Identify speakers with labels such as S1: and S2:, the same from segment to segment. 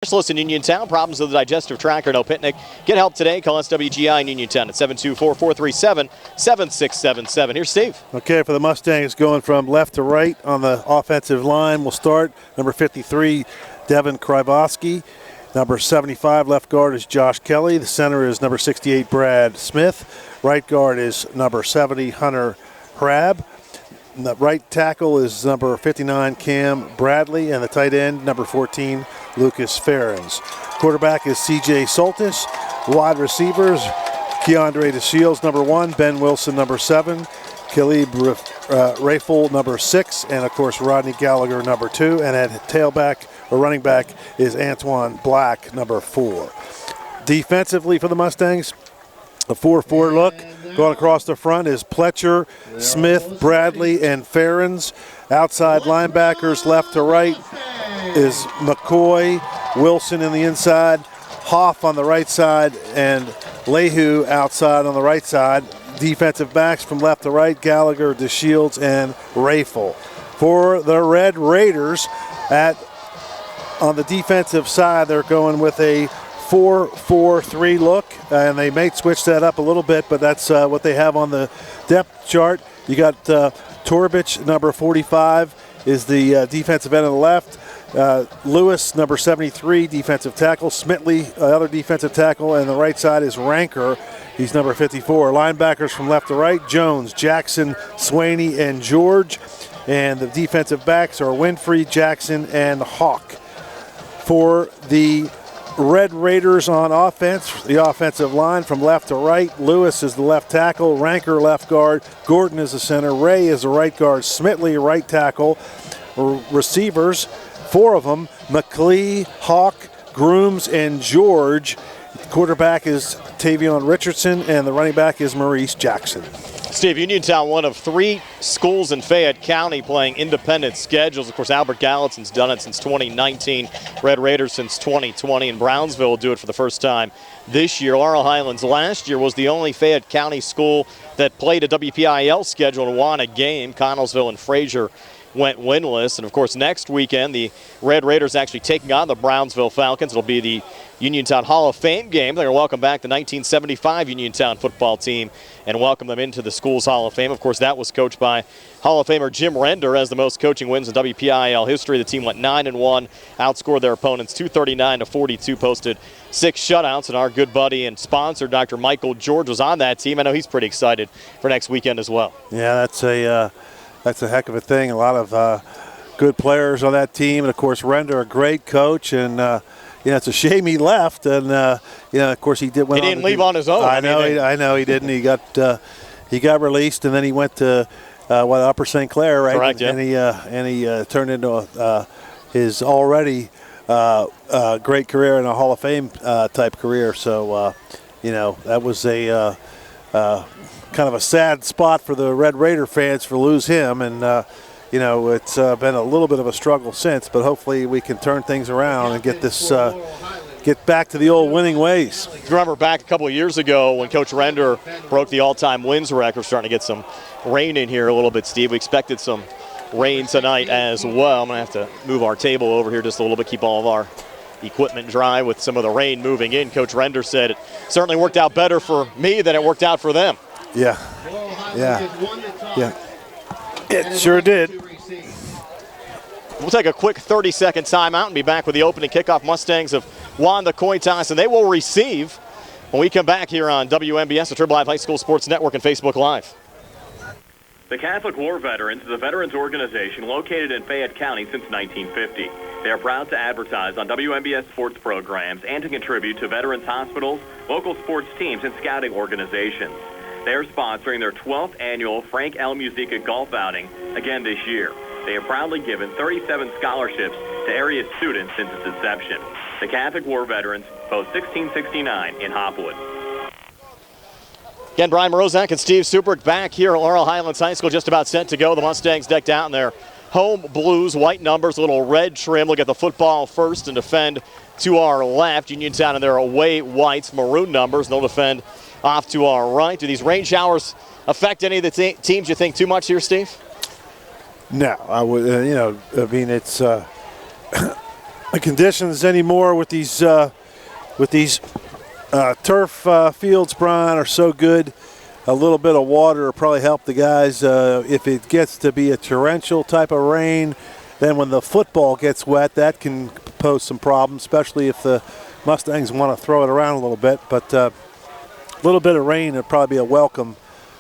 S1: Specialist in Uniontown, problems with the digestive tract or no picnic. Get help today. Call SWGI in Uniontown at 724-437-7677. Here's Steve.
S2: Okay, for the Mustangs going from left to right on the offensive line, we'll start. Number 53, Devin Krybowski. Number 75, left guard is Josh Kelly. The center is number 68, Brad Smith. Right guard is number 70, Hunter Hrab. The right tackle is number 59, Cam Bradley, and the tight end, number 14, Lucas Ferens. Quarterback is C.J. Soltis. Wide receivers, Keandre DeShields, number 1, Ben Wilson, number 7, Caleb Rafel, number 6, and of course Rodney Gallagher, number 2. And at tailback or running back is Antoine Black, number 4. Defensively for the Mustangs, a 4-4 look. Going across the front is Pletcher, Smith, Bradley, and Ferens. Outside linebackers left to right is McCoy, Wilson in the inside, Hoff on the right side, and Lehu outside on the right side. Defensive backs from left to right, Gallagher, DeShields, and Rafel. For the Red Raiders, on the defensive side, they're going with a 4-4-3 look, and they may switch that up a little bit, but that's what they have on the depth chart. You got Torbich, number 45, is the defensive end on the left. Lewis, number 73, defensive tackle. Smitley, other defensive tackle, and the right side is Ranker. He's number 54. Linebackers from left to right, Jones, Jackson, Swaney, and George. And the defensive backs are Winfrey, Jackson, and Hawk. For the Red Raiders on offense, the offensive line from left to right, Lewis is the left tackle, Ranker left guard, Gordon is the center, Ray is the right guard, Smitley right tackle. Receivers, 4 of them, McLee, Hawk, Grooms, and George. The quarterback is Tavion Richardson, and the running back is Maurice Jackson.
S1: Steve, Uniontown, one of 3 schools in Fayette County playing independent schedules. Of course, Albert Gallatin's done it since 2019, Red Raiders since 2020, and Brownsville will do it for the first time this year. Laurel Highlands last year was the only Fayette County school that played a WPIAL schedule and won a game. Connellsville and Fraser went winless. And, of course, next weekend, the Red Raiders actually taking on the Brownsville Falcons. It'll be the Uniontown Hall of Fame game. They're going to welcome back the 1975 Uniontown football team and welcome them into the school's Hall of Fame. Of course, that was coached by Hall of Famer Jim Render, as the most coaching wins in WPIAL history. The team went 9-1, outscored their opponents 239-42, posted 6 shutouts, and our good buddy and sponsor, Dr. Michael George, was on that team. I know he's pretty excited for next weekend as well.
S2: Yeah, that's a heck of a thing. A lot of good players on that team, and of course Render, a great coach, and it's a shame he left, and of course he didn't
S1: leave on his own.
S2: I know he didn't. He got released, and then he went to Upper St. Clair, right?
S1: Correct, yeah.
S2: And he turned into his already great career in a Hall of Fame type career. So that was a kind of a sad spot for the Red Raider fans for lose him, and it's been a little bit of a struggle since, but hopefully we can turn things around and get this get back to the old winning ways.
S1: Remember back a couple of years ago when Coach Render broke the all-time wins record. We're starting to get some rain in here a little bit, Steve. We expected some rain tonight as well. I'm going to have to move our table over here just a little bit, keep all of our equipment dry with some of the rain moving in. Coach Render said it certainly worked out better for me than it worked out for them.
S2: Yeah. It sure did.
S1: We'll take a quick 30-second timeout and be back with the opening kickoff. Mustangs have won the coin toss, and they will receive when we come back here on WMBS, the Triple Live High School Sports Network, and Facebook Live.
S3: The Catholic War Veterans is a veterans organization located in Fayette County since 1950. They are proud to advertise on WMBS sports programs and to contribute to veterans hospitals, local sports teams, and scouting organizations. They are sponsoring their 12th annual Frank L. Musica golf outing again this year. They have proudly given 37 scholarships to area students since its inception. The Catholic War Veterans, post 1669 in Hopwood.
S1: Again, Brian Morozak and Steve Subrick back here at Laurel Highlands High School, just about set to go. The Mustangs decked out in their home blues, white numbers, a little red trim. Look at the football first and defend to our left. Uniontown in their away whites, maroon numbers, and they'll defend off to our right. Do these rain showers affect any of the teams you think too much here, Steve?
S2: No, I would. It's the conditions anymore with these turf fields, Brian, are so good. A little bit of water will probably help the guys. If it gets to be a torrential type of rain, then when the football gets wet, that can pose some problems, especially if the Mustangs want to throw it around a little bit. But a little bit of rain would probably be a welcome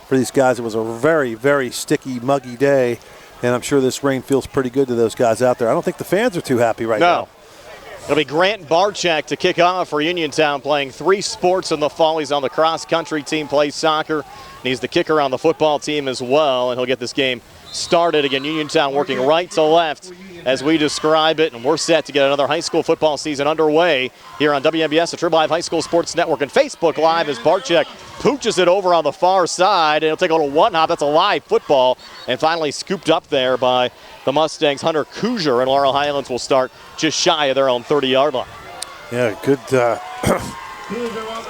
S2: for these guys. It was a very, very sticky, muggy day, and I'm sure this rain feels pretty good to those guys out there. I don't think the fans are too happy right now.
S1: It'll be Grant Barchak to kick off for Uniontown, playing 3 sports in the fall. He's on the cross-country team, plays soccer, and he's the kicker on the football team as well, and he'll get this game started. Again, Uniontown working right to left as we describe it, and we're set to get another high school football season underway here on WMBS, the Triple Live High School Sports Network, and Facebook Live as Barchak pooches it over on the far side, and he'll take a little one-hop. That's a live football, and finally scooped up there by the Mustangs. Hunter Kuzier and Laurel Highlands will start just shy of their own 30-yard line.
S2: Yeah, good,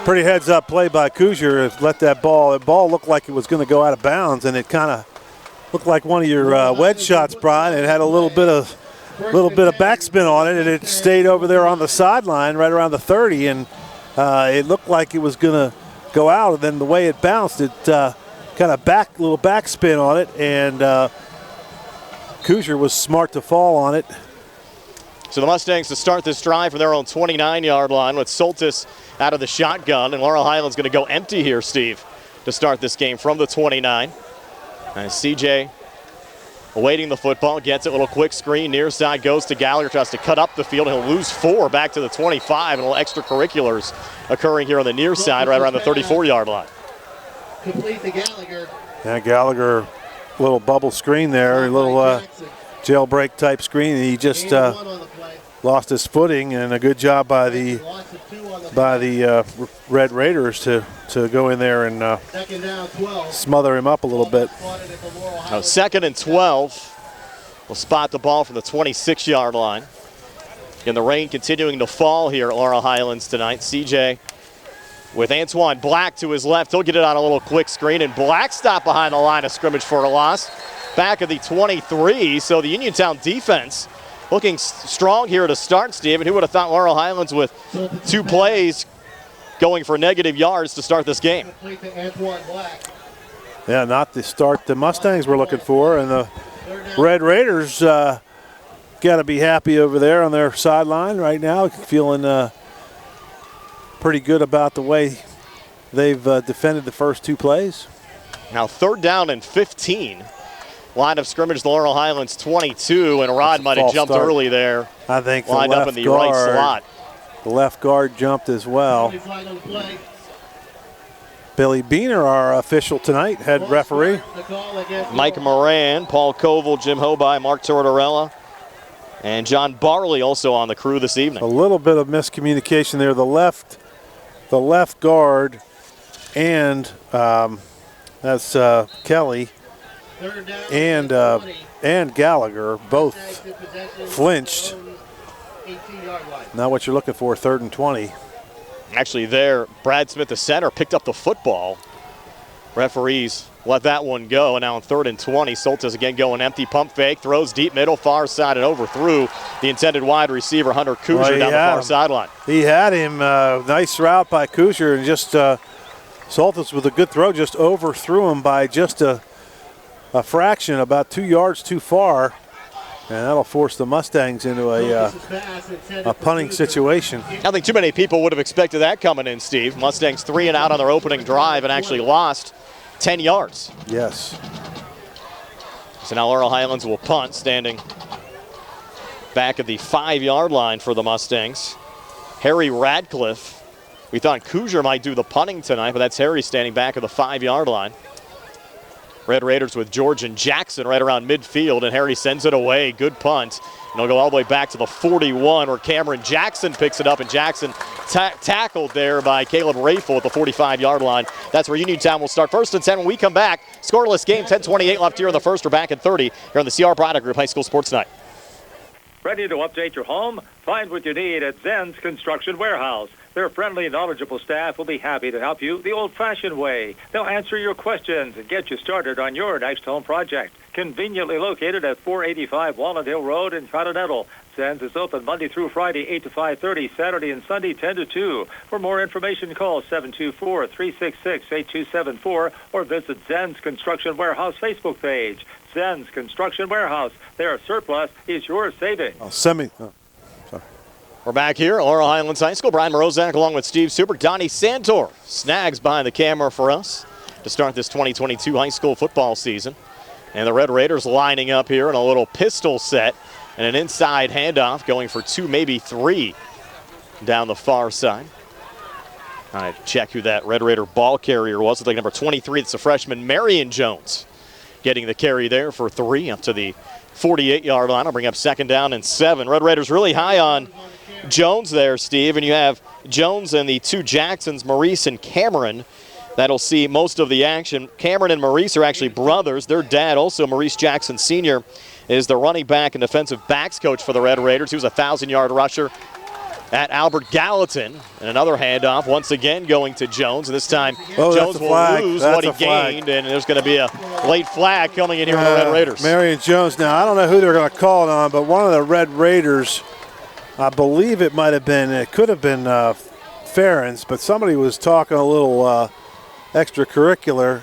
S2: pretty heads-up play by Kuzier. Let that ball looked like it was going to go out of bounds, and it kind of looked like one of your wedge shots, Brian. It had a little bit of backspin on it, and it stayed over there on the sideline right around the 30, and it looked like it was going to go out, and then the way it bounced, it kind of little backspin on it, and Kuzier was smart to fall on it.
S1: So the Mustangs to start this drive from their own 29-yard line with Soltis out of the shotgun, and Laurel Highlands going to go empty here, Steve, to start this game from the 29. And CJ awaiting the football, gets it, little quick screen, near side goes to Gallagher, tries to cut up the field. He'll lose 4 back to the 25, and little extracurriculars occurring here on the near side, right around the 34-yard line.
S4: Complete to Gallagher.
S2: Yeah, Gallagher, little bubble screen there, a little jailbreak type screen. He just lost his footing, and a good job by the Red Raiders to go in there and smother him up a little bit.
S1: Now 2nd and 12. We'll spot the ball from the 26-yard line. And the rain continuing to fall here at Laurel Highlands tonight. CJ with Antoine Black to his left. He'll get it on a little quick screen, and Black stopped behind the line of scrimmage for a loss. Back of the 23, so the Uniontown defense looking strong here to start, Steve. And who would have thought Laurel Highlands with 2 plays going for negative yards to start this game?
S2: Yeah, not the start the Mustangs were looking for, and the Red Raiders got to be happy over there on their sideline right now, feeling pretty good about the way they've defended the first 2 plays.
S1: Now 3rd down and 15. Line of scrimmage, the Laurel Highlands 22, and Rod might have jumped early there.
S2: I think
S1: lined up in the right slot.
S2: The left guard jumped as well. Billy Beener, our official tonight, head referee.
S1: Mike Moran, Paul Koval, Jim Hoby, Mark Tortorella, and John Barley also on the crew this evening.
S2: A little bit of miscommunication there. The left guard and that's Kelly and Gallagher both flinched. Not what you're looking for, 3rd and 20.
S1: Actually there, Brad Smith, the center, picked up the football. Referees let that one go, and now on 3rd and 20, Soltis again going empty, pump fake, throws deep middle, far side, and overthrew the intended wide receiver, Hunter Kuzier, down the far sideline.
S2: He had him, nice route by Kuzier, and just Soltis with a good throw just overthrew him by just a fraction, about 2 yards too far, and that'll force the Mustangs into a punting situation.
S1: I don't think too many people would have expected that coming in, Steve. Mustangs 3 and out on their opening drive and actually lost 10 yards.
S2: Yes.
S1: So now Laurel Highlands will punt, standing back at the 5-yard line for the Mustangs. Harry Radcliffe. We thought Kuzier might do the punting tonight, but that's Harry standing back at the 5-yard line. Red Raiders with George and Jackson right around midfield, and Harry sends it away. Good punt. And he'll go all the way back to the 41 where Cameron Jackson picks it up, and Jackson tackled there by Caleb Rayful at the 45-yard line. That's where Uniontown will start 1st and 10 when we come back. Scoreless game, 10:28 left here in the first. We're back at 30 here on the CR Product Group High School Sports Night.
S5: Ready to update your home? Find what you need at Zen's Construction Warehouse. Their friendly, knowledgeable staff will be happy to help you the old-fashioned way. They'll answer your questions and get you started on your next home project. Conveniently located at 485 Walnut Hill Road in Continental. Zen's is open Monday through Friday, 8 to 5:30, Saturday and Sunday, 10 to 2. For more information, call 724-366-8274 or visit Zen's Construction Warehouse Facebook page. Zen's Construction Warehouse. Their surplus is your savings.
S2: Sorry.
S1: We're back here at Laurel Highlands High School. Brian Morozak along with Steve Super. Donnie Santor snags behind the camera for us to start this 2022 high school football season. And the Red Raiders lining up here in a little pistol set and an inside handoff going for 2, maybe 3 down the far side. I check who that Red Raider ball carrier was. It's like number 23. It's the freshman Marion Jones getting the carry there for 3 up to the 48-yard line. I'll bring up 2nd down and 7. Red Raiders really high on Jones there, Steve, and you have Jones and the 2 Jacksons, Maurice and Cameron, that'll see most of the action. Cameron and Maurice are actually brothers. Their dad, also Maurice Jackson Sr., is the running back and defensive backs coach for the Red Raiders. He was a 1,000-yard rusher at Albert Gallatin. And another handoff, once again going to Jones. And this time, Jones will lose what he gained, and there's going to be a late flag coming in here for the Red Raiders.
S2: Marion Jones. Now, I don't know who they're going to call it on, but one of the Red Raiders, I believe it might have been, it could have been Ferens, but somebody was talking a little extracurricular,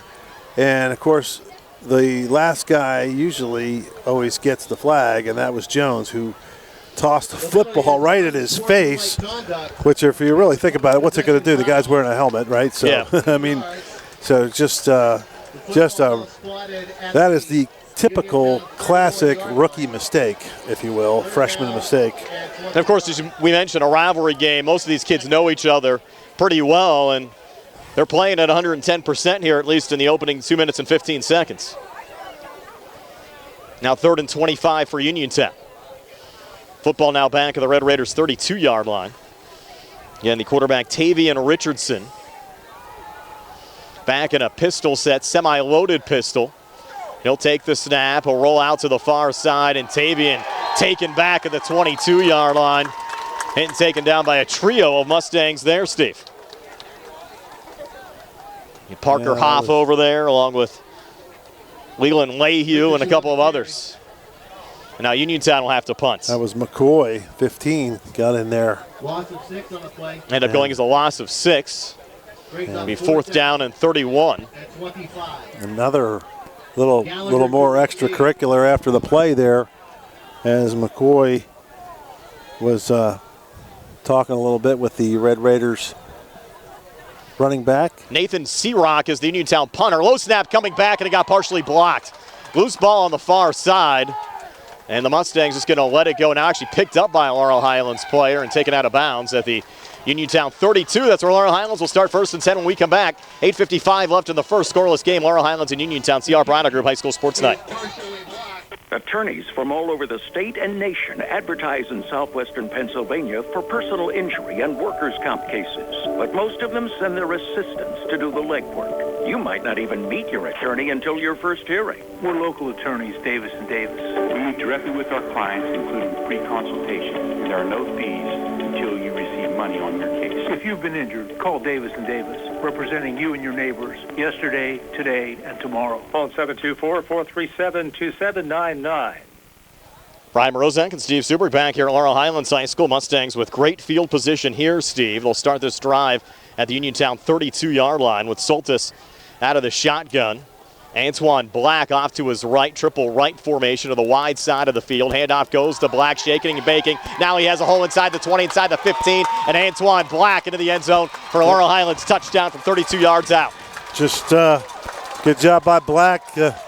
S2: and of course the last guy usually always gets the flag, and that was Jones, who tossed the football right at his face, which, if you really think about it, what's it going to do? The guy's wearing a helmet, right? So
S1: yeah.
S2: I mean, so just that is the typical classic rookie mistake, if you will, freshman mistake.
S1: And of course, as we mentioned, a rivalry game. Most of these kids know each other pretty well, and they're playing at 110% here, at least in the opening 2 minutes and 15 seconds. Now 3rd and 25 for Uniontown. Football now back at the Red Raiders' 32-yard line. Again, the quarterback Tavian Richardson back in a pistol set, semi-loaded pistol. He'll take the snap, he'll roll out to the far side, and Tavian taken back at the 22-yard line. And taken down by a trio of Mustangs there, Steve. Parker Hoff over there, along with Leland Lehue and a couple of others. And now Uniontown will have to punt.
S2: That was McCoy, 15, got in there.
S4: Loss of 6 on the play.
S1: End up going as a loss of 6. It'll be 4th down and 31.
S4: At 25.
S2: Another little more extracurricular after the play there, as McCoy was talking a little bit with the Red Raiders running back.
S1: Nathan Searock is the Uniontown punter. Low snap coming back, and it got partially blocked. Loose ball on the far side, and the Mustangs just going to let it go. Now actually picked up by a Laurel Highlands player and taken out of bounds at the Uniontown 32. That's where Laurel Highlands will start 1st and 10 when we come back. 8:55 left in the first scoreless game. Laurel Highlands and Uniontown. CR Bryna Group High School Sports Night.
S6: Attorneys from all over the state and nation advertise in southwestern Pennsylvania for personal injury and workers' comp cases. But most of them send their assistants to do the legwork. You might not even meet your attorney until your first hearing.
S7: We're local attorneys, Davis & Davis. We meet directly with our clients, including free consultation. There are no fees until you receive money on your case. If you've been injured, call Davis & Davis, representing you and your neighbors yesterday, today, and tomorrow.
S5: Phone 724-437-2799.
S1: Brian Morozak and Steve Super back here at Laurel Highlands High School. Mustangs with great field position here, Steve. They'll start this drive at the Uniontown 32-yard line with Soltis out of the shotgun. Antoine Black off to his right, triple right formation to the wide side of the field. Handoff goes to Black, shaking and baking. Now he has a hole inside the 20, inside the 15, and Antoine Black into the end zone for Laurel Highlands touchdown from 32 yards out.
S2: Just good job by Black. A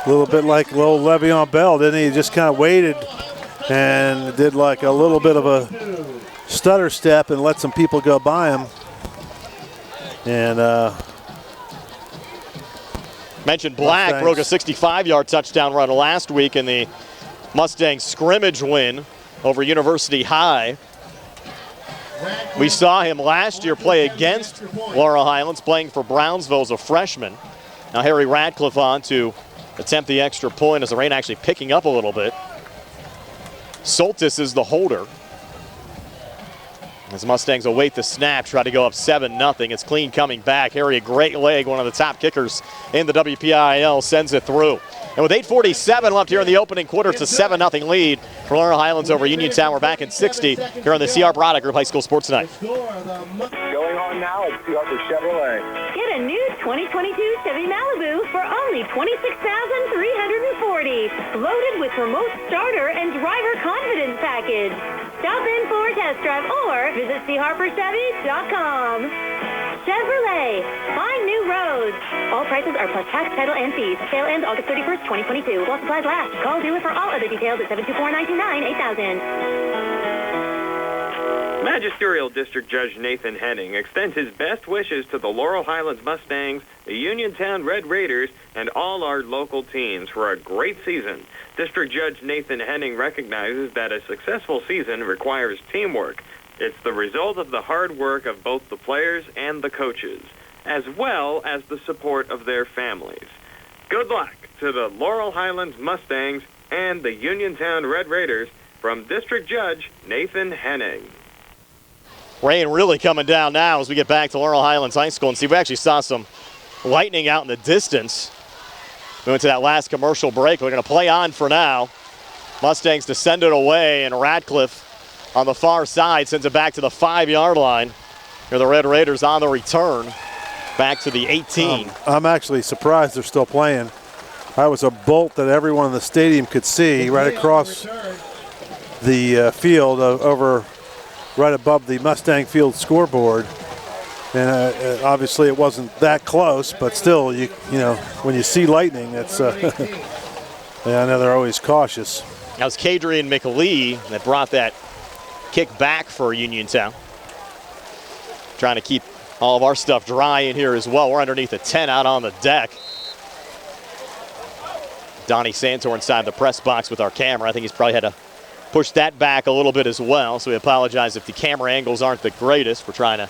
S2: little bit like little Le'Veon Bell, didn't he? He just kind of waited and did like a little bit of a stutter step and let some people go by him. And
S1: mentioned Black broke a 65-yard touchdown run last week in the Mustangs scrimmage win over University High. We saw him last year play against Laurel Highlands, playing for Brownsville as a freshman. Now Harry Radcliffe on to attempt the extra point as the rain actually picking up a little bit. Soltis is the holder. As Mustangs await the snap, try to go up 7-0. It's clean coming back. Harriet Great Leg, one of the top kickers in the WPIAL, sends it through. And with 8:47 left here in the opening quarter, it's a 7-0 lead for Laurel Highlands over Uniontown. We're back in 60 here on the CR Product Group High School Sports Tonight.
S8: Going on now at Harper Chevrolet.
S9: Get a new 2022 Chevy Malibu for only $26,340. Loaded with remote starter and driver confidence package. Stop in for a test drive or visit charperchevy.com. Chevrolet, find new roads. All prices are plus tax, title, and fees. Sale ends August 31st, 2022. While supplies last. Call dealer for all other details at 724-929-8000.
S3: Magisterial District Judge Nathan Henning extends his best wishes to the Laurel Highlands Mustangs, the Uniontown Red Raiders, and all our local teams for a great season. District Judge Nathan Henning recognizes that a successful season requires teamwork. It's the result of the hard work of both the players and the coaches, as well as the support of their families. Good luck to the Laurel Highlands Mustangs and the Uniontown Red Raiders from District Judge Nathan Henning.
S1: Rain really coming down now as we get back to Laurel Highlands High School. And see, we actually saw some lightning out in the distance. We went to that last commercial break. We're going to play on for now. Mustangs to send it away, and Radcliffe on the far side sends it back to the 5-yard line. Here the Red Raiders on the return back to the 18.
S2: I'm actually surprised they're still playing. I was a bolt that everyone in the stadium could see right across the field over right above the Mustang Field scoreboard. And obviously it wasn't that close, but still, you know, when you see lightning, it's yeah, I know they're always cautious.
S1: That was Kadrian McLee that brought that kick back for Uniontown. Trying to keep all of our stuff dry in here as well. We're underneath a 10 out on the deck. Donnie Santor inside the press box with our camera. I think he's probably had to push that back a little bit as well, so we apologize if the camera angles aren't the greatest. We're trying to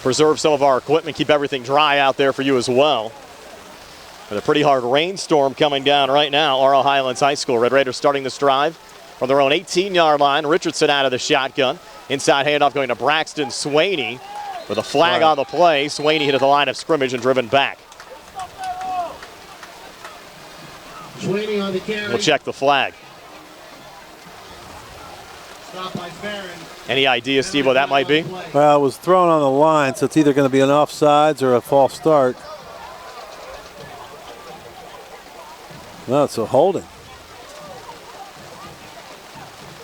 S1: preserve some of our equipment, keep everything dry out there for you as well. With a pretty hard rainstorm coming down right now, Laurel Highlands High School. Red Raiders starting this drive from their own 18-yard line. Richardson out of the shotgun. Inside handoff going to Braxton Swaney with a flag on the play. Swaney hit at the line of scrimmage and driven back.
S4: Swaney on the carry.
S1: We'll check the flag.
S4: Stop by Farron.
S1: Any idea, Steve, what that might be?
S2: Well, it was thrown on the line, so it's either going to be an offsides or a false start. No, it's a holding.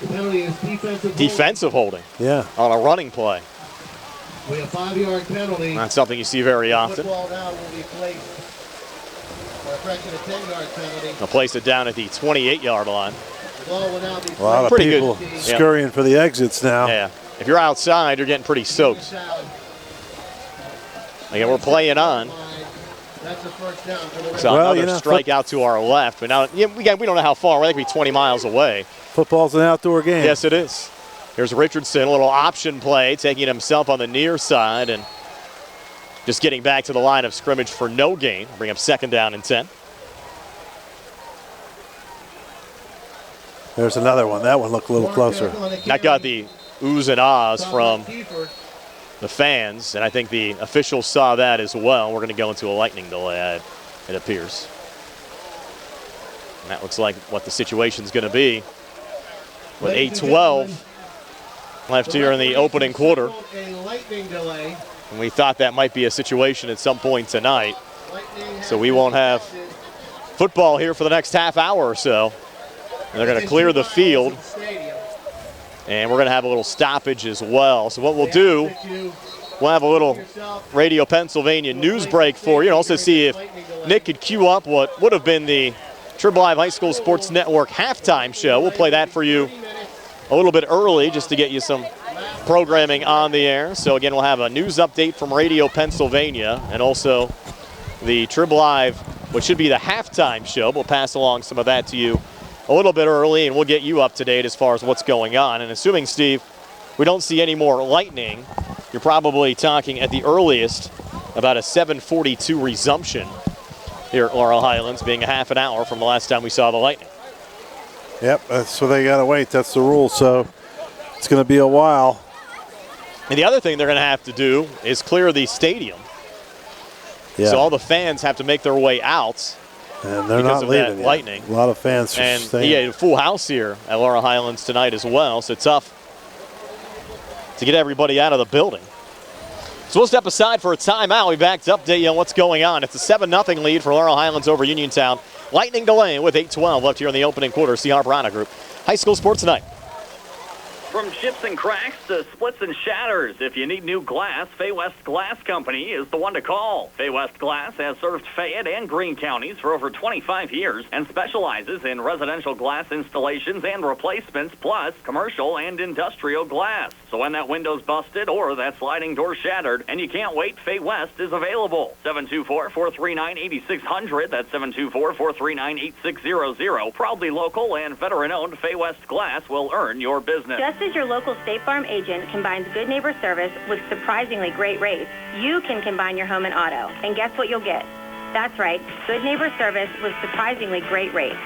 S4: The penalty is
S1: Defensive holding.
S2: Yeah.
S1: On a running play.
S4: We have a 5-yard penalty.
S1: Not something you see very often.
S4: Football now will be placed. Or correction, a 10-yard penalty.
S1: They'll place it down at the 28-yard line.
S4: The ball will now be
S2: A lot of
S1: pretty
S2: people
S1: good.
S2: scurrying for the exits now.
S1: Yeah. If you're outside, you're getting pretty soaked. Again, we're playing on.
S4: That's a first down for the
S1: So another strike out to our left. But now, yeah, we don't know how far. We're likely 20 miles away.
S2: Football's an outdoor game.
S1: Yes, it is. Here's Richardson, a little option play, taking himself on the near side and just getting back to the line of scrimmage for no gain. Bring up second down and 10.
S2: There's another one. That one looked a little closer.
S1: That got the oohs and ahs from the fans, and I think the officials saw that as well. We're going to go into a lightning delay, it appears. And that looks like what the situation's going to be. With 8:12 left here in the opening quarter. And we thought that might be a situation at some point tonight. So we won't have football here for the next half hour or so. And they're going to clear the field. And we're going to have a little stoppage as well. So what we'll do, we'll have a little Radio Pennsylvania news break for you. And also see if Nick could cue up what would have been the Trib Live High School Sports Network halftime show. We'll play that for you a little bit early just to get you some programming on the air. So again, we'll have a news update from Radio Pennsylvania and also the Trib Live, which should be the halftime show. We'll pass along some of that to you a little bit early, and we'll get you up to date as far as what's going on. And assuming, Steve, we don't see any more lightning, you're probably talking at the earliest about a 7:42 resumption here at Laurel Highlands, being a half an hour from the last time we saw the lightning.
S2: Yep, so they got to wait. That's the rule. So it's going to be a while.
S1: And the other thing they're going to have to do is clear the stadium.
S2: Yeah.
S1: So all the fans have to make their way out.
S2: And they're
S1: because
S2: not
S1: of
S2: leaving
S1: that
S2: yet.
S1: lightning.
S2: A lot of fans
S1: And
S2: staying.
S1: he had a full house here at Laurel Highlands tonight as well, so tough to get everybody out of the building. So we'll step aside for a timeout. We'll be back to update you on what's going on. It's a 7-0 lead for Laurel Highlands over Uniontown. Lightning delay with 8:12 left here in the opening quarter. C. Harper Group. High school sports tonight.
S3: From chips and cracks to splits and shatters, if you need new glass, Fay West Glass Company is the one to call. Fay West Glass has served Fayette and Greene counties for over 25 years and specializes in residential glass installations and replacements, plus commercial and industrial glass. So when that window's busted or that sliding door shattered and you can't wait, Fay West is available. 724-439-8600. That's 724-439-8600. Proudly local and veteran-owned, Fay West Glass will earn your business.
S9: Just as your local State Farm agent combines good neighbor service with surprisingly great rates, you can combine your home and auto. And guess what you'll get? That's right, good neighbor service with surprisingly great rates.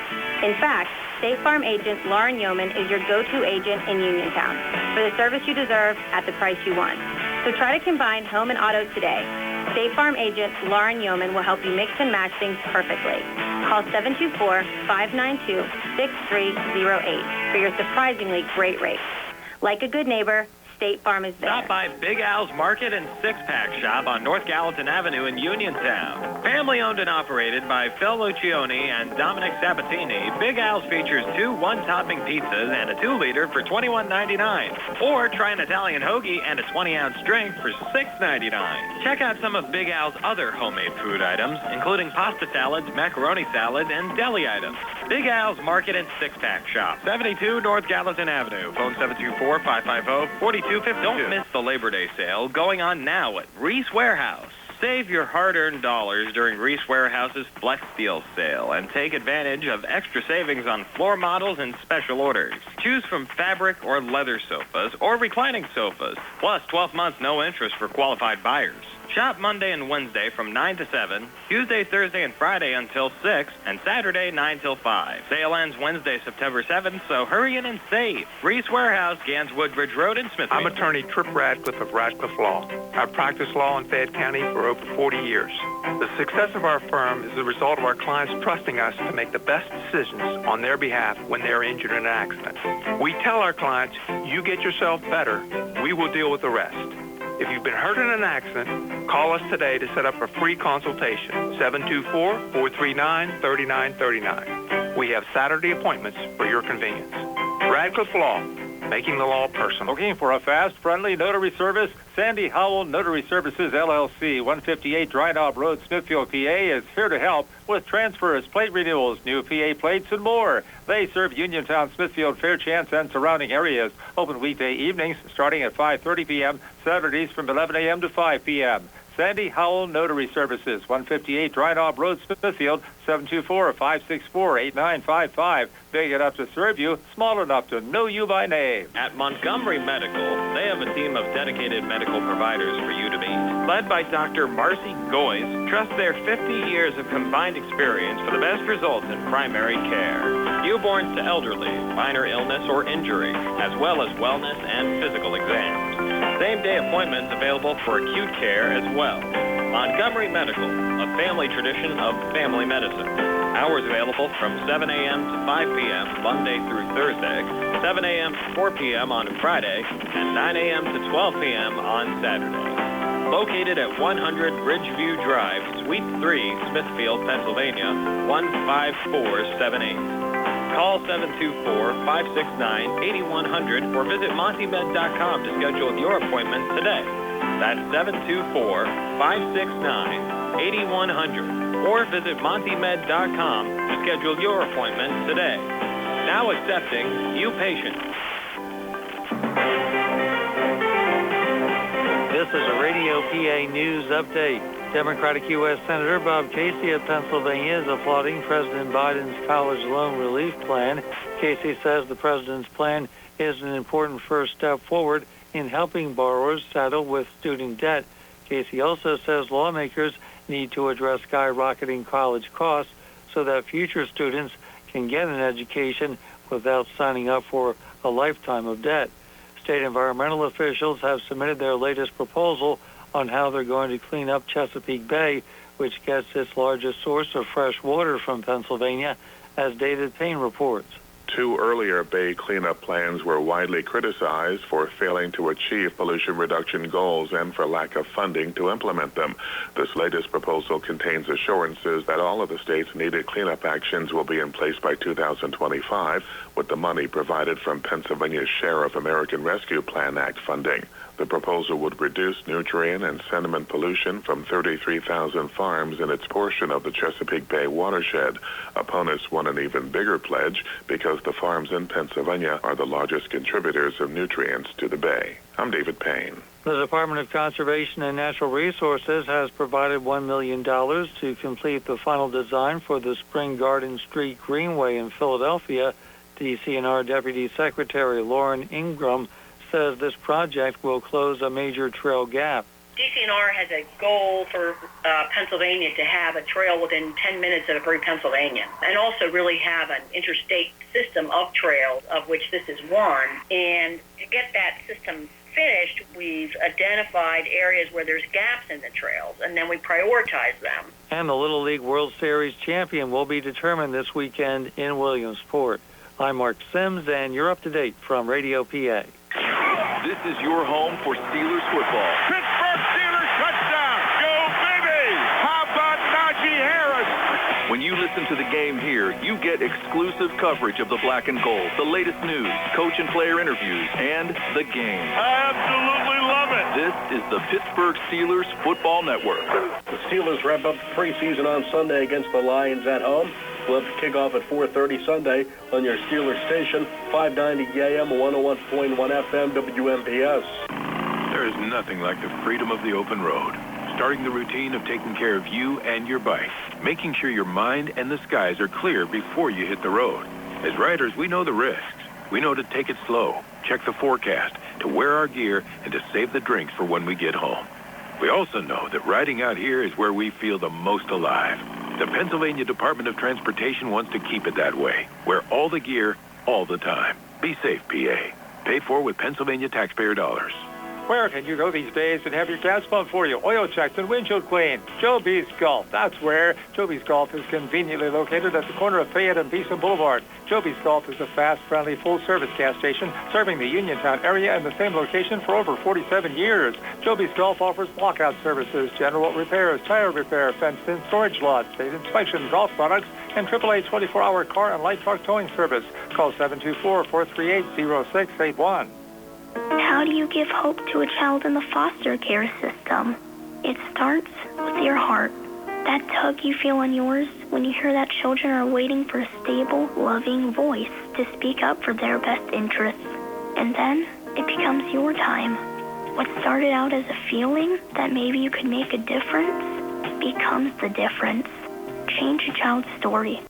S9: In fact, State Farm agent Lauren Yeoman is your go-to agent in Uniontown for the service you deserve at the price you want. So try to combine home and auto today. State Farm agent Lauren Yeoman will help you mix and match things perfectly. Call 724-592-6308 for your surprisingly great rates. Like a good neighbor, State Farm is there.
S10: Stop by Big Al's Market and Six-Pack Shop on North Gallatin Avenue in Uniontown. Family owned and operated by Phil Lucioni and Dominic Sabatini, Big Al's features 2 one-topping pizzas and a 2-liter for $21.99. Or try an Italian hoagie and a 20-ounce drink for $6.99. Check out some of Big Al's other homemade food items, including pasta salads, macaroni salads, and deli items. Big Al's Market and Six-Pack Shop, 72 North Gallatin Avenue. Phone 724-550-4252. Don't miss the Labor Day sale going on now at Reese Warehouse. Save your hard-earned dollars during Reese Warehouse's Flex Deal sale and take advantage of extra savings on floor models and special orders. Choose from fabric or leather sofas or reclining sofas, plus 12 months no interest for qualified buyers. Shop Monday and Wednesday from 9 to 7, Tuesday, Thursday, and Friday until 6, and Saturday 9 till 5. Sale ends Wednesday, September 7th, so hurry in and save. Reese Warehouse, Gans Woodbridge Road in Smithfield.
S7: I'm attorney Trip Radcliffe of Radcliffe Law. I've practiced law in Fayette County for over 40 years. The success of our firm is the result of our clients trusting us to make the best decisions on their behalf when they're injured in an accident. We tell our clients, you get yourself better, we will deal with the rest. If you've been hurt in an accident, call us today to set up a free consultation, 724-439-3939. We have Saturday appointments for your convenience. Radcliffe Law, making the law personal.
S5: Looking for a fast, friendly notary service? Sandy Howell Notary Services, LLC, 158 Dry Knob Road, Smithfield, PA, is here to help with transfers, plate renewals, new PA plates, and more. They serve Uniontown, Smithfield, Fairchance, and surrounding areas. Open weekday evenings starting at 5:30 p.m., Saturdays from 11 a.m. to 5 p.m. Sandy Howell Notary Services, 158 Dry Knob Road, Smithfield, 724-564-8955. Big enough to serve you, small enough to know you by name.
S10: At Montgomery Medical, they have a team of dedicated medical providers for you to meet. Led by Dr. Marcy Goyes, trust their 50 years of combined experience for the best results in primary care. Newborns to elderly, minor illness or injury, as well as wellness and physical exams. Same-day appointments available for acute care as well. Montgomery Medical, a family tradition of family medicine. Hours available from 7 a.m. to 5 p.m. Monday through Thursday, 7 a.m. to 4 p.m. on Friday, and 9 a.m. to 12 p.m. on Saturday. Located at 100 Ridgeview Drive, Suite 3, Smithfield, Pennsylvania, 15478. Call 724-569-8100 or visit montymed.com to schedule your appointment today. That's 724-569-8100 or visit montymed.com to schedule your appointment today. Now accepting new patients.
S11: This is a Radio PA News Update. Democratic U.S. Senator Bob Casey of Pennsylvania is applauding President Biden's college loan relief plan. Casey says the president's plan is an important first step forward in helping borrowers settle with student debt. Casey also says lawmakers need to address skyrocketing college costs so that future students can get an education without signing up for a lifetime of debt. State environmental officials have submitted their latest proposal on how they're going to clean up Chesapeake Bay, which gets its largest source of fresh water from Pennsylvania, as David Payne reports.
S12: 2 earlier bay cleanup plans were widely criticized for failing to achieve pollution reduction goals and for lack of funding to implement them. This latest proposal contains assurances that all of the state's needed cleanup actions will be in place by 2025, with the money provided from Pennsylvania's share of American Rescue Plan Act funding. The proposal would reduce nutrient and sediment pollution from 33,000 farms in its portion of the Chesapeake Bay watershed. Opponents want an even bigger pledge because the farms in Pennsylvania are the largest contributors of nutrients to the bay. I'm David Payne.
S11: The Department of Conservation and Natural Resources has provided $1 million to complete the final design for the Spring Garden Street Greenway in Philadelphia. DCNR Deputy Secretary Lauren Ingram says this project will close a major trail gap.
S13: DCNR has a goal for Pennsylvania to have a trail within 10 minutes of every Pennsylvania, and also really have an interstate system of trails, of which this is one. And to get that system finished, we've identified areas where there's gaps in the trails, and then we prioritize them.
S11: And the Little League World Series champion will be determined this weekend in Williamsport. I'm Mark Sims, and you're up to date from Radio PA.
S14: This is your home for Steelers football.
S15: Pittsburgh Steelers touchdown. Go, baby. How about Najee Harris?
S14: When you listen to the game here, you get exclusive coverage of the black and gold, the latest news, coach and player interviews, and the game.
S15: I absolutely love it.
S14: This is the Pittsburgh Steelers Football Network.
S16: The Steelers wrap up the preseason on Sunday against the Lions at home. We'll have to kick off at 4:30 Sunday on your Steelers station, 590 AM, 101.1 FM, WMPS.
S17: There is nothing like the freedom of the open road. Starting the routine of taking care of you and your bike. Making sure your mind and the skies are clear before you hit the road. As riders, we know the risks. We know to take it slow, check the forecast, to wear our gear, and to save the drinks for when we get home. We also know that riding out here is where we feel the most alive. The Pennsylvania Department of Transportation wants to keep it that way. Wear all the gear, all the time. Be safe, PA. Paid for with Pennsylvania taxpayer dollars.
S5: Where can you go these days and have your gas pumped for you, oil checked, and windshield cleaned? Joby's Golf. That's where. Joby's Golf is conveniently located at the corner of Fayette and Beeson Boulevard. Joby's Golf is a fast, friendly, full-service gas station serving the Uniontown area in the same location for over 47 years. Joby's Golf offers lockout services, general repairs, tire repair, fenced-in storage lots, state inspection, golf products, and AAA 24-hour car and light truck towing service. Call 724-438-0681.
S18: How do you give hope to a child in the foster care system? It starts with your heart. That tug you feel in yours when you hear that children are waiting for a stable, loving voice to speak up for their best interests. And then it becomes your time. What started out as a feeling that maybe you could make a difference becomes the difference. Change a child's story.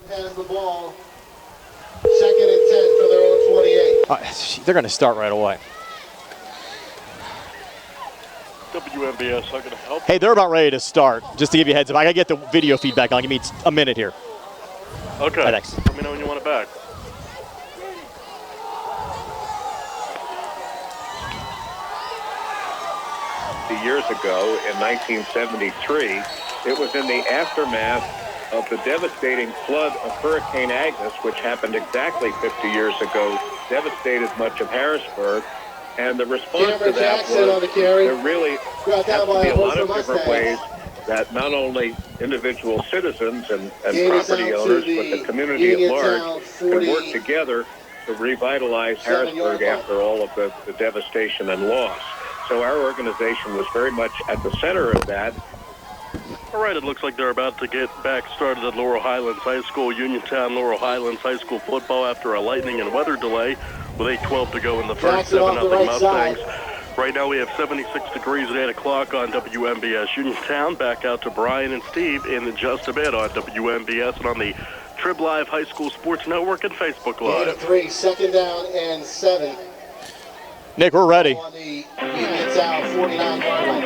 S4: Has the ball. 2nd and 10 for their own 28.
S1: They're going to start right away.
S19: WMBS, I'm going to help.
S1: Hey, they're about ready to start. Just to give you a heads up, I got to get the video feedback on. Give me a minute here.
S19: Okay.
S1: Right, thanks.
S19: Let me know when you want it back.
S20: Years ago, in 1973, it was in the aftermath of the devastating flood of Hurricane Agnes, which happened exactly 50 years ago, devastated much of Harrisburg. And the response to that
S4: Jackson
S20: was
S4: on the carry.
S20: there really has to be a lot of different ways that not only individual citizens and
S4: Game is
S20: property
S4: out
S20: owners,
S4: to
S20: but the
S4: the
S20: community at
S4: Uniontown
S20: large can work together to revitalize
S4: 7-yard
S20: Harrisburg
S4: line.
S20: after all of the devastation and loss. So our organization was very much at the center of that.
S16: All right, it looks like they're about to get back started at Laurel Highlands High School. Uniontown Laurel Highlands High School football after a lightning and weather delay with 8:12 to go in the first.
S4: Jackson off the
S16: 7-0
S4: right
S16: Mustangs.
S4: side.
S16: Right now we have 76 degrees at 8 o'clock on WMBS. Uniontown back out to Brian and Steve in just a bit on WMBS and on the Trib Live High School Sports Network and Facebook
S4: Gain
S16: Live.
S4: of 3, 2nd down and 7.
S1: Nick, we're ready.
S4: On the Uniontown 49-yard line.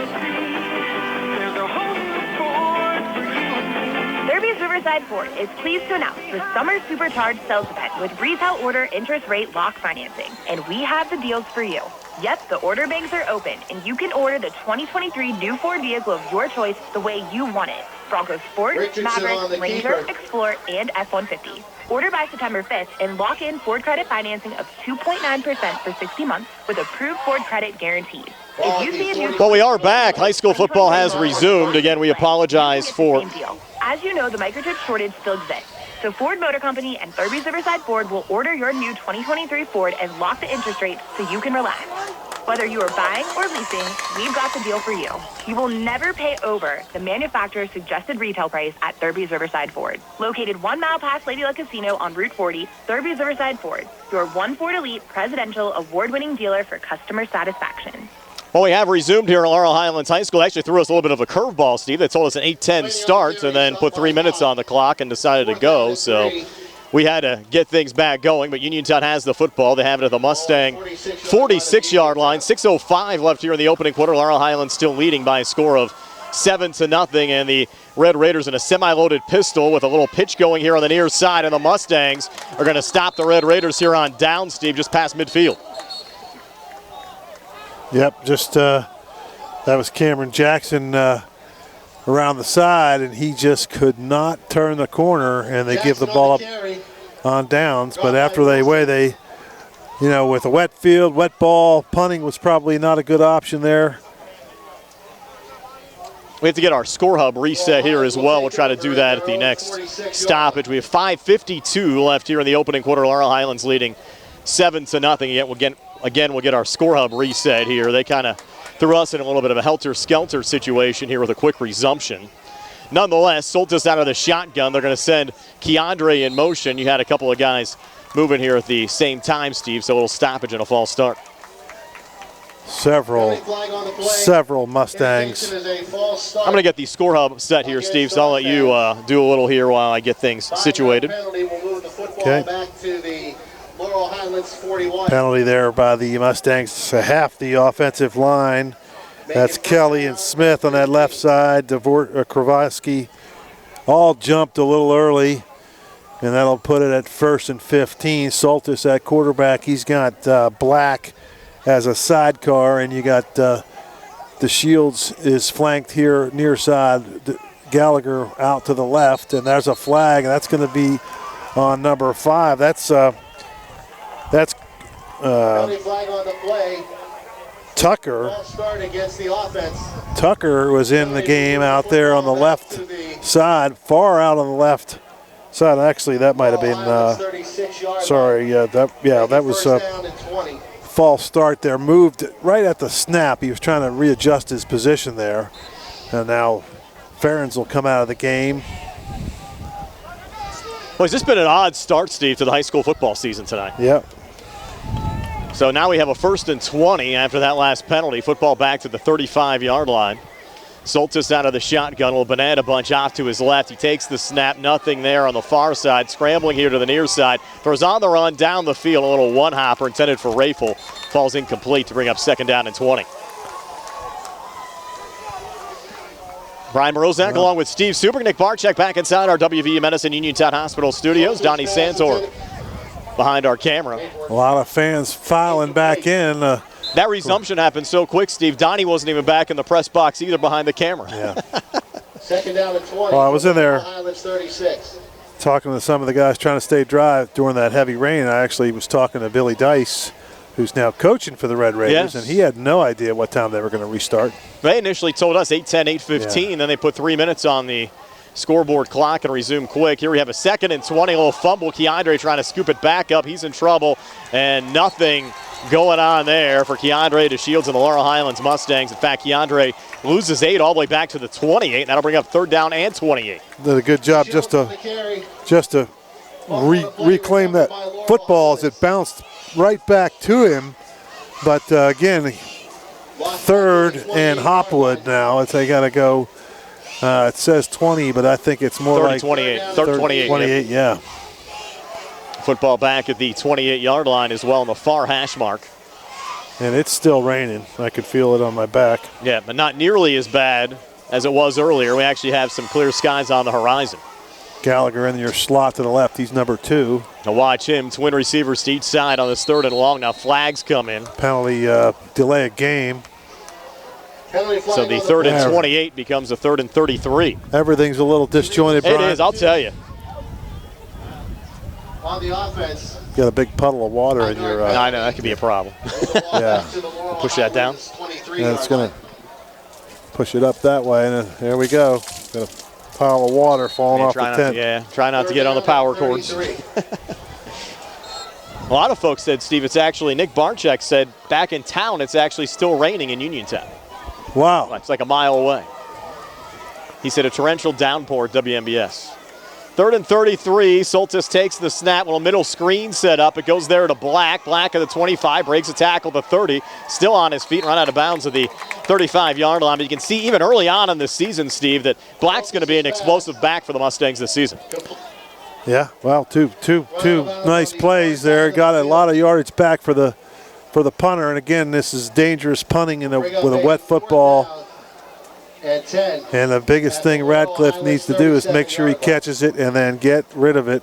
S21: Derby's Riverside Ford is pleased to announce the Summer Supercharged Sales Event with retail order interest rate lock financing. And we have the deals for you. Yep, the order banks are open, and you can order the 2023 new Ford vehicle of your choice the way you want it. Bronco Sport,
S4: Richardson on
S21: Maverick,
S4: the
S21: Ranger,
S4: keeper.
S21: Explorer, and F-150. Order by September 5th and lock in Ford credit financing of 2.9% for 60 months with approved Ford credit guaranteed. If you see a new
S1: Well, we are back. High school football has resumed. Again, we apologize for...
S21: As you know, the microchip shortage still exists. So Ford Motor Company and Thurby's Riverside Ford will order your new 2023 Ford and lock the interest rate so you can relax. Whether you are buying or leasing, we've got the deal for you. You will never pay over the manufacturer's suggested retail price at Thurby's Riverside Ford. Located 1 mile past Lady Luck Casino on Route 40, Thurby's Riverside Ford, your One Ford Elite presidential award-winning dealer for customer satisfaction.
S1: Well, we have resumed here at Laurel Highlands High School. They actually threw us a little bit of a curveball, Steve. They told us an 8:10 start and then put 3 minutes on the clock and decided to go. So we had to get things back going, but Uniontown has the football. They have it at the Mustang 46-yard line. 6:05 left here in the opening quarter. Laurel Highlands still leading by a score of 7-0, and the Red Raiders in a semi-loaded pistol with a little pitch going here on the near side, and the Mustangs are going to stop the Red Raiders here on down, Steve, just past midfield.
S2: Yep, just that was Cameron Jackson around the side, and he just could not turn the corner, and they give the ball up on downs. But after they with a wet field, wet ball, punting was probably not a good option there.
S1: We have to get our score hub reset here as well. We'll try to do that at the next stoppage. We have 5:52 left here in the opening quarter. Laurel Highlands leading 7-0. Again, we'll get our score hub reset here. They kind of threw us in a little bit of a helter-skelter situation here with a quick resumption. Nonetheless, Soltis out of the shotgun. They're going to send Keandre in motion. You had a couple of guys moving here at the same time, Steve, so a little stoppage and a false start.
S2: Several Mustangs.
S1: I'm going to get the score hub set here, Steve, so I'll let you do a little here while I get things situated.
S2: Okay.
S4: Back to the Laurel Highlands 41.
S2: Penalty there by the Mustangs to half the offensive line. That's Kelly and Smith on that left side. Kravosky all jumped a little early, and that'll put it at 1st and 15. Soltis at quarterback. He's got Black as a sidecar, and you got the Shields is flanked here near side. Gallagher out to the left, and there's a flag, and that's going to be on number 5. That's
S4: flag on the play.
S2: Tucker.
S4: Start against the offense.
S2: Tucker was in the game out there on the left side, far out on the left side. Actually, that might have been. That was a false start there. Moved right at the snap. He was trying to readjust his position there, and now Ferens will come out of the game.
S1: Well, has this been an odd start, Steve, to the high school football season tonight?
S2: Yep.
S1: So now we have a 1st and 20 after that last penalty. Football back to the 35-yard line. Soltis out of the shotgun. Little banana bunch off to his left. He takes the snap. Nothing there on the far side. Scrambling here to the near side. Throws on the run down the field. A little one-hopper intended for Rafel. Falls incomplete to bring up 2nd down and 20. Brian Morozak along with Steve Super. Nick Barczyk back inside our WVU Medicine Uniontown Hospital studios. Donnie Santor behind our camera.
S2: A lot of fans filing back in.
S1: That resumption happened so quick, Steve. Donnie wasn't even back in the press box either behind the camera.
S2: Yeah.
S4: 2nd down and 20.
S2: Well, I was in there
S4: 36.
S2: talking to some of the guys trying to stay dry during that heavy rain. I actually was talking to Billy Dice who's now coaching for the Red Raiders,
S1: Yes.
S2: and he had no idea what time they were going to restart.
S1: They initially told us 8:10, 8:15. Then they put 3 minutes on the scoreboard clock and resume quick. Here we have a 2nd and 20, a little fumble. Keandre trying to scoop it back up. He's in trouble, and nothing going on there for Keandre DeShields and the Laurel Highlands Mustangs. In fact, Keandre loses 8 all the way back to the 28, and that'll bring up 3rd down and 28.
S2: Did a good job just to reclaim that football as it bounced right back to him. But again, 3rd and Hopwood now. They got to go. It says 20, but I think it's more like
S1: 28. 3rd 28.
S2: 28, yeah.
S1: Football back at the 28-yard line as well on the far hash mark.
S2: And it's still raining. I could feel it on my back.
S1: Yeah, but not nearly as bad as it was earlier. We actually have some clear skies on the horizon.
S2: Gallagher in your slot to the left. He's number 2.
S1: Now watch him. Twin receivers to each side on this 3rd and long. Now flags come in.
S2: Penalty delay of game.
S1: So the 3rd and 28 becomes a 3rd and 33.
S2: Everything's a little disjointed, Brian.
S1: It is, I'll tell you.
S4: On the offense.
S2: Got a big puddle of water in your...
S1: I know, that could be a problem.
S2: Yeah.
S1: Push that down.
S2: And it's going to push it up that way, and there we go. Got a pile of water falling off the tent.
S1: Try not to get on the power cords. A lot of folks said, Steve, it's actually, Nick Barczyk said, back in town, it's actually still raining in Uniontown.
S2: Wow.
S1: It's like a mile away. He said a torrential downpour at WMBS. 3rd and 33. Soltis takes the snap. Little middle screen set up. It goes there to Black. Black at the 25. Breaks a tackle to 30. Still on his feet. Run out of bounds at the 35-yard line. But you can see even early on in this season, Steve, that Black's going to be an explosive back for the Mustangs this season.
S2: Yeah, well, two nice plays there. Got a lot of yardage back for the punter. And again, this is dangerous punting with a wet football. And the biggest thing Radcliffe needs to do is make sure he catches it and then get rid of it.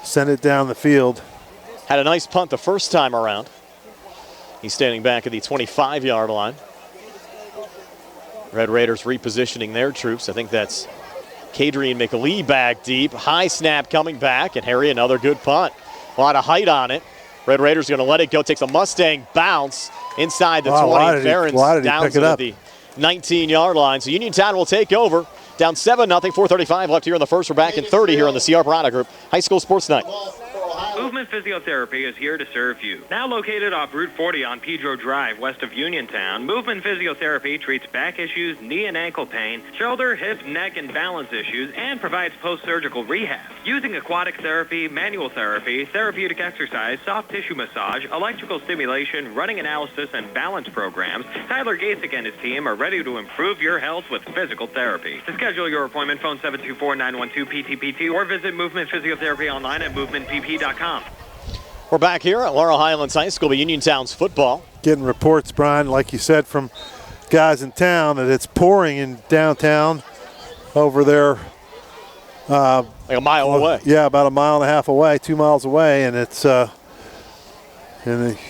S2: Send it down the field.
S1: Had a nice punt the first time around. He's standing back at the 25-yard line. Red Raiders repositioning their troops. I think that's Kadrian McLee back deep. High snap coming back, and Harry another good punt. A lot of height on it. Red Raiders going to let it go. Takes a Mustang bounce inside the 20. Ferentz downs it at the 19-yard line. So Uniontown will take over. Down 7-0, 4:35 left here in the first. We're back in 30 here on the CR Product Group High School Sports Night.
S10: Movement Physiotherapy is here to serve you. Now located off Route 40 on Pedro Drive, west of Uniontown, Movement Physiotherapy treats back issues, knee and ankle pain, shoulder, hip, neck, and balance issues, and provides post-surgical rehab. Using aquatic therapy, manual therapy, therapeutic exercise, soft tissue massage, electrical stimulation, running analysis, and balance programs, Tyler Gasek and his team are ready to improve your health with physical therapy. To schedule your appointment, phone 724-912-PTPT or visit Movement Physiotherapy online at movementpp.com.
S1: We're back here at Laurel Highlands High School, but Uniontown's football.
S2: Getting reports, Brian, like you said, from guys in town that it's pouring in downtown over there.
S1: Like a mile away.
S2: Yeah, about a mile and a half away, 2 miles away, and it's and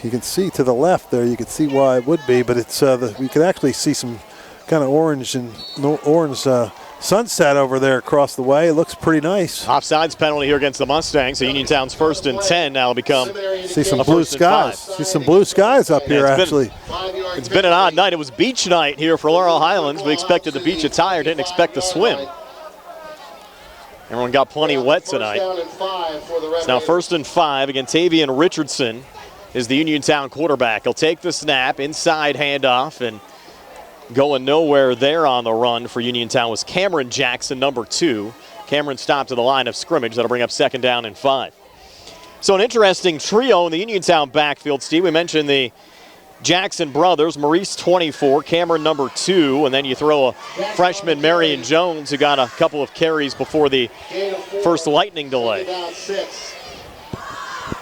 S2: you can see to the left there. You can see why it would be, but it's we could actually see some kind of orange sunset over there across the way. It looks pretty nice.
S1: Offsides penalty here against the Mustangs. So Uniontown's 1st and 10 now become
S2: see some blue skies. See some blue skies up here, actually.
S1: It's been an odd night. It was beach night here for Laurel Highlands. We expected the beach attire, didn't expect the swim. Everyone got plenty wet tonight. It's now 1st and 5. Again, Tavian Richardson is the Uniontown quarterback. He'll take the snap, inside handoff, and going nowhere there on the run for Uniontown was Cameron Jackson, number 2. Cameron stopped at the line of scrimmage. That'll bring up 2nd down and 5. So an interesting trio in the Uniontown backfield, Steve. We mentioned the Jackson brothers, Maurice 24, Cameron number 2, and then you throw a freshman Marion Jones who got a couple of carries before the first lightning delay.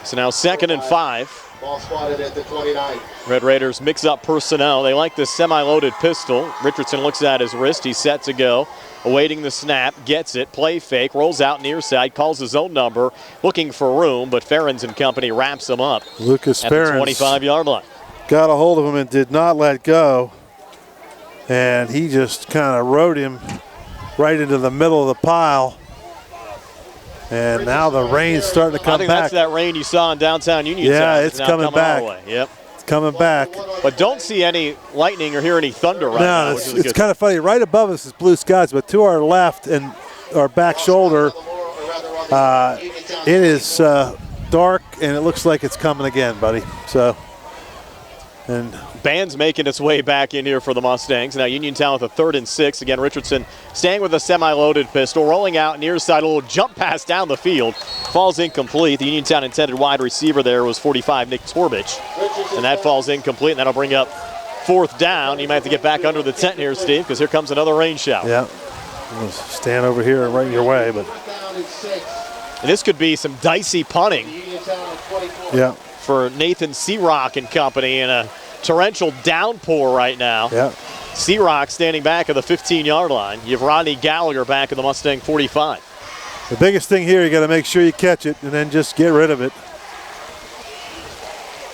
S1: So now 2nd and 5.
S4: Ball spotted at the 29.
S1: Red Raiders mix up personnel. They like this semi-loaded pistol. Richardson looks at his wrist. He's set to go. Awaiting the snap. Gets it. Play fake. Rolls out near side. Calls his own number. Looking for room, but Ferentz and company wraps him up.
S2: Lucas
S1: at the
S2: Ferentz
S1: 25-yard line.
S2: Got a hold of him and did not let go. And he just kind of rode him right into the middle of the pile. And now the rain's starting to come
S1: I think
S2: back.
S1: that's that rain you saw in downtown Uniontown.
S2: Yeah, it's
S1: now
S2: coming back.
S1: Our way. Yep.
S2: It's coming back.
S1: But don't see any lightning or hear any thunder right now.
S2: No, it's kind of funny. Right above us is blue skies, but to our left and our back shoulder, it is dark, and it looks like it's coming again, buddy. So, and
S1: band's making its way back in here for the Mustangs. Now Uniontown with a 3rd and 6. Again, Richardson staying with a semi-loaded pistol, rolling out near side, a little jump pass down the field. Falls incomplete. The Uniontown intended wide receiver there was 45, Nick Torbich. And that falls incomplete, and that'll bring up 4th down. You might have to get back under the tent here, Steve, because here comes another rain shower.
S2: Yeah. We'll stand over here and right your way, but.
S1: And this could be some dicey punting.
S2: Yeah.
S1: For Nathan Searock and company in a torrential downpour right now.
S2: Yeah.
S1: Searock standing back at the 15-yard line. You have Rodney Gallagher back at the Mustang 45.
S2: The biggest thing here, you got to make sure you catch it and then just get rid of it.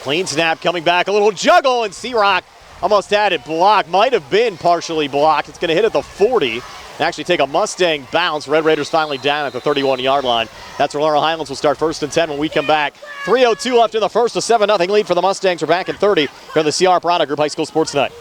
S1: Clean snap coming back, a little juggle, and Searock almost had it blocked. Might have been partially blocked. It's going to hit at the 40 and actually take a Mustang bounce. Red Raiders finally down at the 31-yard line. That's where Laurel Highlands will start 1st and 10 when we come back. 3:02 left in the first, a 7-0 lead for the Mustangs. We're back in 30 here on the CR Product Group High School Sports Night.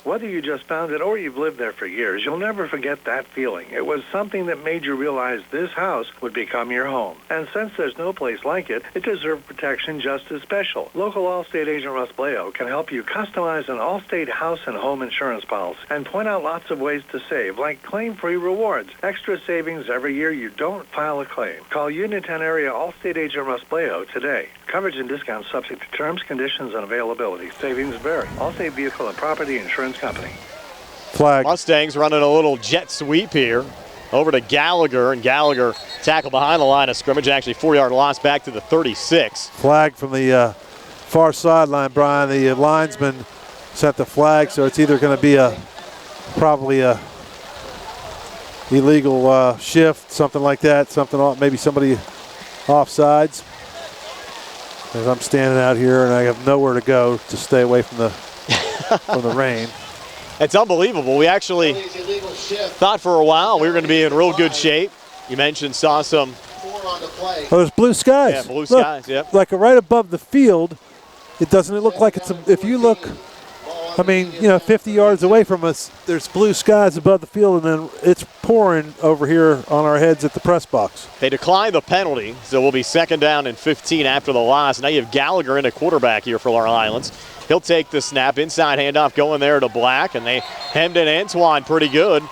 S6: Whether you just found it or you've lived there for years, you'll never forget that feeling. It was something that made you realize this house would become your home. And since there's no place like it, it deserved protection just as special. Local Allstate agent Russ Bleo can help you customize an Allstate house and home insurance policy and point out lots of ways to save, like claim-free rewards, extra savings every year you don't file a claim. Call Uniontown area Allstate agent Russ Bleo today. Coverage and discounts subject to terms, conditions, and availability. Savings vary. Allstate Vehicle and Property Insurance Company.
S2: Flag.
S1: Mustangs running a little jet sweep here over to Gallagher, and Gallagher tackled behind the line of scrimmage, actually 4-yard loss back to the 36.
S2: Flag from the far sideline, Brian. The linesman sent the flag, so it's either going to be probably a illegal shift, something like that, maybe somebody offsides. As I'm standing out here and I have nowhere to go to stay away from the from the rain.
S1: It's unbelievable. We actually thought for a while we were going to be in real good shape. You mentioned saw some.
S2: Oh, there's blue skies.
S1: Yeah, blue skies. Yep.
S2: Like right above the field. It doesn't look like it's. If you look, 50 yards away from us, there's blue skies above the field, and then it's pouring over here on our heads at the press box.
S1: They declined the penalty, so we'll be 2nd down and 15 after the loss. Now you have Gallagher in a quarterback here for Laurel Highlands. He'll take the snap, inside handoff going there to Black, and they hemmed in Antoine pretty good.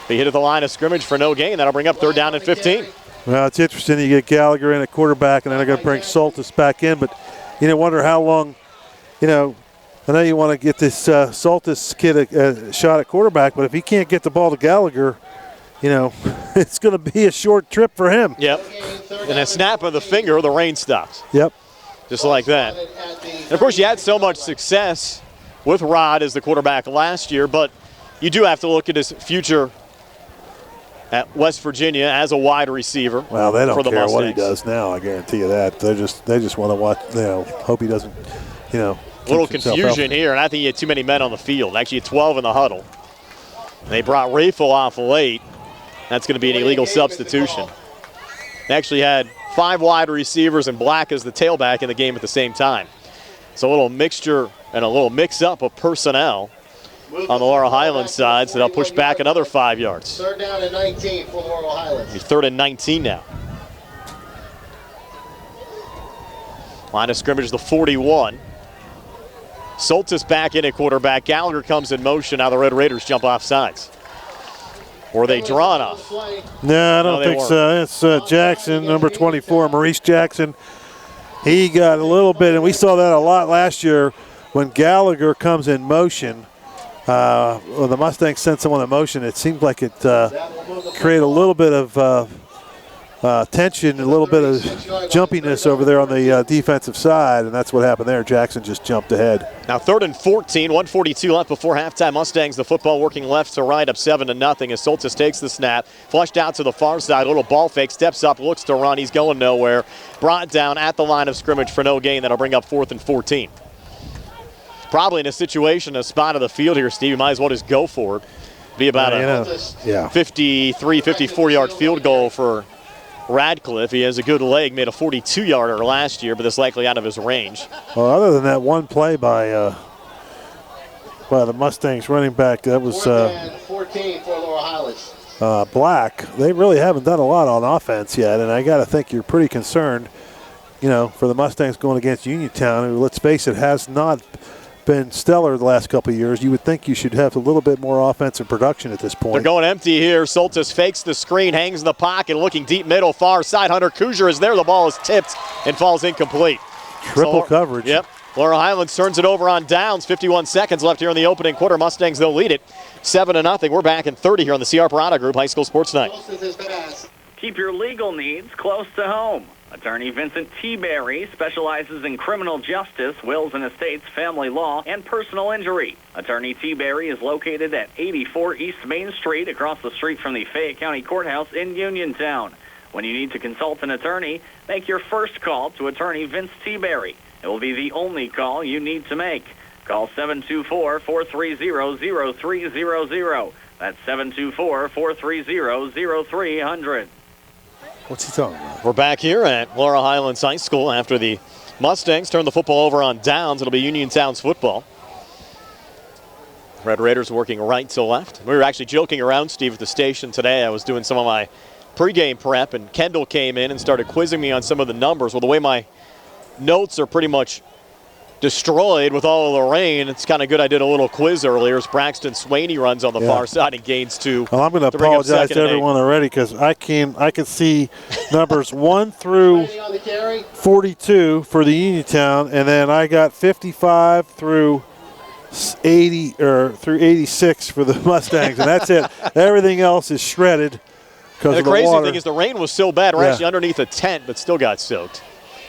S1: They hit at the line of scrimmage for no gain. That'll bring up 3rd down and 15.
S2: Well, it's interesting. You get Gallagher in a quarterback, and then they're going to bring Soltis back in, but wonder how long, I know you want to get this Soltis kid a shot at quarterback, but if he can't get the ball to Gallagher, it's going to be a short trip for him.
S1: Yep. And a snap of the finger, the rain stops.
S2: Yep.
S1: Just like that. And, of course, you had so much success with Rod as the quarterback last year, but you do have to look at his future at West Virginia as a wide receiver.
S2: Well, they don't
S1: for the
S2: care
S1: Mustangs.
S2: what he does now, I guarantee you that. They just want to watch, hope he doesn't,
S1: A little confusion here, and I think he had too many men on the field. Actually, 12 in the huddle. They brought Rafel off late. That's going to be an illegal substitution. They actually had 5 wide receivers and Black as the tailback in the game at the same time. It's a little mixture and a little mix-up of personnel on the Laurel Highlands side, so they'll push back another 5 yards.
S4: 3rd down and 19 for Laurel Highlands.
S1: 3rd and 19 now. Line of scrimmage, the 41. Soltis back in at quarterback. Gallagher comes in motion. Now the Red Raiders jump off sides. Or they draw enough.
S2: No, I don't think so. It's Jackson, number 24, Maurice Jackson. He got a little bit, and we saw that a lot last year when Gallagher comes in motion. When the Mustangs sent someone in motion, it seemed like it created a little bit of tension, a little bit of jumpiness over there on the defensive side, and that's what happened there. Jackson just jumped ahead.
S1: Now 3rd and 14, 1:42 left before halftime. Mustangs, the football working left to right, up 7-0 as Soltis takes the snap, flushed out to the far side, a little ball fake, steps up, looks to run, he's going nowhere. Brought down at the line of scrimmage for no gain. That'll bring up 4th and 14. Probably in a situation, a spot of the field here, Steve, you might as well just go for it. Be about a 53, 54-yard field goal for Radcliffe. He has a good leg, made a 42-yarder last year, but that's likely out of his range.
S2: Well, other than that one play by the Mustangs running back, that was
S4: 14 for Laurel Highlands.
S2: Black. They really haven't done a lot on offense yet, and I got to think you're pretty concerned, for the Mustangs going against Uniontown, who, let's face it, has not been stellar the last couple of years. You would think you should have a little bit more offensive production at this point.
S1: They're going empty here. Soltis fakes the screen, hangs in the pocket, looking deep middle, far side. Hunter Kuzier is there. The ball is tipped and falls incomplete.
S2: Triple coverage.
S1: Yep. Laurel Highlands turns it over on downs. 51 seconds left here in the opening quarter. Mustangs, they'll lead it 7-0. We're back in 30 here on the CR Parada Group High School Sports Night.
S3: Keep your legal needs close to home. Attorney Vincent T. Berry specializes in criminal justice, wills and estates, family law, and personal injury. Attorney T. Berry is located at 84 East Main Street, across the street from the Fayette County Courthouse in Uniontown. When you need to consult an attorney, make your first call to Attorney Vince T. Berry. It will be the only call you need to make. Call 724-430-0300. That's 724-430-0300.
S2: What's he talking about?
S1: We're back here at Laurel Highlands High School after the Mustangs turn the football over on downs. It'll be Uniontown's football. Red Raiders working right to left. We were actually joking around, Steve, at the station today. I was doing some of my pregame prep, and Kendall came in and started quizzing me on some of the numbers. Well, the way my notes are pretty much destroyed with all of the rain, it's kind of good I did a little quiz earlier as Braxton Swaney runs on the far side and gains 2.
S2: Well, I'm going to apologize to everyone already because I can see numbers 1 through 42 for the Uniontown, and then I got 55 through 80 or through 86 for the Mustangs, and that's it. Everything else is shredded because of the water.
S1: The crazy thing is the rain was so bad. We're actually underneath a tent, but still got soaked.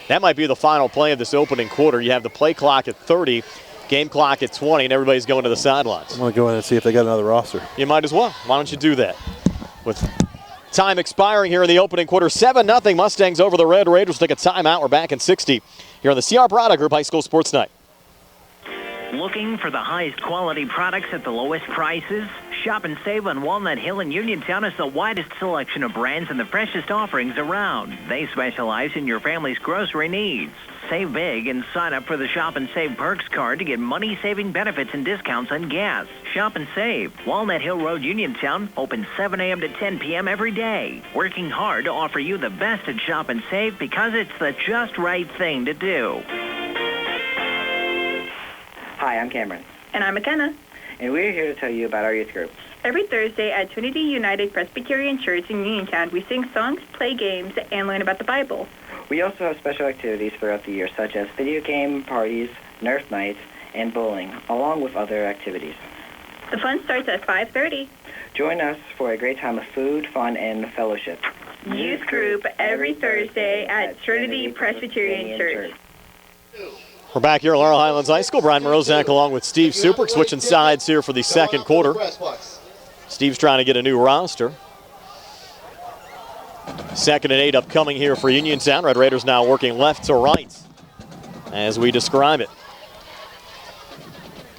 S1: That might be the final play of this opening quarter. You have the play clock at 30, game clock at 20, and everybody's going to the sidelines.
S2: I'm going to go in and see if they got another roster.
S1: You might as well. Why don't you do that? With time expiring here in the opening quarter, 7-0 Mustangs over the Red Raiders. Take a timeout. We're back in 60 here on the CR Parada Group High School Sports Night.
S8: Looking for the highest quality products at the lowest prices? Shop and save on Walnut Hill in Uniontown has the widest selection of brands and the freshest offerings around. They specialize in your family's grocery needs. Save big and sign up for the Shop and Save Perks card to get money-saving benefits and discounts on gas. Shop and save. Walnut Hill Road, Uniontown, open 7 a.m. to 10 p.m. every day. Working hard to offer you the best at Shop and Save because it's the just right thing to do.
S22: Hi, I'm Cameron.
S23: And I'm McKenna.
S22: And we're here to tell you about our youth group.
S23: Every Thursday at Trinity United Presbyterian Church in Uniontown, we sing songs, play games, and learn about the Bible.
S22: We also have special activities throughout the year, such as video game parties, Nerf nights, and bowling, along with other activities.
S23: The fun starts at 5:30.
S22: Join us for a great time of food, fun, and fellowship.
S23: Youth group every Thursday at Trinity Presbyterian Church.
S1: We're back here at Laurel Highlands High School. Brian Morozak along with Steve Superick switching sides here for the second quarter. Steve's trying to get a new roster. 2nd and 8 upcoming here for Uniontown. Red Raiders now working left to right as we describe it.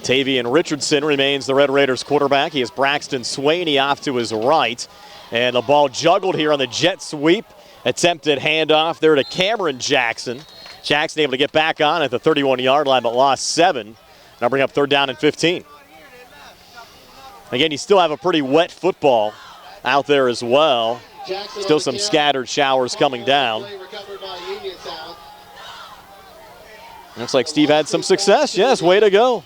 S1: Tavian Richardson remains the Red Raiders quarterback. He has Braxton Swaney off to his right. And the ball juggled here on the jet sweep. Attempted handoff there to Cameron Jackson. Jackson able to get back on at the 31-yard line, but lost 7. Now bring up 3rd down and 15. Again, you still have a pretty wet football out there as well. Still some scattered showers coming down. Looks like Steve had some success. Yes, way to go.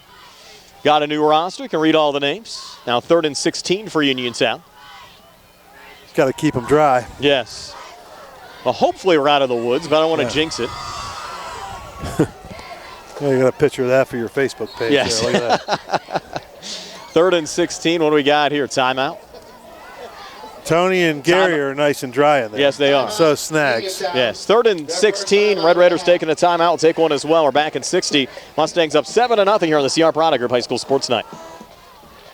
S1: Got a new roster. Can read all the names. Now 3rd and 16 for Uniontown.
S2: Got to keep them dry.
S1: Yes. Well, hopefully we're out of the woods, but I don't want to jinx it.
S2: You got a picture of that for your Facebook page.
S1: Yes.
S2: There. Look at that.
S1: 3rd and 16. What do we got here? Timeout.
S2: Tony and Gary are nice and dry in there.
S1: Yes, they are.
S2: So snags.
S1: Yes. 3rd and 16. Red Raiders taking a timeout. We'll take one as well. We're back in 60. Mustangs up 7-0 here on the CR Parada Group High School Sports Night.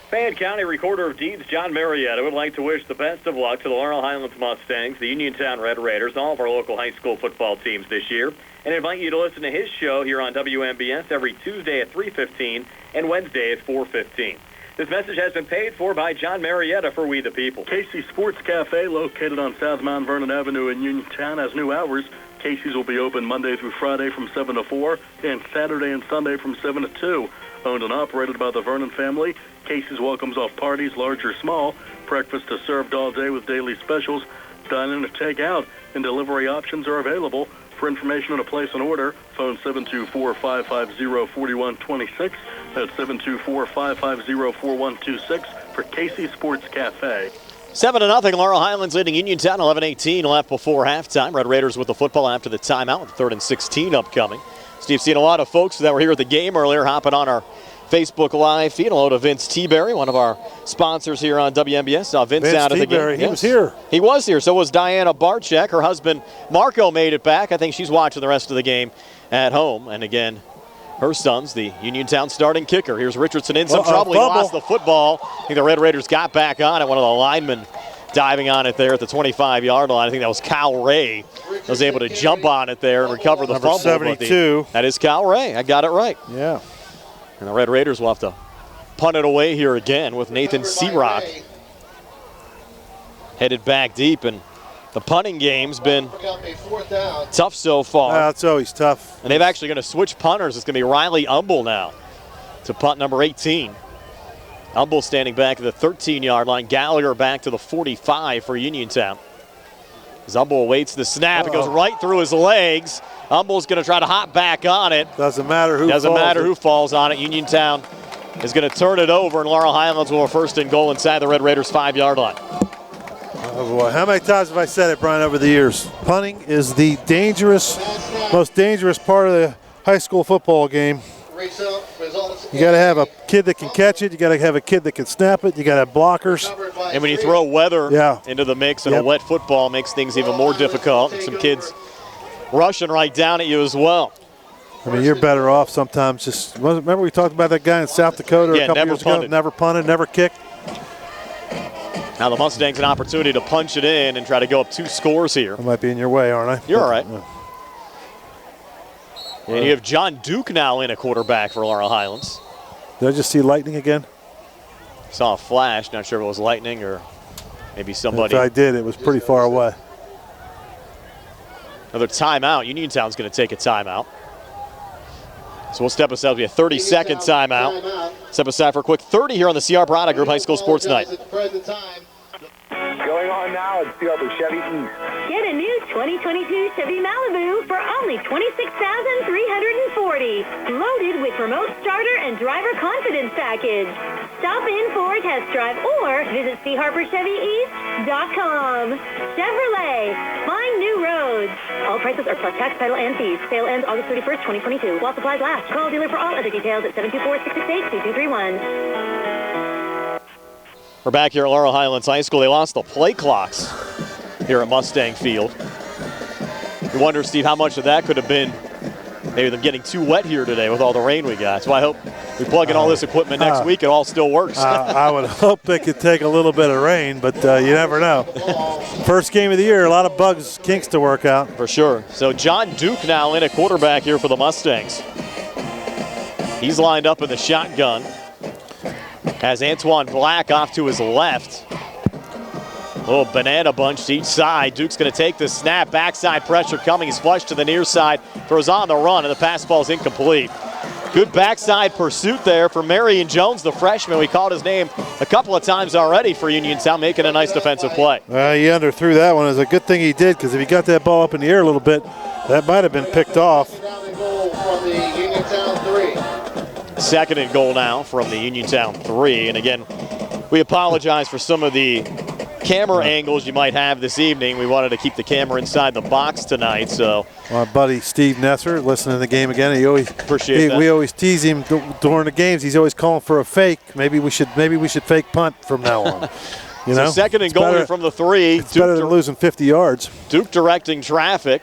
S3: Fayette County Recorder of Deeds John Marietta would like to wish the best of luck to the Laurel Highlands Mustangs, the Uniontown Red Raiders, all of our local high school football teams this year, and invite you to listen to his show here on WMBS every Tuesday at 3:15 and Wednesday at 4:15. This message has been paid for by John Marietta for We the People.
S16: Casey's Sports Cafe, located on South Mount Vernon Avenue in Uniontown, has new hours. Casey's will be open Monday through Friday from 7 to 4 and Saturday and Sunday from 7 to 2. Owned and operated by the Vernon family, Casey's welcomes all parties, large or small. Breakfast is served all day with daily specials. Dine-in or take-out, and delivery options are available. For information on a place and order, phone 724-550-4126. That's 724-550-4126 for Casey's Sports Cafe.
S1: 7-0, Laurel Highlands leading Uniontown, 11:18 left before halftime. Red Raiders with the football after the timeout with 3rd and 16 upcoming. Steve, seen a lot of folks that were here at the game earlier hopping on our Facebook Live feed. Hello to Vince T-Berry, one of our sponsors here on WMBS. Saw Vince out at the game.
S2: He was here.
S1: He was here. So was Diana Barczyk. Her husband Marco made it back. I think she's watching the rest of the game at home. And again, her son's the Uniontown starting kicker. Here's Richardson in some trouble. He lost the football. I think the Red Raiders got back on it. One of the linemen diving on it there at the 25-yard line. I think that was Kyle Ray. Was able to jump on it there and recover the fumble.
S2: 72.
S1: That is Kyle Ray. I got it right.
S2: Yeah.
S1: And the Red Raiders will have to punt it away here again with Nathan Searock headed back deep. And the punting game's been tough so far.
S2: It's always tough.
S1: And they're actually going to switch punters. It's going to be Riley Umble now to punt number 18. Umble standing back at the 13-yard line. Gallagher back to the 45 for Uniontown. As Umble awaits the snap, it goes right through his legs. Umble's going to try to hop back on it.
S2: Doesn't matter who
S1: falls on it. Uniontown is going to turn it over, and Laurel Highlands will have 1st and goal inside the Red Raiders' 5-yard line.
S2: Oh boy, how many times have I said it, Brian, over the years? Punting is the most dangerous part of the high school football game. You got to have a kid that can catch it. You got to have a kid that can snap it. You got to have blockers.
S1: And when you throw weather into the mix and a wet football makes things even more difficult. And some kids rushing right down at you as well.
S2: I mean, you're better off sometimes. Just remember we talked about that guy in South Dakota a couple years ago. Never punted, never kicked.
S1: Now the Mustangs an opportunity to punch it in and try to go up 2 scores here.
S2: I might be in your way, aren't I?
S1: You're all right. And you have John Duke now in a quarterback for Laurel Highlands.
S2: Did I just see lightning again?
S1: Saw a flash. Not sure if it was lightning or maybe somebody.
S2: If I did, it was pretty far away.
S1: Another timeout. Uniontown's going to take a timeout. So we'll step aside. It'll be a 30-second timeout. Step aside for a quick 30 here on the CR Product Group High School Sports Night.
S7: Going on now at Silver Chevy East.
S9: Get a new 2022 Chevy Malibu for only $26,340. Loaded with remote starter and driver confidence package. Stop in for a test drive or visit charperchevyeast.com. Chevrolet, find new roads. All prices are plus tax, title, and fees. Sale ends August 31st, 2022. While supplies last. Call dealer for all other details at 724-668-2231.
S1: We're back here at Laurel Highlands High School. They lost the play clocks here at Mustang Field. You wonder, Steve, how much of that could have been maybe them getting too wet here today with all the rain we got. So I hope we plug in all this equipment next week. It all still works.
S2: I would hope they could take a little bit of rain, but you never know. First game of the year, a lot of bugs, kinks to work out.
S1: For sure. So John Duke now in a quarterback here for the Mustangs. He's lined up in the shotgun. Has Antoine Black off to his left. Little banana bunch to each side. Duke's going to take the snap. Backside pressure coming. He's flushed to the near side. Throws on the run, and the pass ball's incomplete. Good backside pursuit there for Marion Jones, the freshman. We called his name a couple of times already for Uniontown, making a nice defensive play.
S2: He underthrew that one. It's a good thing he did, because if he got that ball up in the air a little bit, that might have been picked off.
S1: Second and goal now from the Uniontown 3. And again, we apologize for some of the camera angles you might have this evening. We wanted to keep the camera inside the box tonight, so.
S2: My buddy Steve Nesser, listening to the game again. We always tease him during the games. He's always calling for a fake. Maybe we should fake punt from now on. You know,
S1: so second and goal here from the 3.
S2: It's better than losing 50 yards.
S1: Duke directing traffic.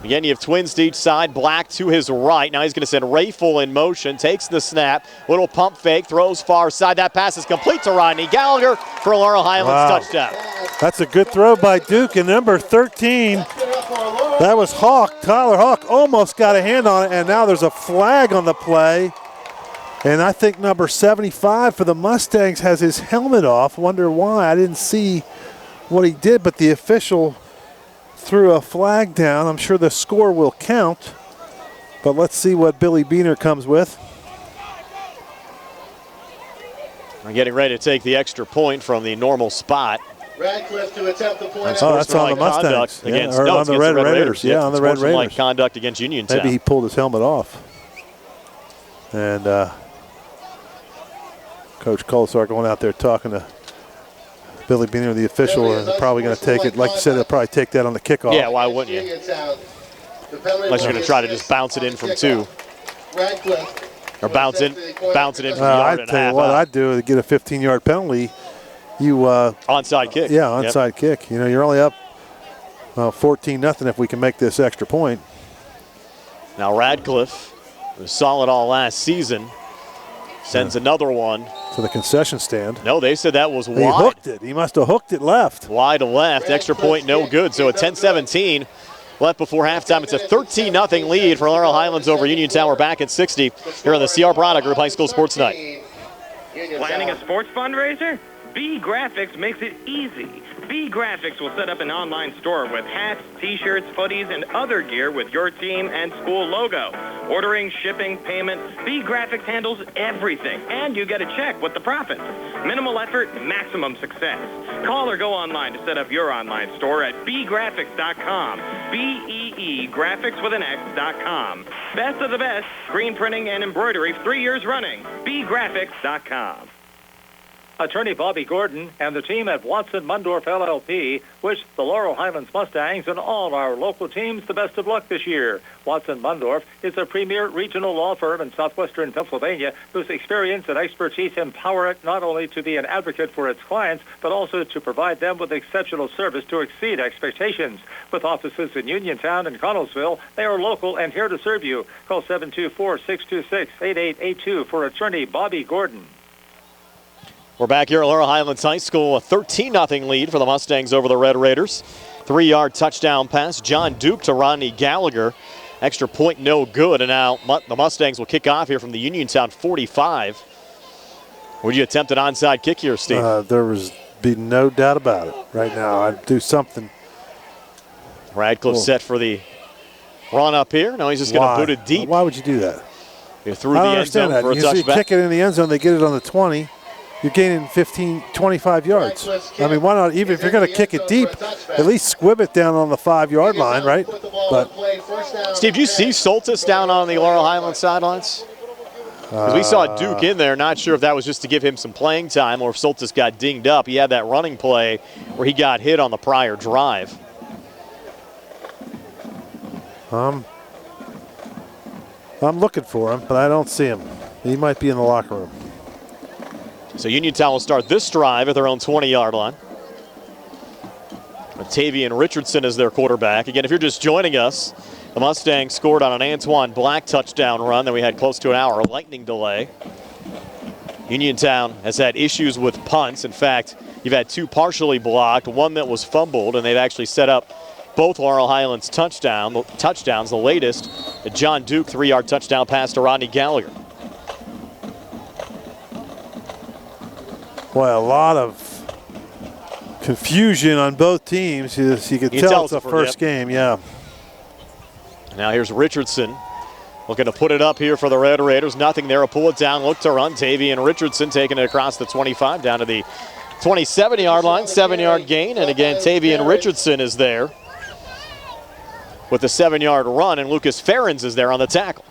S1: Again, you have twins to each side. Black to his right. Now he's going to send Rayful in motion. Takes the snap. Little pump fake. Throws far side. That pass is complete to Rodney Gallagher for a Laurel Highlands touchdown.
S2: That's a good throw by Duke. And number 13, that was Hawk. Tyler Hawk almost got a hand on it. And now there's a flag on the play. And I think number 75 for the Mustangs has his helmet off. Wonder why. I didn't see what he did, but the official threw a flag down. I'm sure the score will count. But let's see what Billy Beener comes with.
S1: I'm getting ready to take the extra point from the normal spot.
S4: Radcliffe to attempt the point.
S2: That's on the Mustangs.
S1: Against,
S2: or
S1: no,
S2: on the Red Raiders. Yeah, on the Red Raiders.
S1: Conduct against Uniontown.
S2: Maybe he pulled his helmet off. And Coach Colasar going out there talking to Billy Beener, the official, and probably going to take it. Like you said, they'll probably take that on the kickoff.
S1: Yeah, why wouldn't you? Unless you're going to try to just bounce it in from 2. Or bounce it in from the yard and a half.
S2: I'd tell you what I'd do to get a 15-yard penalty. You
S1: onside kick.
S2: Yeah, onside kick. You know, you're only up 14-0 if we can make this extra point.
S1: Now Radcliffe was solid all last season. Sends another one
S2: to the concession stand.
S1: No, they said that was wide.
S2: He hooked it. He must have hooked it left.
S1: Wide left. Extra point, no good. So a 10-17 left before halftime. It's a 13-0 lead for Laurel Highlands over Uniontown. We're back at 60 here on the CR Product Group High School Sports Night.
S10: Planning a sports fundraiser? B Graphics makes it easy. B Graphics will set up an online store with hats, t-shirts, hoodies, and other gear with your team and school logo. Ordering, shipping, payment, B Graphics handles everything, and you get a check with the profits. Minimal effort, maximum success. Call or go online to set up your online store at bgraphics.com. B-E-E graphics with an X.com. Best of the best, screen printing and embroidery 3 years running. bgraphics.com.
S5: Attorney Bobby Gordon and the team at Watson Mundorf LLP wish the Laurel Highlands Mustangs and all our local teams the best of luck this year. Watson Mundorf is a premier regional law firm in southwestern Pennsylvania whose experience and expertise empower it not only to be an advocate for its clients, but also to provide them with exceptional service to exceed expectations. With offices in Uniontown and Connellsville, they are local and here to serve you. Call 724-626-8882 for attorney Bobby Gordon.
S1: We're back here at Laurel Highlands High School, a 13-0 lead for the Mustangs over the Red Raiders. 3-yard touchdown pass, John Duke to Rodney Gallagher. Extra point, no good, and now the Mustangs will kick off here from the Uniontown 45. Would you attempt an onside kick here, Steve?
S2: There was be no doubt about it right now. I'd do something.
S1: Radcliffe set for the run up here. No, he's just going to boot it deep.
S2: Why would you do that?
S1: Through the end zone for a touchback.
S2: You kick it in the end zone, they get it on the 20. You're gaining 15, 25 yards. I mean, why not? Even if you're going to kick it deep, at least squib it down on the 5-yard line, right? But
S1: Steve, do you see Soltis down on the Laurel Highlands sidelines? Because we saw Duke in there. Not sure if that was just to give him some playing time or if Soltis got dinged up. He had that running play where he got hit on the prior drive.
S2: I'm looking for him, but I don't see him. He might be in the locker room.
S1: So Uniontown will start this drive at their own 20-yard line. Tavian Richardson is their quarterback. Again, if you're just joining us, the Mustangs scored on an Antoine Black touchdown run. Then we had close to an hour lightning delay. Uniontown has had issues with punts. In fact, you've had 2 partially blocked, 1 that was fumbled, and they've actually set up both Laurel Highlands touchdowns. The latest, the John Duke 3-yard touchdown pass to Rodney Gallagher.
S2: Well, a lot of confusion on both teams. You can tell it's a first game, yeah.
S1: Now here's Richardson looking to put it up here for the Red Raiders. Nothing there. A pull it down, look to run. Tavian Richardson taking it across the 25 down to the 27-yard line. 7-yard gain. And again, Tavian Richardson is there with the 7-yard run. And Lucas Ferens is there on the tackle.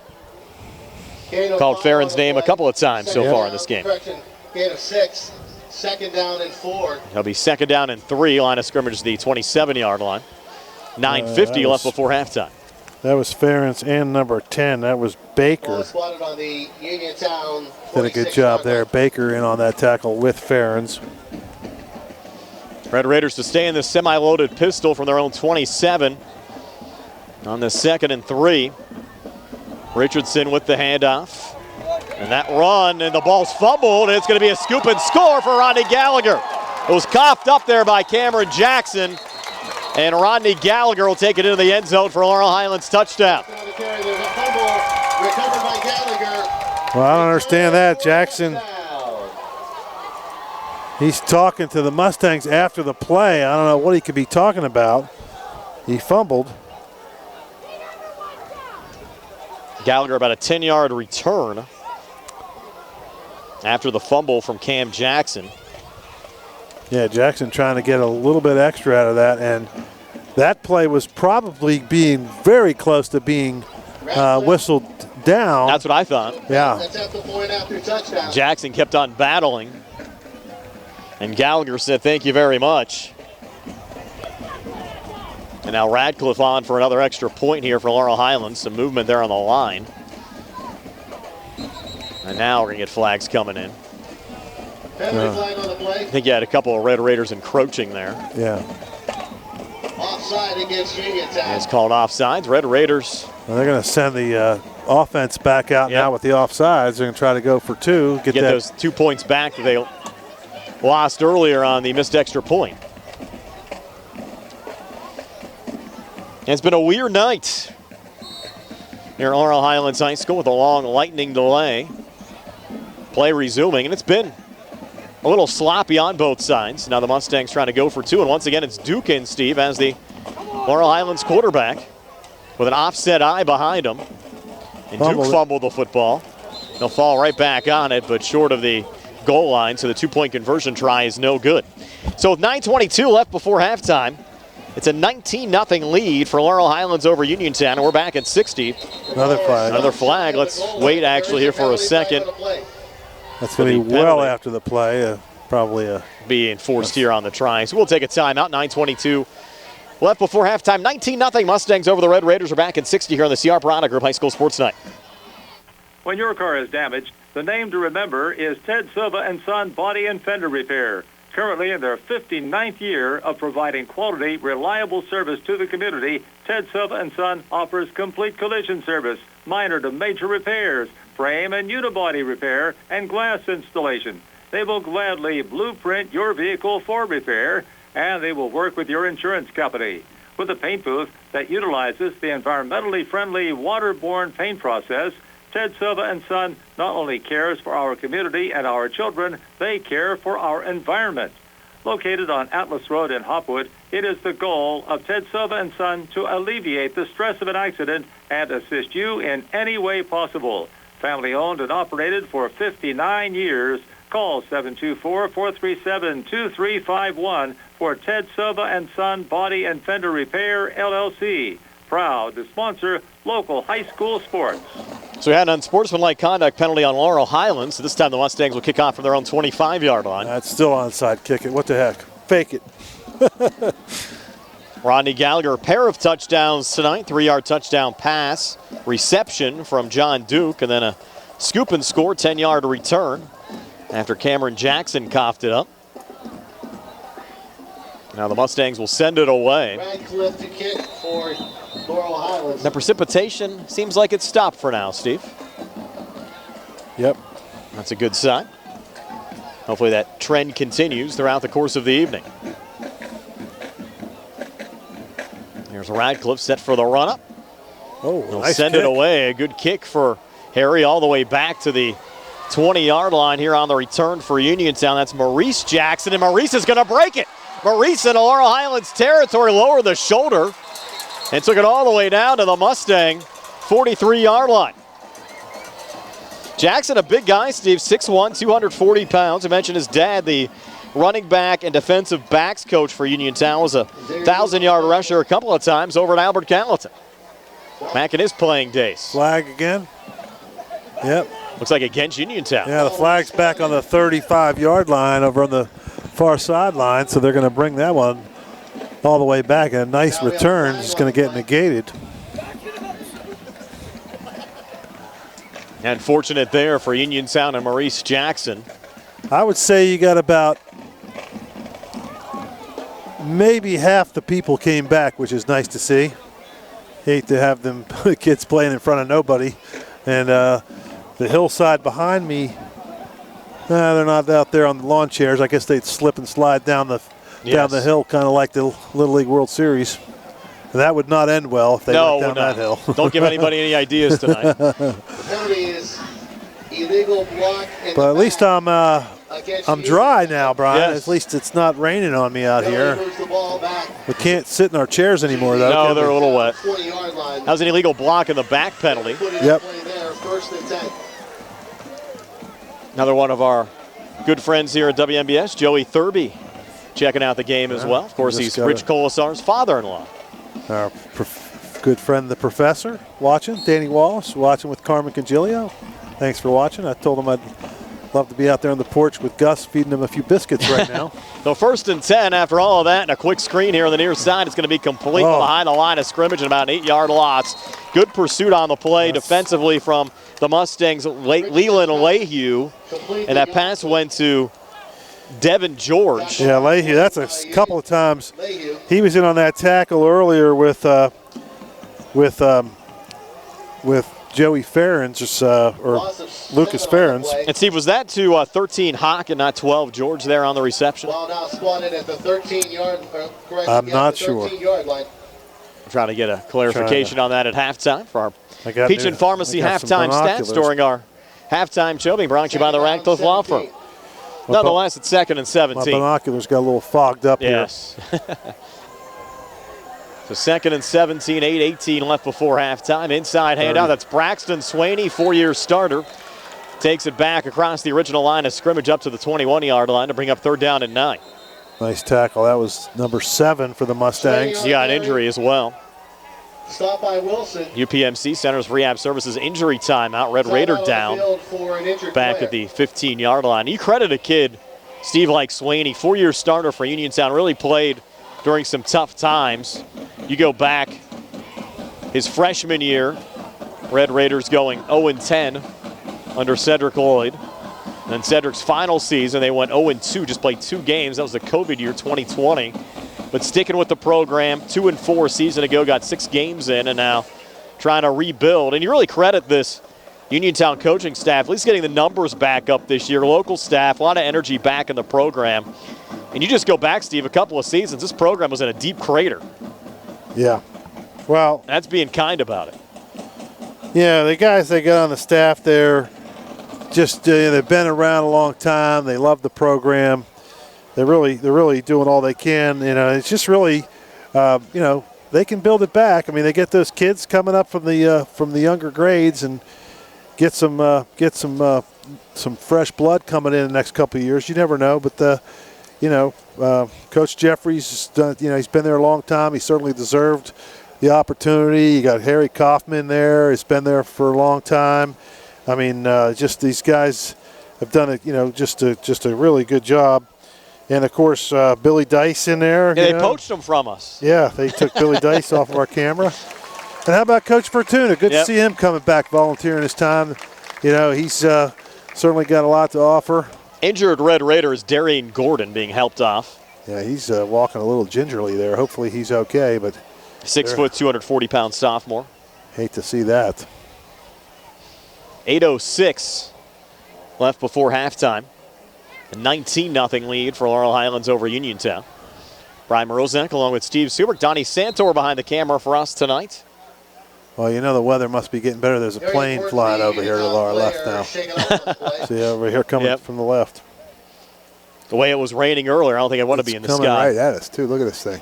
S1: Called Ferens' name a couple of times so far in this game.
S4: Gain of 6. 2nd down and 4.
S1: It'll be 2nd down and 3. Line of scrimmage is the 27-yard line. 9:50 left before halftime.
S2: That was Ferens and number 10. That was Baker.
S4: Spotted on the Uniontown.
S2: Did a good job there. Baker in on that tackle with Ferens.
S1: Red Raiders to stay in the semi-loaded pistol from their own 27 on the 2nd and 3. Richardson with the handoff. And that run, and the ball's fumbled, and it's going to be a scoop and score for Rodney Gallagher. It was coughed up there by Cameron Jackson, and Rodney Gallagher will take it into the end zone for Laurel Highlands touchdown.
S2: Well, I don't understand that. Jackson, he's talking to the Mustangs after the play. I don't know what he could be talking about. He fumbled.
S1: Gallagher about a 10-yard return after the fumble from Cam Jackson.
S2: Yeah, Jackson trying to get a little bit extra out of that, and that play was probably being very close to being whistled down.
S1: That's what I thought.
S2: Yeah.
S1: Jackson kept on battling, and Gallagher said, "Thank you very much." And now Radcliffe on for another extra point here for Laurel Highlands. Some movement there on the line. And now we're going to get flags coming in.
S4: Flag on the play.
S1: I think you had a couple of Red Raiders encroaching there.
S2: Yeah.
S4: Offside against Uniontown.
S1: It's called offsides. Red Raiders.
S2: Well, they're going to send the offense back out now with the offsides. They're going to try to go for two.
S1: Get those 2 points back that they lost earlier on the missed extra point. And it's been a weird night here at Laurel Highlands High School with a long lightning delay. Play resuming, and it's been a little sloppy on both sides. Now the Mustangs trying to go for two, and once again it's Duke in, Steve, as the Laurel Highlands quarterback with an offset eye behind him. And Duke fumbled the football. They'll fall right back on it, but short of the goal line, so the 2-point conversion try is no good. So with 9:22 left before halftime, it's a 19-0 lead for Laurel Highlands over Uniontown, and we're back at 60.
S2: Another flag.
S1: Another flag. Let's wait actually here for a second.
S2: That's going to be well after the play. Probably
S1: be enforced here on the try. So we'll take a timeout. 9:22 left before halftime. 19-0 Mustangs over the Red Raiders. Are back at 60 here on the CR Piranha Group High School Sports Night.
S5: When your car is damaged, the name to remember is Ted Silva and Son Body and Fender Repair. Currently in their 59th year of providing quality, reliable service to the community, Ted Silva & Son offers complete collision service, minor to major repairs, frame and unibody repair, and glass installation. They will gladly blueprint your vehicle for repair, and they will work with your insurance company. With a paint booth that utilizes the environmentally friendly waterborne paint process, Ted Silva & Son not only cares for our community and our children, they care for our environment. Located on Atlas Road in Hopwood, it is the goal of Ted Silva & Son to alleviate the stress of an accident and assist you in any way possible. Family owned and operated for 59 years. Call 724-437-2351 for Ted Silva & Son Body and Fender Repair, LLC. Proud to sponsor local high school sports.
S1: So we had an unsportsmanlike conduct penalty on Laurel Highlands. So this time the Mustangs will kick off from their own 25-yard line.
S2: That's still onside kick it. What the heck? Fake it.
S1: Rodney Gallagher, a pair of touchdowns tonight. 3-yard touchdown pass, reception from John Duke, and then a scoop and score, 10-yard return after Cameron Jackson coughed it up. Now the Mustangs will send it away.
S4: Radcliffe to kick for Laurel Highlands.
S1: The precipitation seems like it's stopped for now, Steve.
S2: Yep.
S1: That's a good sign. Hopefully that trend continues throughout the course of the evening. Here's Radcliffe set for the run-up.
S2: Oh,
S1: He'll
S2: nice
S1: send
S2: kick.
S1: it away. A good kick for Harry all the way back to the 20-yard line here on the return for Uniontown. That's Maurice Jackson, and Maurice is going to break it. Maurice in Laurel Highlands territory, lowered the shoulder and took it all the way down to the Mustang 43-yard line. Jackson, a big guy, Steve, 6'1", 240 pounds. I mentioned his dad, the running back and defensive backs coach for Uniontown, was a 1,000-yard rusher a couple of times over at Albert Gallatin back in his playing days.
S2: Flag again. Yep.
S1: Looks like against Uniontown.
S2: Yeah, the flag's back on the 35-yard line over on the far sideline, so they're going to bring that one all the way back. A nice return is going to get negated.
S1: Unfortunate there for Uniontown and Maurice Jackson.
S2: I would say you got about maybe half the people came back, which is nice to see. Hate to have them kids playing in front of nobody. And the hillside behind me, they're not out there on the lawn chairs. I guess they'd slip and slide down the hill, kind of like the Little League World Series. And that would not end well if they went down that hill.
S1: Don't give anybody any ideas tonight.
S4: The penalty is illegal block.
S2: But at least I'm dry now, Brian.
S1: Yes.
S2: At least it's not raining on me out here.
S4: Moves the ball back.
S2: We can't sit in our chairs anymore, though.
S1: No, they're a little wet.
S4: 20-yard line.
S1: That was an illegal block in the back penalty.
S4: Put it in
S2: Yep.
S4: play there, 1st and 10.
S1: Another one of our good friends here at WMBS, Joey Thurby, checking out the game as well. Of course, he's Rich Colasar's father-in-law.
S2: Our good friend, the professor, watching. Danny Wallace, watching with Carmen Congilio. Thanks for watching. I told him I'd love to be out there on the porch with Gus, feeding him a few biscuits right now.
S1: So 1st and 10 after all of that, and a quick screen here on the near side. It's going to be complete behind the line of scrimmage and about an 8-yard loss. Good pursuit on the play defensively from the Mustangs, Leland Lehue, and that pass went to Devin George.
S2: Yeah, Lehue, that's a couple of times. He was in on that tackle earlier with Joey Ferens, or Lucas Ferens.
S1: And Steve, was that to 13 Hawk and not 12 George there on the reception?
S4: Ball now spotted at the 13-yard.
S2: I'm not sure.
S4: 13-yard line.
S1: I'm trying to get a clarification on that at halftime for our Peach and Pharmacy halftime stats during our halftime show being brought to you by the Radcliffe Law Firm. Nonetheless, it's 2nd and 17.
S2: My binoculars got a little fogged up
S1: here. So 2nd and 17, 8:18 left before halftime. Inside handout, that's Braxton Swaney, 4-year starter. Takes it back across the original line of scrimmage up to the 21-yard line to bring up 3rd down and 9.
S2: Nice tackle. That was number 7 for the Mustangs.
S1: He got injury as well.
S4: Stop by Wilson.
S1: UPMC Centers Rehab Services injury timeout. Red Raider down back at the 15-yard line. You credit a kid, Steve, like Swaney, 4-year starter for Uniontown, really played during some tough times. You go back his freshman year, Red Raiders going 0-10 under Cedric Lloyd. And Cedric's final season, they went 0-2, just played 2 games. That was the COVID year, 2020. But sticking with the program, 2-4 season ago, got 6 games in, and now trying to rebuild. And you really credit this Uniontown coaching staff, at least getting the numbers back up this year. Local staff, a lot of energy back in the program. And you just go back, Steve, a couple of seasons, this program was in a deep crater.
S2: Yeah. Well,
S1: that's being kind about it.
S2: Yeah, the guys they got on the staff there, just they've been around a long time. They love the program. They're really doing all they can. It's just really, they can build it back. I mean, they get those kids coming up from the younger grades and get some fresh blood coming in the next couple of years. You never know, but Coach Jeffries, he's been there a long time. He certainly deserved the opportunity. You got Harry Kaufman there. He's been there for a long time. I mean, just these guys have done it. Just a really good job. And of course, Billy Dice in there.
S1: Yeah, they poached him from us.
S2: Yeah, they took Billy Dice off of our camera. And how about Coach Fortuna? Good to see him coming back, volunteering his time. He's certainly got a lot to offer.
S1: Injured Red Raider is Darian Gordon being helped off.
S2: Yeah, he's walking a little gingerly there. Hopefully he's okay. But
S1: 6 foot, 240-pound sophomore.
S2: Hate to see that.
S1: 8:06 left before halftime. A 19-0 lead for Laurel Highlands over Uniontown. Brian Morozek along with Steve Suberg. Donnie Santor behind the camera for us tonight.
S2: Well, the weather must be getting better. There's a plane flying over here to our left now. See, over here coming from the left.
S1: The way it was raining earlier, I don't think I want to be in the sky.
S2: Coming right at us, too. Look at this thing.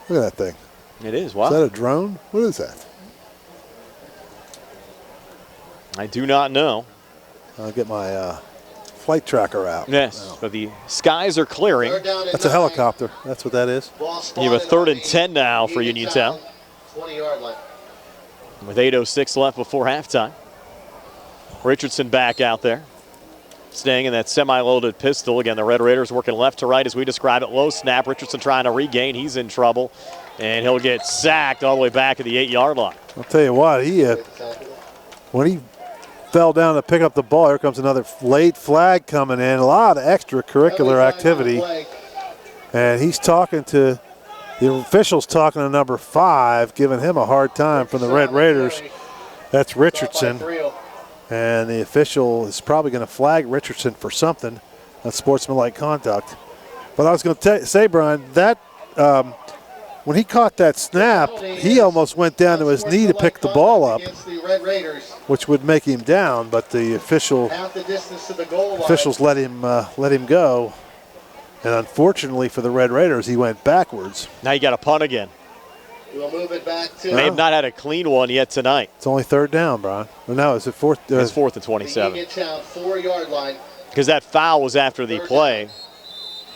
S2: Look at that thing.
S1: It is. Wow.
S2: Is that a drone? What is that?
S1: I do not know.
S2: I'll get my flight tracker out.
S1: Yes, but the skies are clearing.
S2: That's a helicopter. That's what that is.
S1: You have a 3rd and 10 now for Uniontown.
S4: 20-yard line.
S1: With 8:06 left before halftime. Richardson back out there. Staying in that semi-loaded pistol. Again, the Red Raiders working left to right as we describe it. Low snap. Richardson trying to regain. He's in trouble. And he'll get sacked all the way back at the 8-yard line.
S2: I'll tell you what, when he fell down to pick up the ball, here comes another late flag coming in. A lot of extracurricular activity. And he's talking to the officials, talking to number 5, giving him a hard time from the Red Raiders. That's Richardson. And the official is probably going to flag Richardson for something, unsportsmanlike conduct. But I was going to say, Brian, that when he caught that snap, he almost went down to his knee to pick the ball up, which would make him down, but the officials let him go. And unfortunately for the Red Raiders, he went backwards.
S1: Now you got a punt again.
S4: We'll move it back to.
S1: They have not had a clean one yet tonight.
S2: It's only third down, Brian. No, is it fourth?
S1: It's 4th and 27.
S4: Uniontown 4-yard line.
S1: Because that foul was after the play.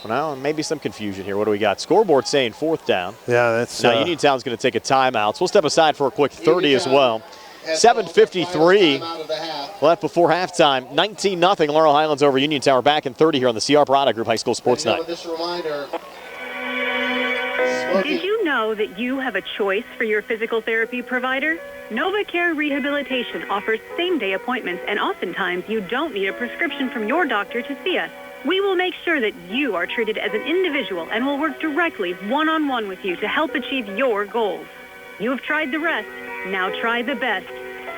S1: Well, maybe some confusion here. What do we got? Scoreboard saying 4th down.
S2: Yeah, that's.
S1: Now Uniontown's going to take a timeout. So we'll step aside for a quick 30 as well. 7:53 left before halftime. 19-0. Laurel Highlands over Uniontown. We're back in 30 here on the CR Product Group High School Sports Night.
S4: This reminder.
S9: Did you know that you have a choice for your physical therapy provider? NovaCare Rehabilitation offers same-day appointments, and oftentimes you don't need a prescription from your doctor to see us. We will make sure that you are treated as an individual and will work directly one-on-one with you to help achieve your goals. You have tried the rest. Now try the best.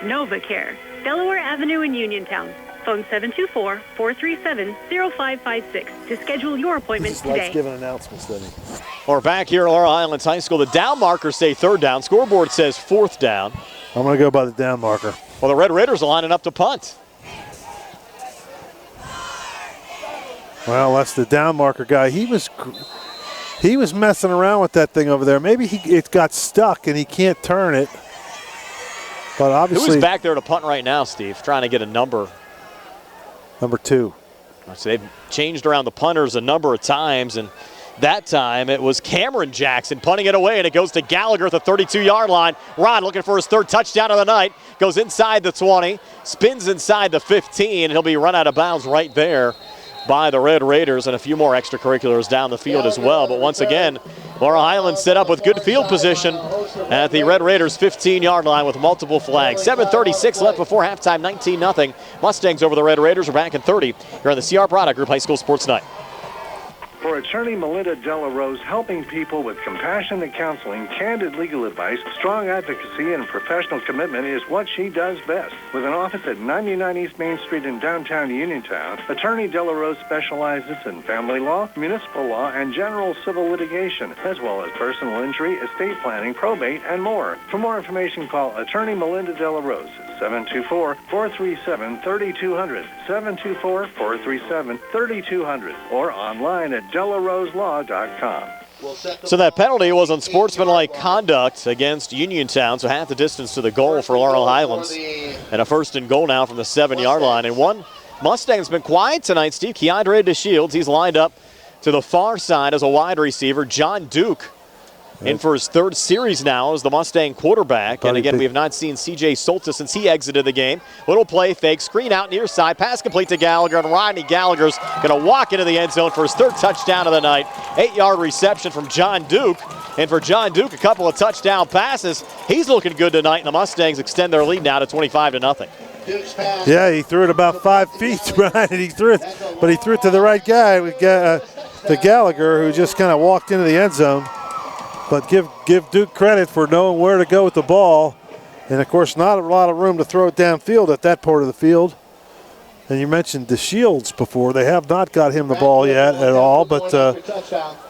S9: NovaCare, Delaware Avenue in Uniontown. Phone 724-437-0556 to schedule your appointment today.
S2: Let's give an announcement, Steady.
S1: We're back here at Laurel Highlands High School. The down markers say 3rd down. Scoreboard says 4th down.
S2: I'm going to go by the down marker.
S1: Well, the Red Raiders are lining up to punt.
S2: Well, that's the down marker guy. He was messing around with that thing over there. Maybe it got stuck and he can't turn it. But obviously,
S1: who's back there to punt right now, Steve? Trying to get a number.
S2: Number 2.
S1: So they've changed around the punters a number of times, and that time it was Cameron Jackson punting it away, and it goes to Gallagher at the 32-yard line. Ron looking for his 3rd touchdown of the night. Goes inside the 20, spins inside the 15, and he'll be run out of bounds right there by the Red Raiders, and a few more extracurriculars down the field as well. But once again, Laurel Highlands set up with good field position at the Red Raiders' 15-yard line with multiple flags. 7:36 left before halftime, 19-0. Mustangs over the Red Raiders. We're back in 30 here on the CR Product Group High School Sports Night.
S6: For attorney Melinda Della Rose, helping people with compassionate counseling, candid legal advice, strong advocacy, and professional commitment is what she does best. With an office at 99 East Main Street in downtown Uniontown, attorney Della Rose specializes in family law, municipal law, and general civil litigation, as well as personal injury, estate planning, probate, and more. For more information, call attorney Melinda Della Rose at 724-437-3200, 724-437-3200, or online at DelaRoseLaw.com.
S1: So that penalty was unsportsmanlike conduct against Uniontown, so half the distance to the goal for Laurel Highlands. And a 1st and goal now from the 7-yard line. And one Mustang's been quiet tonight, Steve. Keandre DeShields, he's lined up to the far side as a wide receiver. John Duke in for his 3rd series now as the Mustang quarterback. And again, we have not seen C.J. Soltis since he exited the game. Little play fake, screen out near side, pass complete to Gallagher, and Rodney Gallagher's going to walk into the end zone for his 3rd touchdown of the night. 8-yard reception from John Duke. And for John Duke, a couple of touchdown passes. He's looking good tonight, and the Mustangs extend their lead now to 25-0.
S2: Yeah, he threw it about 5 feet, Brian, and he threw it to the right guy, to Gallagher, who just kind of walked into the end zone. But give Duke credit for knowing where to go with the ball. And, of course, not a lot of room to throw it downfield at that part of the field. And you mentioned DeShields before. They have not got him the ball yet at all. But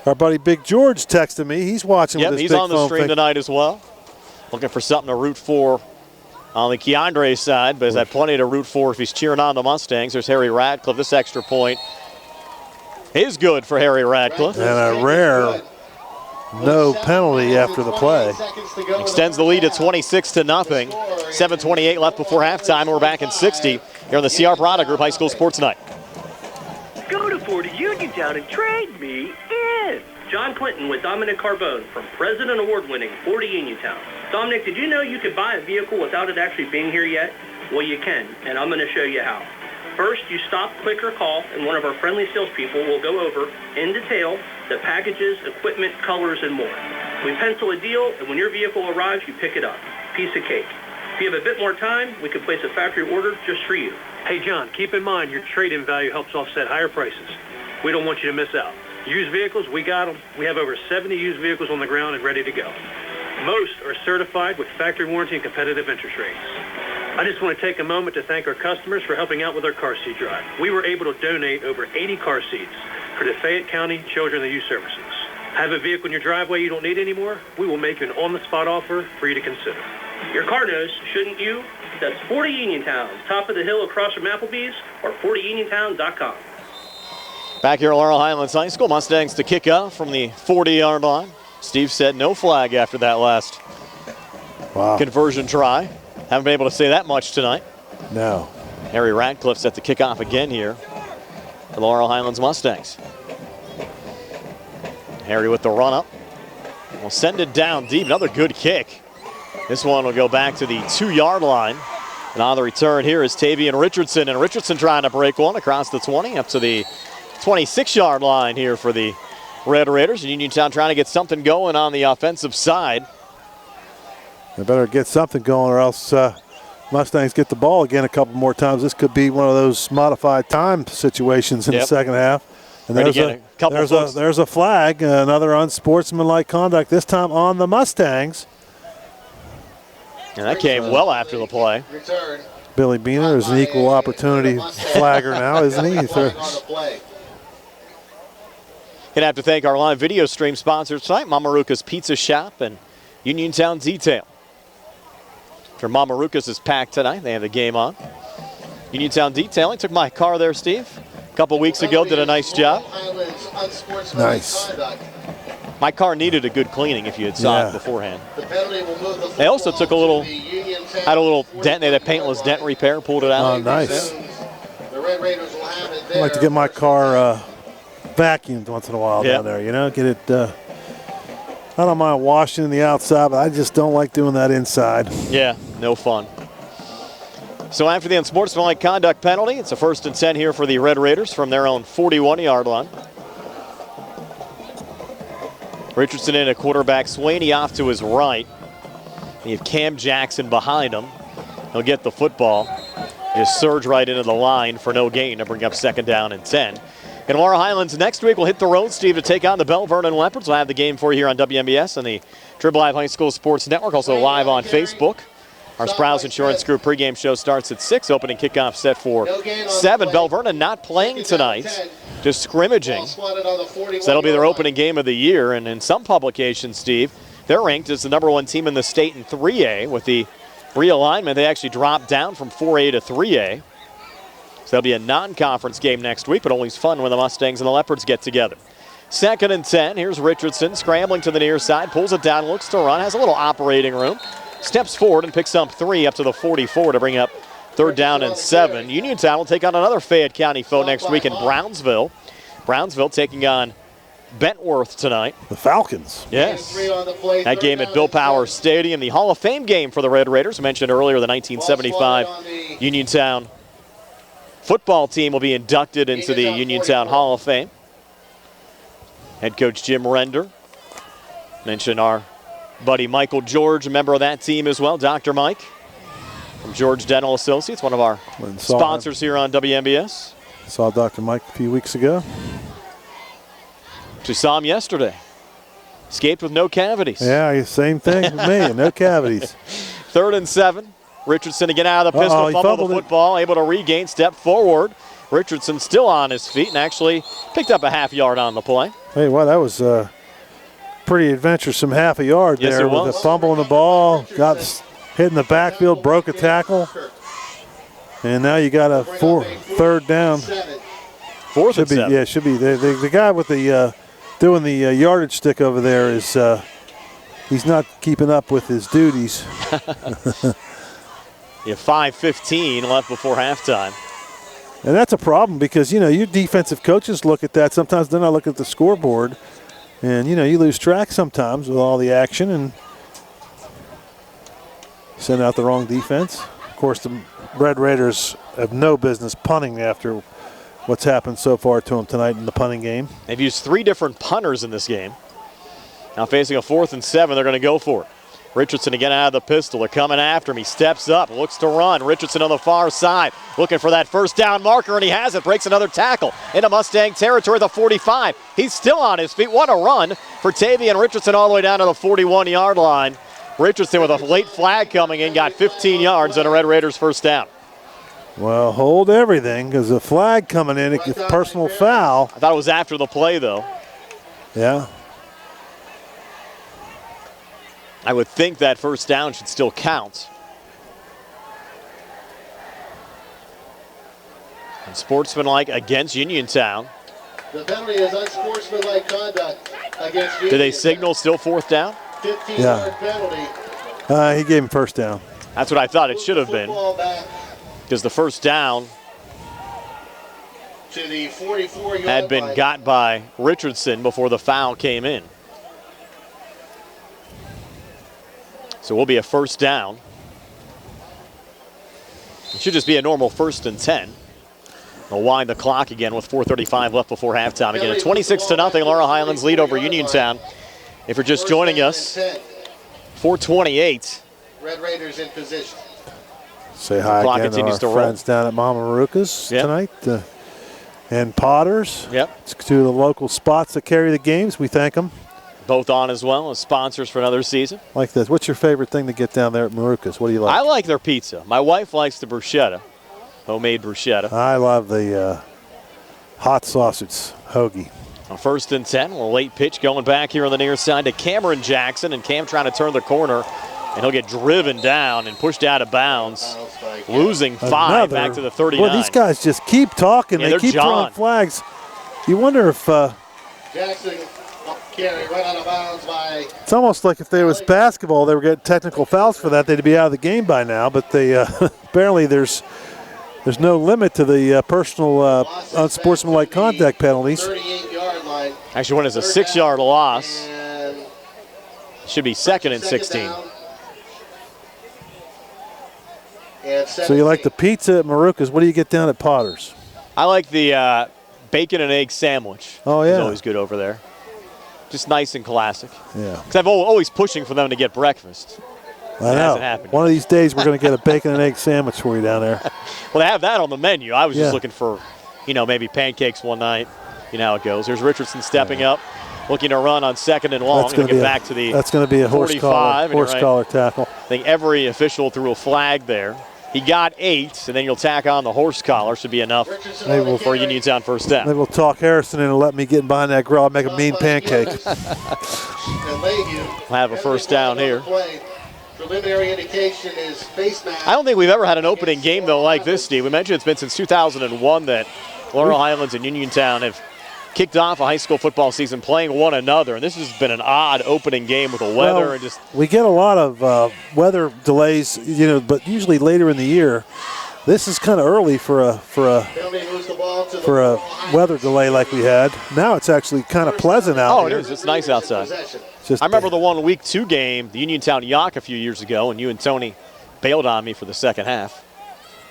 S2: our buddy Big George texted me. He's watching with his big phone.
S1: Yep, he's on the stream tonight as well. Looking for something to root for on the Keandre side. But he's had plenty to root for if he's cheering on the Mustangs. There's Harry Radcliffe. This extra point is good for Harry Radcliffe.
S2: And a rare no penalty after the play.
S1: Extends the lead to 26-0. 7:28 left before halftime. We're back in 60 here on the CR Product Group High School Sports Night.
S11: Go to Ford of Uniontown and trade me in. John Clinton with Dominic Carbone from President Award-winning Ford of Uniontown. Dominic, did you know you could buy a vehicle without it actually being here yet? Well, you can, and I'm going to show you how. First, you stop, click, or call, and one of our friendly salespeople will go over, in detail, the packages, equipment, colors, and more. We pencil a deal, and when your vehicle arrives, you pick it up. Piece of cake. If you have a bit more time, we can place a factory order just for you.
S12: Hey, John, keep in mind your trade-in value helps offset higher prices. We don't want you to miss out. Used vehicles, we got them. We have over 70 used vehicles on the ground and ready to go. Most are certified with factory warranty and competitive interest rates. I just want to take a moment to thank our customers for helping out with our car seat drive. We were able to donate over 80 car seats for the Fayette County Children and Youth Services. Have a vehicle in your driveway you don't need anymore? We will make you an on-the-spot offer for you to consider.
S11: Your car knows, shouldn't you? That's 40 Uniontown, top of the hill across from Applebee's, or 40uniontown.com.
S1: Back here at Laurel Highlands High School, Mustangs to kick off from the 40-yard line. Steve said no flag after that last conversion try. Haven't been able to say that much tonight.
S2: No.
S1: Harry Radcliffe set to kick off again here for the Laurel Highlands Mustangs. Harry with the run up. Will send it down deep. Another good kick. This one will go back to the 2-yard line. And on the return here is Tavian Richardson. And Richardson trying to break one across the 20 up to the 26-yard line here for the Red Raiders. And Uniontown trying to get something going on the offensive side.
S2: They better get something going or else Mustangs get the ball again a couple more times. This could be one of those modified time situations in the second half. And there's a flag, another unsportsmanlike conduct, this time on the Mustangs.
S1: And that came well after the play.
S2: Billy Beener is an equal opportunity flagger now, isn't he?
S1: Gonna have to thank our live video stream sponsors tonight, Maruca's Pizza Shop and Uniontown Detail. After Maruca's is packed tonight, they have the game on. Uniontown Detailing took my car there, Steve. A couple weeks ago, did a nice job.
S2: Nice.
S1: My car needed a good cleaning if you had saw it beforehand. They also took had a little dent. They had a paintless dent repair, pulled it out.
S2: Oh, nice. I like to get my car vacuumed once in a while down there, you know, get it. I don't mind washing the outside, but I just don't like doing that inside.
S1: Yeah, no fun. So after the unsportsmanlike conduct penalty, it's a 1st and 10 here for the Red Raiders from their own 41-yard line. Richardson in a quarterback, Swaney off to his right. You have Cam Jackson behind him. He'll get the football. Just surge right into the line for no gain to bring up 2nd down and 10. And Laurel Highlands next week will hit the road, Steve, to take on the Bell Vernon Leopards. We'll have the game for you here on WMBS and the Trib Live High School Sports Network, also live on Facebook. Our Sprouse Insurance Group pregame show starts at 6. Opening kickoff set for 7. Bell Vernon not playing tonight, just scrimmaging. So that'll be their opening game of the year. And in some publications, Steve, they're ranked as the #1 team in the state in 3A. With the realignment, they actually dropped down from 4A to 3A. So that'll be a non-conference game next week, but always fun when the Mustangs and the Leopards get together. 2nd and 10. Here's Richardson scrambling to the near side, pulls it down, looks to run, has a little operating room. Steps forward and picks up 3 up to the 44 to bring up 3rd down and 7. Uniontown will take on another Fayette County foe next week in Brownsville. Brownsville taking on Bentworth tonight.
S2: The Falcons.
S1: Yes. That game at Bill Power Stadium. The Hall of Fame game for the Red Raiders. I mentioned earlier the 1975 Uniontown football team will be inducted into the Uniontown Hall of Fame. Head coach Jim Render. Mentioned our buddy Michael George, a member of that team as well. Dr. Mike from George Dental Associates, one of our sponsors here on WMBS.
S2: Saw Dr. Mike a few weeks ago.
S1: We saw him yesterday. Escaped with no cavities.
S2: Yeah, same thing with me, no cavities.
S1: 3rd and 7. Richardson again out of the pistol, fumbled the football, able to regain, step forward. Richardson still on his feet and actually picked up a half-yard on the play.
S2: Hey, wow, that was pretty adventuresome half a yard there with the fumble in the ball, got hit in the backfield, broke a tackle, and now you got a 3rd down.
S1: 4th and 7.
S2: Yeah, should be. The guy with the doing the yardage stick over there is he's not keeping up with his duties.
S1: You have 5:15 left before halftime.
S2: And that's a problem because, you know, your defensive coaches look at that. Sometimes they're not looking at the scoreboard. And, you know, you lose track sometimes with all the action and send out the wrong defense. Of course, the Red Raiders have no business punting after what's happened so far to them tonight in the punting game.
S1: They've used 3 different punters in this game. Now facing a 4th and 7, they're going to go for it. Richardson again out of the pistol. They're coming after him. He steps up, looks to run. Richardson on the far side, looking for that 1st down marker, and he has it. Breaks another tackle into Mustang territory, the 45. He's still on his feet. What a run for Tavian Richardson all the way down to the 41-yard line. Richardson with a late flag coming in, got 15 yards on a Red Raiders 1st down.
S2: Well, hold everything because the flag coming in, it gets personal foul.
S1: I thought it was after the play, though.
S2: Yeah.
S1: I would think that first down should still count. And sportsmanlike against Uniontown.
S4: The penalty is unsportsmanlike conduct against Uniontown.
S1: Did they signal still fourth down?
S4: 15-yard penalty.
S2: He gave him first down.
S1: That's what I thought it should have been. Because the first down
S4: to the 44-yard
S1: had been
S4: line.
S1: got by Richardson before the foul came in. So we'll be a first down. It should just be a normal 1st and 10. They'll wind the clock again with 4:35 left before halftime. Again, a 26-0 Laurel Highlands lead over Uniontown. If you're just joining us, 4:28.
S4: Red Raiders in position.
S2: Say hi again to our friends down at Mama Maruca's tonight. And Potters.
S1: Yep.
S2: It's two of the local spots that carry the games. We thank them.
S1: Both on as well as sponsors for another season.
S2: Like this. What's your favorite thing to get down there at Maruca's? What do you like?
S1: I like their pizza. My wife likes the bruschetta, homemade bruschetta.
S2: I love the hot sausage hoagie.
S1: On 1st and 10, a late pitch going back here on the near side to Cameron Jackson, and Cam trying to turn the corner, and he'll get driven down and pushed out of bounds, losing 5 back to the 39.
S2: Boy, these guys just keep talking.
S1: Yeah,
S2: they keep throwing flags. You wonder if
S4: Jackson carry right out of bounds by.
S2: It's almost like if there was basketball, they were getting technical fouls for that, they'd be out of the game by now. But they apparently there's no limit to the personal unsportsmanlike contact penalties.
S4: 38-yard line.
S1: Actually, when it's a 6-yard loss, should be 2nd and 16.
S2: So you like the pizza at Maruca's. What do you get down at Potter's?
S1: I like the bacon and egg sandwich.
S2: Oh, yeah.
S1: It's always good over there. Just nice and classic.
S2: Yeah.
S1: Because I'm always pushing for them to get breakfast.
S2: I know.
S1: Hasn't happened.
S2: One of these days we're going to get a bacon and egg sandwich for you down there.
S1: Well, they have that on the menu. I was just looking for, maybe pancakes one night. You know how it goes. There's Richardson stepping up, looking to run on 2nd and long.
S2: That's going to be
S1: back to the
S2: that's going to be a horse
S1: 45,
S2: collar tackle.
S1: I think every official threw a flag there. He got 8, and then you'll tack on the horse collar. Should be enough for Uniontown first down.
S2: Maybe we'll talk Harrison into let me get behind that grill and make a mean pancake.
S1: We'll have a first down here.
S4: Preliminary indication is face mask.
S1: I don't think we've ever had an opening game, though, like this, Steve. We mentioned it's been since 2001 that Laurel Highlands and Uniontown have kicked off a high school football season playing one another, and this has been an odd opening game with the weather.
S2: We get a lot of weather delays, but usually later in the year. This is kind of early for a weather delay like we had. Now it's actually kind of pleasant out here.
S1: Oh, it is. It's nice outside. I remember the one week 2 game, the Uniontown Yak a few years ago, and you and Tony bailed on me for the second half.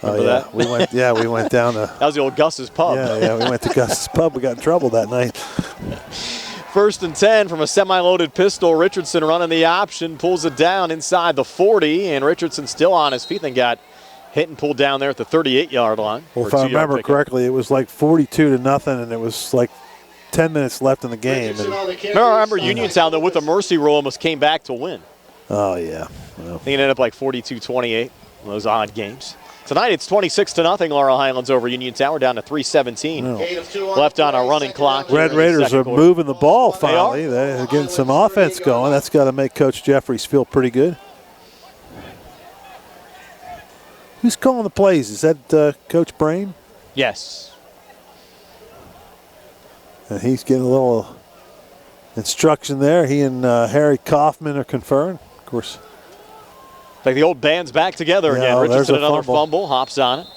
S1: Remember that?
S2: We went down to.
S1: That was the old Gus's Pub.
S2: Yeah, we went to Gus's Pub. We got in trouble that night.
S1: 1st and 10 from a semi-loaded pistol. Richardson running the option, pulls it down inside the 40, and Richardson still on his feet and got hit and pulled down there at the 38-yard line.
S2: Well, if I remember correctly, it was like 42-0, and it was like 10 minutes left in the game.
S1: I remember Uniontown, though, with a mercy rule, almost came back to win.
S2: Oh, yeah. Well.
S1: I think it ended up like 42-28 in those odd games. Tonight it's 26-0 Laurel Highlands over Uniontown. We're down to 3:17 left on our running clock.
S2: Red Raiders are moving the ball finally. They're getting some offense going. That's got to make Coach Jeffries feel pretty good. Who's calling the plays? Is that Coach Brain?
S1: Yes.
S2: And he's getting a little instruction there. He and Harry Kaufman are conferring, of course.
S1: Like the old band's back together again. Richardson another fumble, hops on it.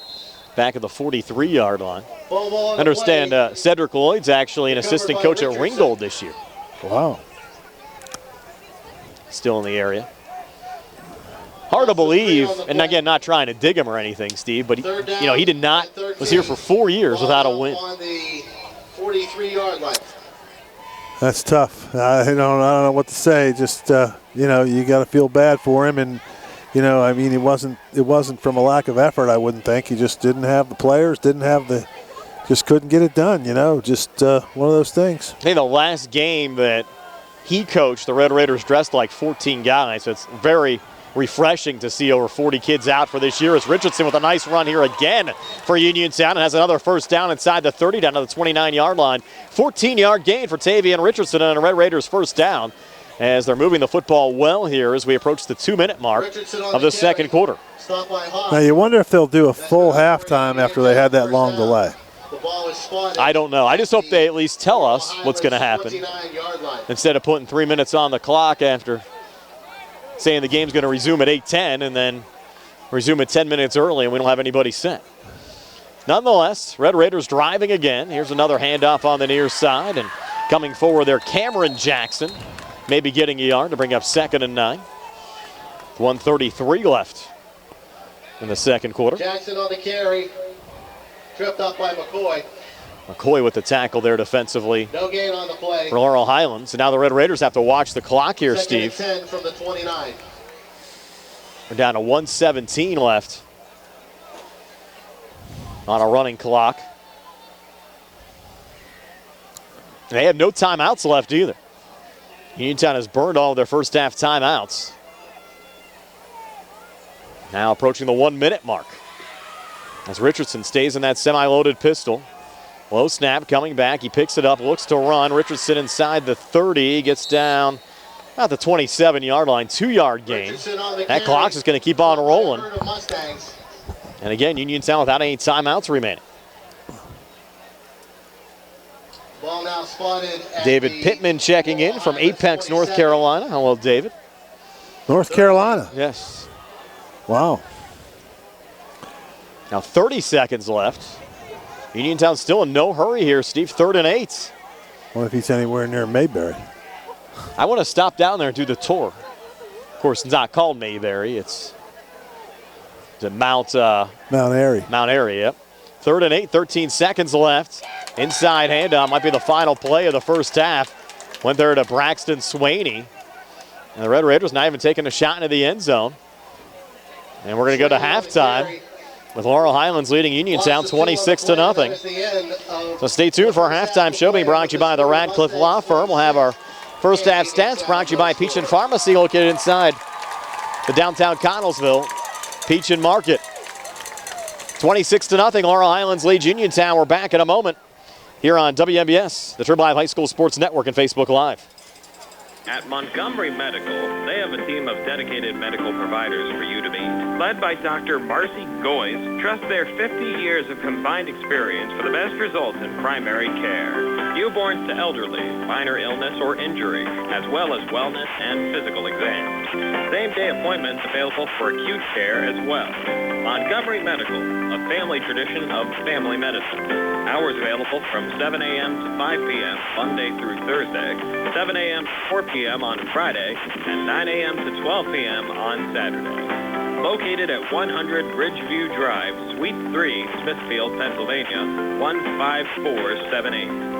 S1: Back at the 43-yard line. Understand Cedric Lloyd's actually an assistant coach at Ringgold this year.
S2: Wow.
S1: Still in the area. Hard to believe, and again, not trying to dig him or anything, Steve, but he did not, was here for 4 years without a win.
S4: On the 43-yard line.
S2: That's tough. I don't know what to say. Just, you got to feel bad for him. And, it wasn't from a lack of effort, I wouldn't think. He just didn't have the players, just couldn't get it done, just one of those things.
S1: I think the last game that he coached, the Red Raiders dressed like 14 guys, so it's very refreshing to see over 40 kids out for this year. It's Richardson with a nice run here again for Uniontown and has another first down inside the 30 down to the 29-yard line. 14-yard gain for Tavian Richardson on a Red Raiders first down. as they're moving the football well here as we approach the 2-minute mark of the second quarter.
S2: Now you wonder if they'll do a full halftime after they had that long delay.
S1: I don't know. I just hope they at least tell us what's going to happen instead of putting 3 minutes on the clock after saying the game's going to resume at 8:10 and then resume at 10 minutes early and we don't have anybody set. Nonetheless, Red Raiders driving again. Here's another handoff on the near side, and coming forward there, Cameron Jackson, maybe getting a yard to bring up 2nd and 9. 1:33 left in the second quarter.
S4: Jackson on the carry, tripped up by McCoy.
S1: McCoy with the tackle there defensively.
S4: No gain on the play.
S1: For Laurel Highlands, and now the Red Raiders have to watch the clock here, Steve.
S4: 2nd and 10 from the 29.
S1: We're down to 1:17 left on a running clock. They have no timeouts left either. Uniontown has burned all of their first half timeouts. Now approaching the 1-minute mark as Richardson stays in that semi-loaded pistol. Low snap coming back. He picks it up, looks to run. Richardson inside the 30, gets down about the 27-yard line, 2-yard gain. That clock's just going to keep on rolling. And again, Uniontown without any timeouts remaining.
S4: Ball now spotted at
S1: David Pittman checking in from Apex, North Carolina. Hello, David.
S2: North Carolina?
S1: Yes.
S2: Wow.
S1: Now 30 seconds left. Uniontown still in no hurry here, Steve. 3rd and 8.
S2: Wonder if he's anywhere near Mayberry.
S1: I want to stop down there and do the tour. Of course, it's not called Mayberry. It's Mount
S2: Airy.
S1: Mount Airy, yep. 3rd and 8, 13 seconds left. Inside handoff might be the final play of the first half. Went there to Braxton Swaney. And the Red Raiders not even taking a shot into the end zone. And we're going to go to halftime with Laurel Highlands leading Uniontown 26-0. So stay tuned for our halftime show being brought to you by the Radcliffe Law Firm. We'll have our first half stats brought to you by Peach and Pharmacy located inside the downtown Connellsville Peach and Market. 26-0, Laurel Highlands leads Uniontown. We're back in a moment here on WMBS, the Triple I High School Sports Network and Facebook Live.
S10: At Montgomery Medical, they have a team of dedicated medical providers for you to meet. Led by Dr. Marcy Goyes, trust their 50 years of combined experience for the best results in primary care. Newborns to elderly, minor illness or injury, as well as wellness and physical exams. Same-day appointments available for acute care as well. Montgomery Medical, a family tradition of family medicine. Hours available from 7 a.m. to 5 p.m. Monday through Thursday, 7 a.m. to 4 p.m. on Friday, and 9 a.m. to 12 p.m. on Saturday. Located at 100 Bridgeview Drive, Suite 3, Smithfield, Pennsylvania, 15478.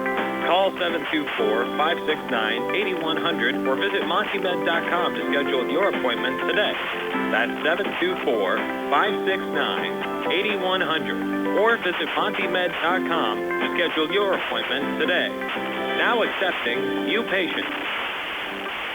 S10: Call 724-569-8100 or visit montymed.com to schedule your appointment today. That's 724-569-8100 or visit montymed.com to schedule your appointment today. Now accepting new patients.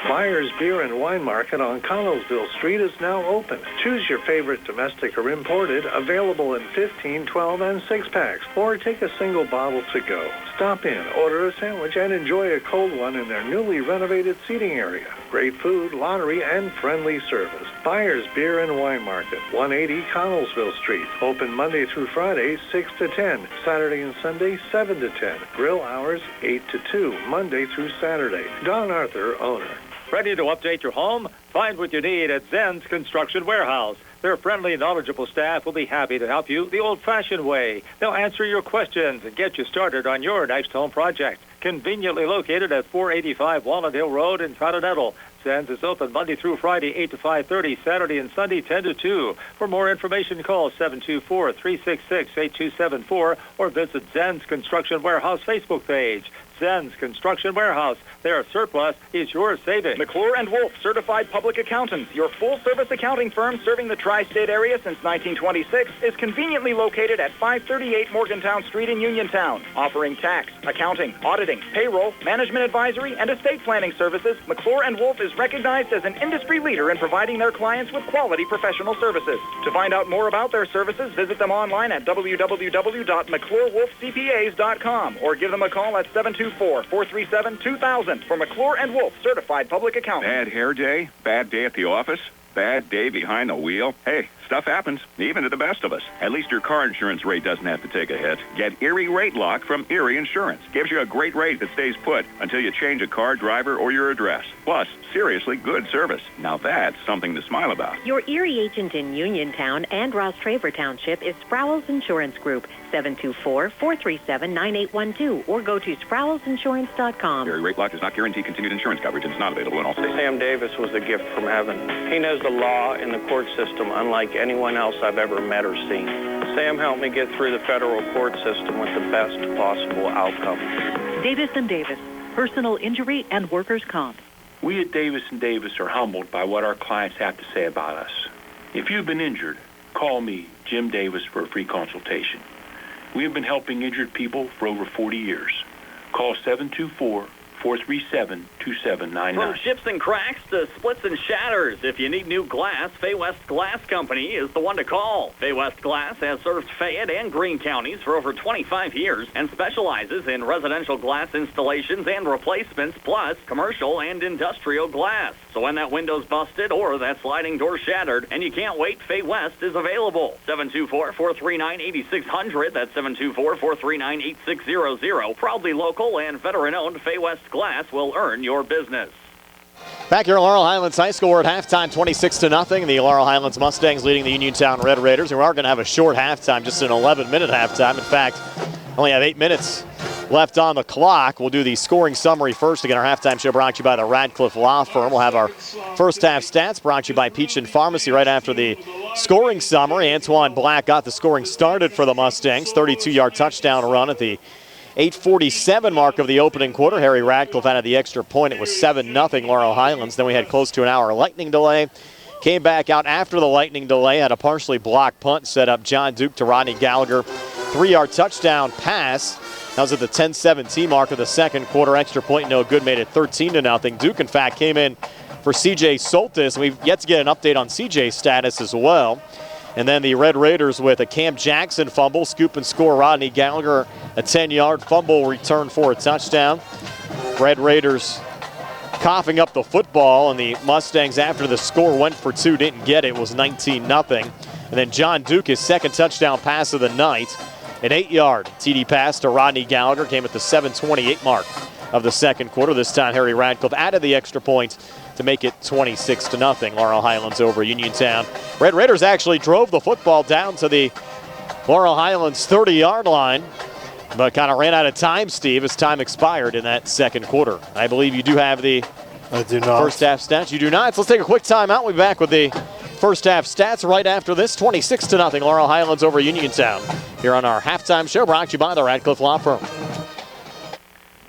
S6: Myers Beer and Wine Market on Connellsville Street is now open. Choose your favorite domestic or imported, available in 15, 12, and 6-packs, or take a single bottle to go. Stop in, order a sandwich, and enjoy a cold one in their newly renovated seating area. Great food, lottery, and friendly service. Myers Beer and Wine Market, 180 Connellsville Street. Open Monday through Friday, 6 to 10. Saturday and Sunday, 7 to 10. Grill hours, 8 to 2, Monday through Saturday. Don Arthur, owner.
S5: Ready to update your home? Find what you need at Zen's Construction Warehouse. Their friendly, knowledgeable staff will be happy to help you the old-fashioned way. They'll answer your questions and get you started on your next home project. Conveniently located at 485 Walnut Hill Road in Continental. Zen's is open Monday through Friday, 8 to 5:30, Saturday and Sunday, 10 to 2. For more information, call 724-366-8274 or visit Zen's Construction Warehouse Facebook page. Zen's Construction Warehouse. Their surplus is your savings.
S13: McClure & Wolf, certified public accountants. Your full-service accounting firm serving the tri-state area since 1926 is conveniently located at 538 Morgantown Street in Uniontown. Offering tax, accounting, auditing, payroll, management advisory, and estate planning services, McClure & Wolf is recognized as an industry leader in providing their clients with quality professional services. To find out more about their services, visit them online at www.mcclurewolfcpas.com or give them a call at 724 724-437-2000 for McClure and Wolf Certified Public Accountant.
S14: Bad hair day? Bad day at the office? Bad day behind the wheel? Hey, stuff happens, even to the best of us. At least your car insurance rate doesn't have to take a hit. Get Erie Rate Lock from Erie Insurance. Gives you a great rate that stays put until you change a car, driver, or your address. Plus, seriously good service. Now that's something to smile about.
S15: Your Erie agent in Uniontown and Ross Traver Township is Sproul's Insurance Group, 724-437-9812, or go to SproulsInsurance.com.
S14: Erie Rate Lock does not guarantee continued insurance coverage and is not available in all states.
S17: Sam Davis was a gift from heaven. He knows the law and the court system unlike anyone else I've ever met or seen. Sam helped me get through the federal court system with the best possible outcome.
S24: Davis & Davis, personal injury and workers' comp.
S25: We at Davis & Davis are humbled by what our clients have to say about us. If you've been injured, call me, Jim Davis, for a free consultation. We have been helping injured people for over 40 years. Call 724-437-2799.
S26: From chips and cracks to splits and shatters, if you need new glass, Fay West Glass Company is the one to call. Fay West Glass has served Fayette and Greene counties for over 25 years and specializes in residential glass installations and replacements, plus commercial and industrial glass. So when that window's busted or that sliding door shattered and you can't wait, Fay West is available. 724-439-8600. That's 724-439-8600. Proudly local and veteran-owned, Fay West Glass will earn your business.
S1: Back here at Laurel Highlands High School, we're at halftime, 26-0. The Laurel Highlands Mustangs leading the Uniontown Red Raiders. And we are going to have a short halftime, just an 11-minute halftime. In fact, only have 8 minutes left on the clock. We'll do the scoring summary first. Again, our halftime show brought to you by the Radcliffe Law Firm. We'll have our first half stats brought to you by Peach and Pharmacy right after the scoring summary. Antoine Black got the scoring started for the Mustangs. 32-yard touchdown run at the 8:47 mark of the opening quarter. Harry Radcliffe added the extra point. It was 7-0 Laurel Highlands. Then we had close to an hour lightning delay. Came back out after the lightning delay, had a partially blocked punt set up. John Duke to Rodney Gallagher. 3-yard touchdown pass. That was at the 10-17 mark of the second quarter. Extra point no good, made it 13-0. Duke, in fact, came in for C.J. Soltis. We've yet to get an update on C.J.'s status as well. And then the Red Raiders with a Cam Jackson fumble, scoop and score. Rodney Gallagher, a 10-yard fumble return for a touchdown. Red Raiders coughing up the football, and the Mustangs, after the score went for two, didn't get it. It was 19-0. And then John Duke, his second touchdown pass of the night. An 8-yard TD pass to Rodney Gallagher came at the 7:28 mark of the second quarter. This time Harry Radcliffe added the extra point to make it 26-0. Laurel Highlands over Uniontown. Red Raiders actually drove the football down to the Laurel Highlands 30-yard line, but kind of ran out of time, Steve, as time expired in that second quarter. I believe you do have the first half stats. You do not. So let's take a quick timeout. We'll be back with the first half stats right after this. 26-0 Laurel Highlands over Uniontown here on our halftime show, brought to you by the Radcliffe Law Firm.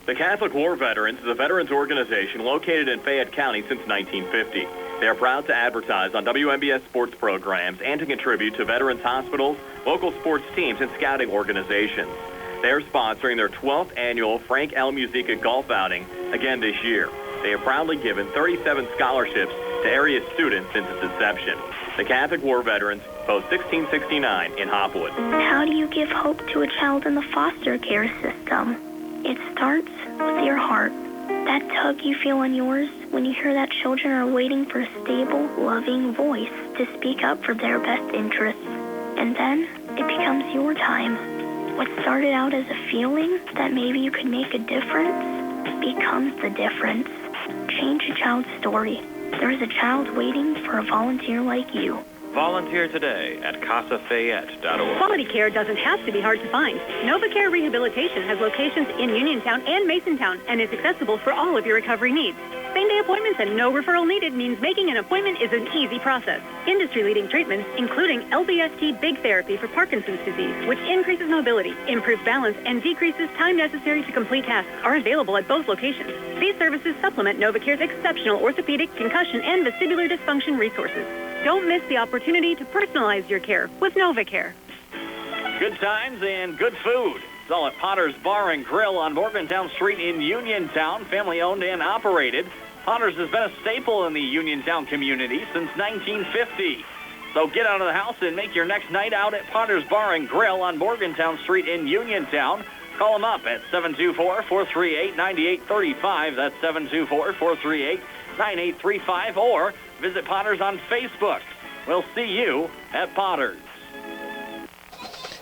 S3: The Catholic War Veterans is a veterans organization located in Fayette County since 1950. They are proud to advertise on WMBS sports programs and to contribute to veterans hospitals, local sports teams, and scouting organizations. They are sponsoring their 12th annual Frank L. Musica golf outing again this year. They have proudly given 37 scholarships to area students since its inception. The Catholic War Veterans, post 1669 in Hopwood.
S18: How do you give hope to a child in the foster care system? It starts with your heart. That tug you feel in yours when you hear that children are waiting for a stable, loving voice to speak up for their best interests. And then it becomes your time. What started out as a feeling that maybe you could make a difference becomes the difference. Change a child's story. There is a child waiting for a volunteer like you.
S10: Volunteer today at CasaFayette.org.
S9: Quality care doesn't have to be hard to find. NovaCare Rehabilitation has locations in Uniontown and Masontown and is accessible for all of your recovery needs. Same-day appointments and no referral needed means making an appointment is an easy process. Industry-leading treatments, including LBST Big Therapy for Parkinson's disease, which increases mobility, improves balance, and decreases time necessary to complete tasks, are available at both locations. These services supplement NovaCare's exceptional orthopedic, concussion, and vestibular dysfunction resources. Don't miss the opportunity to personalize your care with NovaCare.
S26: Good times and good food. It's all at Potter's Bar and Grill on Morgantown Street in Uniontown, family-owned and operated. Potter's has been a staple in the Uniontown community since 1950. So get out of the house and make your next night out at Potter's Bar and Grill on Morgantown Street in Uniontown. Call them up at 724-438-9835. That's 724-438-9835. Or visit Potters on Facebook. We'll see you at Potters.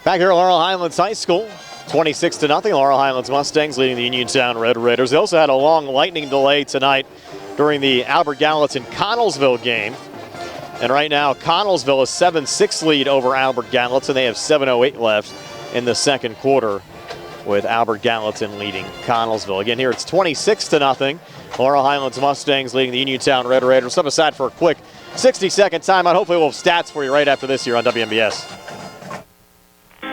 S1: Back here at Laurel Highlands High School, 26-0. Laurel Highlands Mustangs leading the Uniontown Red Raiders. They also had a long lightning delay tonight during the Albert Gallatin Connellsville game. And right now, Connellsville is 7-6 lead over Albert Gallatin. They have 7:08 left in the second quarter, with Albert Gallatin leading Connellsville. Again, here it's 26-0. Laurel Highlands Mustangs leading the Uniontown Red Raiders. Step aside for a quick 60-second timeout. Hopefully we'll have stats for you right after this here on WMBS.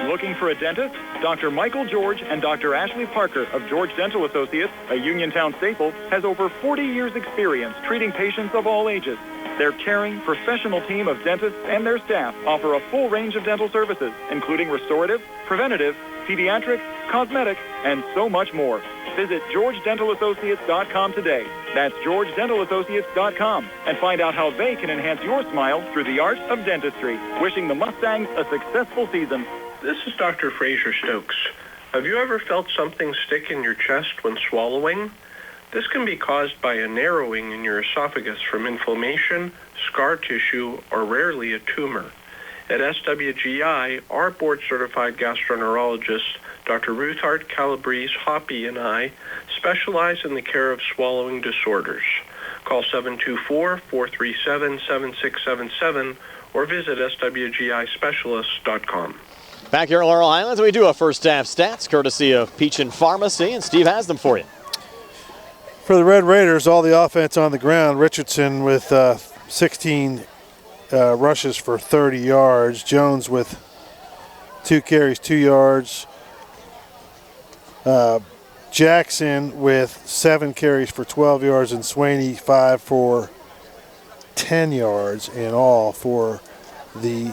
S13: Looking for a dentist? Dr. Michael George and Dr. Ashley Parker of George Dental Associates, a Uniontown staple, has over 40 years' experience treating patients of all ages. Their caring, professional team of dentists and their staff offer a full range of dental services, including restorative, preventative, pediatric, cosmetic, and so much more. Visit GeorgeDentalAssociates.com today. That's GeorgeDentalAssociates.com, and find out how they can enhance your smile through the art of dentistry. Wishing the Mustangs a successful season.
S8: This is Dr. Fraser Stokes. Have you ever felt something stick in your chest when swallowing? This can be caused by a narrowing in your esophagus from inflammation, scar tissue, or rarely a tumor. At SWGI, our board-certified gastroenterologist, Dr. Ruthart Calabrese Hoppy, and I specialize in the care of swallowing disorders. Call 724-437-7677 or visit swgispecialist.com.
S1: Back here at Laurel Highlands, we do have first half stats courtesy of Peachin Pharmacy, and Steve has them for you.
S2: For the Red Raiders, all the offense on the ground. Richardson with 16 rushes for 30 yards. Jones with 2 carries, 2 yards. Jackson with 7 carries for 12 yards, and Swaney 5 for 10 yards in all for the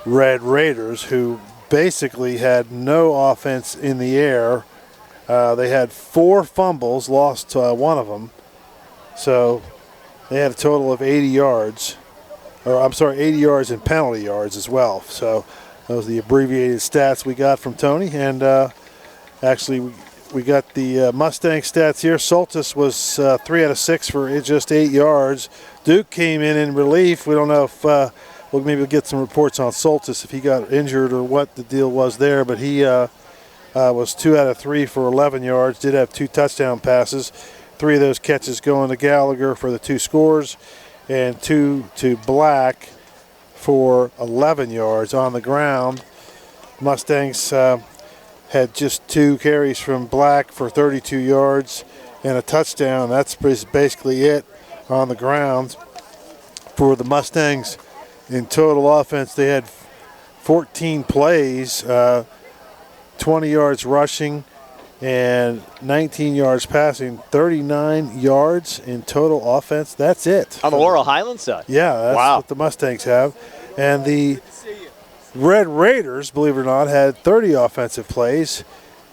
S2: Red Raiders, who basically had no offense in the air. They had 4 fumbles, lost one of them. So they had a total of 80 yards. Or I'm sorry, 80 yards and penalty yards as well. So those are the abbreviated stats we got from Tony. And actually, we got the Mustang stats here. Soltis was 3 out of 6 for just 8 yards. Duke came in relief. We don't know if we'll get some reports on Soltis if he got injured or what the deal was there. But he was 2 out of 3 for 11 yards. Did have 2 touchdown passes. 3 of those catches going to Gallagher for the 2 scores, and 2 to Black for 11 yards on the ground. Mustangs had just 2 carries from Black for 32 yards and a touchdown. That's basically it on the ground for the Mustangs. In total offense, they had 14 plays, 20 yards rushing and 19 yards passing, 39 yards in total offense. That's it.
S1: On the Laurel Highlands side?
S2: Yeah, that's what the Mustangs have. And the Red Raiders, believe it or not, had 30 offensive plays,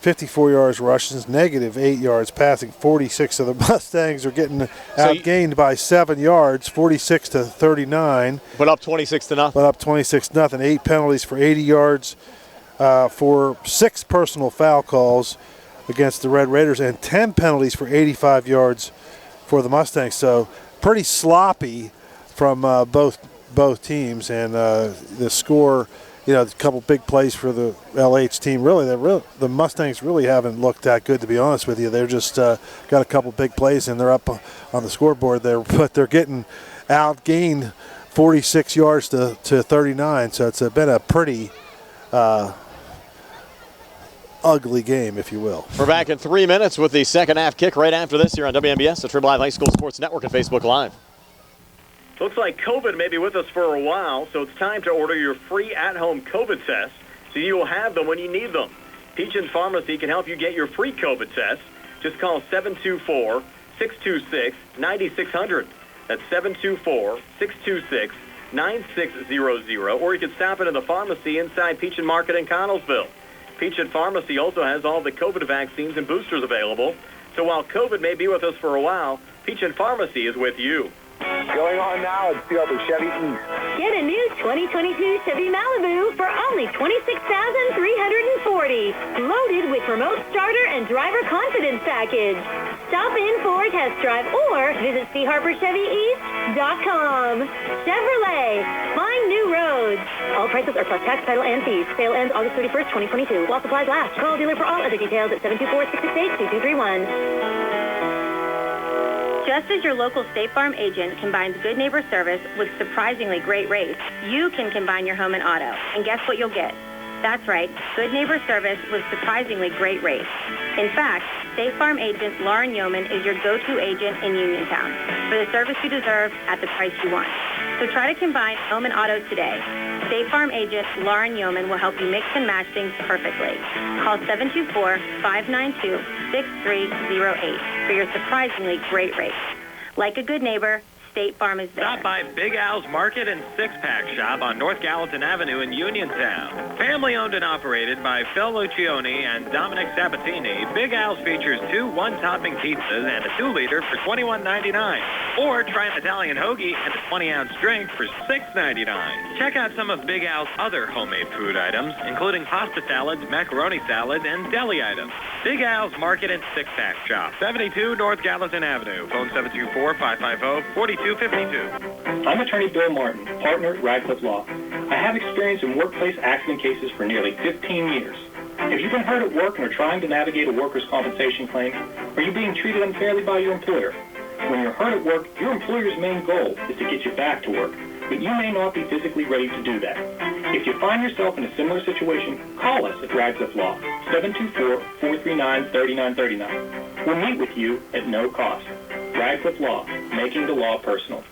S2: 54 yards rushing, negative 8 yards passing. 46 of the Mustangs are getting outgained by 7 yards, 46 to 39.
S1: But up 26-0.
S2: But up 26-0. 8 penalties for 80 yards for 6 personal foul calls against the Red Raiders, and 10 penalties for 85 yards for the Mustangs. So pretty sloppy from both teams, and the score, a couple big plays for the LH team. Really, the Mustangs really haven't looked that good, to be honest with you. They're just got a couple big plays, and they're up on the scoreboard there, but they're getting outgained 46 yards to 39. So it's been a pretty ugly game, if you will.
S1: We're back in 3 minutes with the second half kick right after this here on WMBS, the Triple I High School Sports Network and Facebook Live.
S26: Looks like COVID may be with us for a while, so it's time to order your free at-home COVID test so you will have them when you need them. Peachin Pharmacy can help you get your free COVID test. Just call 724-626-9600. That's 724-626-9600, or you can stop it in the pharmacy inside Peachin Market in Connellsville. Peachin Pharmacy also has all the COVID vaccines and boosters available. So while COVID may be with us for a while, Peachin Pharmacy is with you.
S7: Going on now at Silver Chevy East.
S9: Get a new 2022 Chevy Malibu for only $26,340. Loaded with remote starter and driver confidence package. Stop in for a test drive or visit charperchevyeast.com. Chevrolet, find new roads. All prices are plus tax, title, and fees. Sale ends August 31st, 2022. While supplies last. Call dealer for all other details at 724-668-2231.
S16: Just as your local State Farm agent combines good neighbor service with surprisingly great rates, you can combine your home and auto. And guess what you'll get? That's right, good neighbor service with surprisingly great rates. In fact, State Farm agent Lauren Yeoman is your go-to agent in Uniontown for the service you deserve at the price you want. So try to combine home and auto today. State Farm agent Lauren Yeoman will help you mix and match things perfectly. Call 724-592-6308 for your surprisingly great rates. Like a good neighbor, State Farm is there.
S10: Stop by Big Al's Market and Six-Pack Shop on North Gallatin Avenue in Uniontown. Family owned and operated by Phil Lucioni and Dominic Sabatini, Big Al's features 2 one-topping pizzas and a 2-liter for $21.99. Or try an Italian hoagie and a 20-ounce drink for $6.99. Check out some of Big Al's other homemade food items, including pasta salads, macaroni salads, and deli items. Big Al's Market and Six-Pack Shop, 72 North Gallatin Avenue. Phone 724-550-4252.
S19: I'm attorney Bill Martin, partner at Radcliffe Law. I have experience in workplace accident cases for nearly 15 years. If you've been hurt at work and are trying to navigate a workers' compensation claim, are you being treated unfairly by your employer? When you're hurt at work, your employer's main goal is to get you back to work, but you may not be physically ready to do that. If you find yourself in a similar situation, call us at Radcliffe Law, 724-439-3939. We'll meet with you at no cost. Radcliffe Law, making the law personal.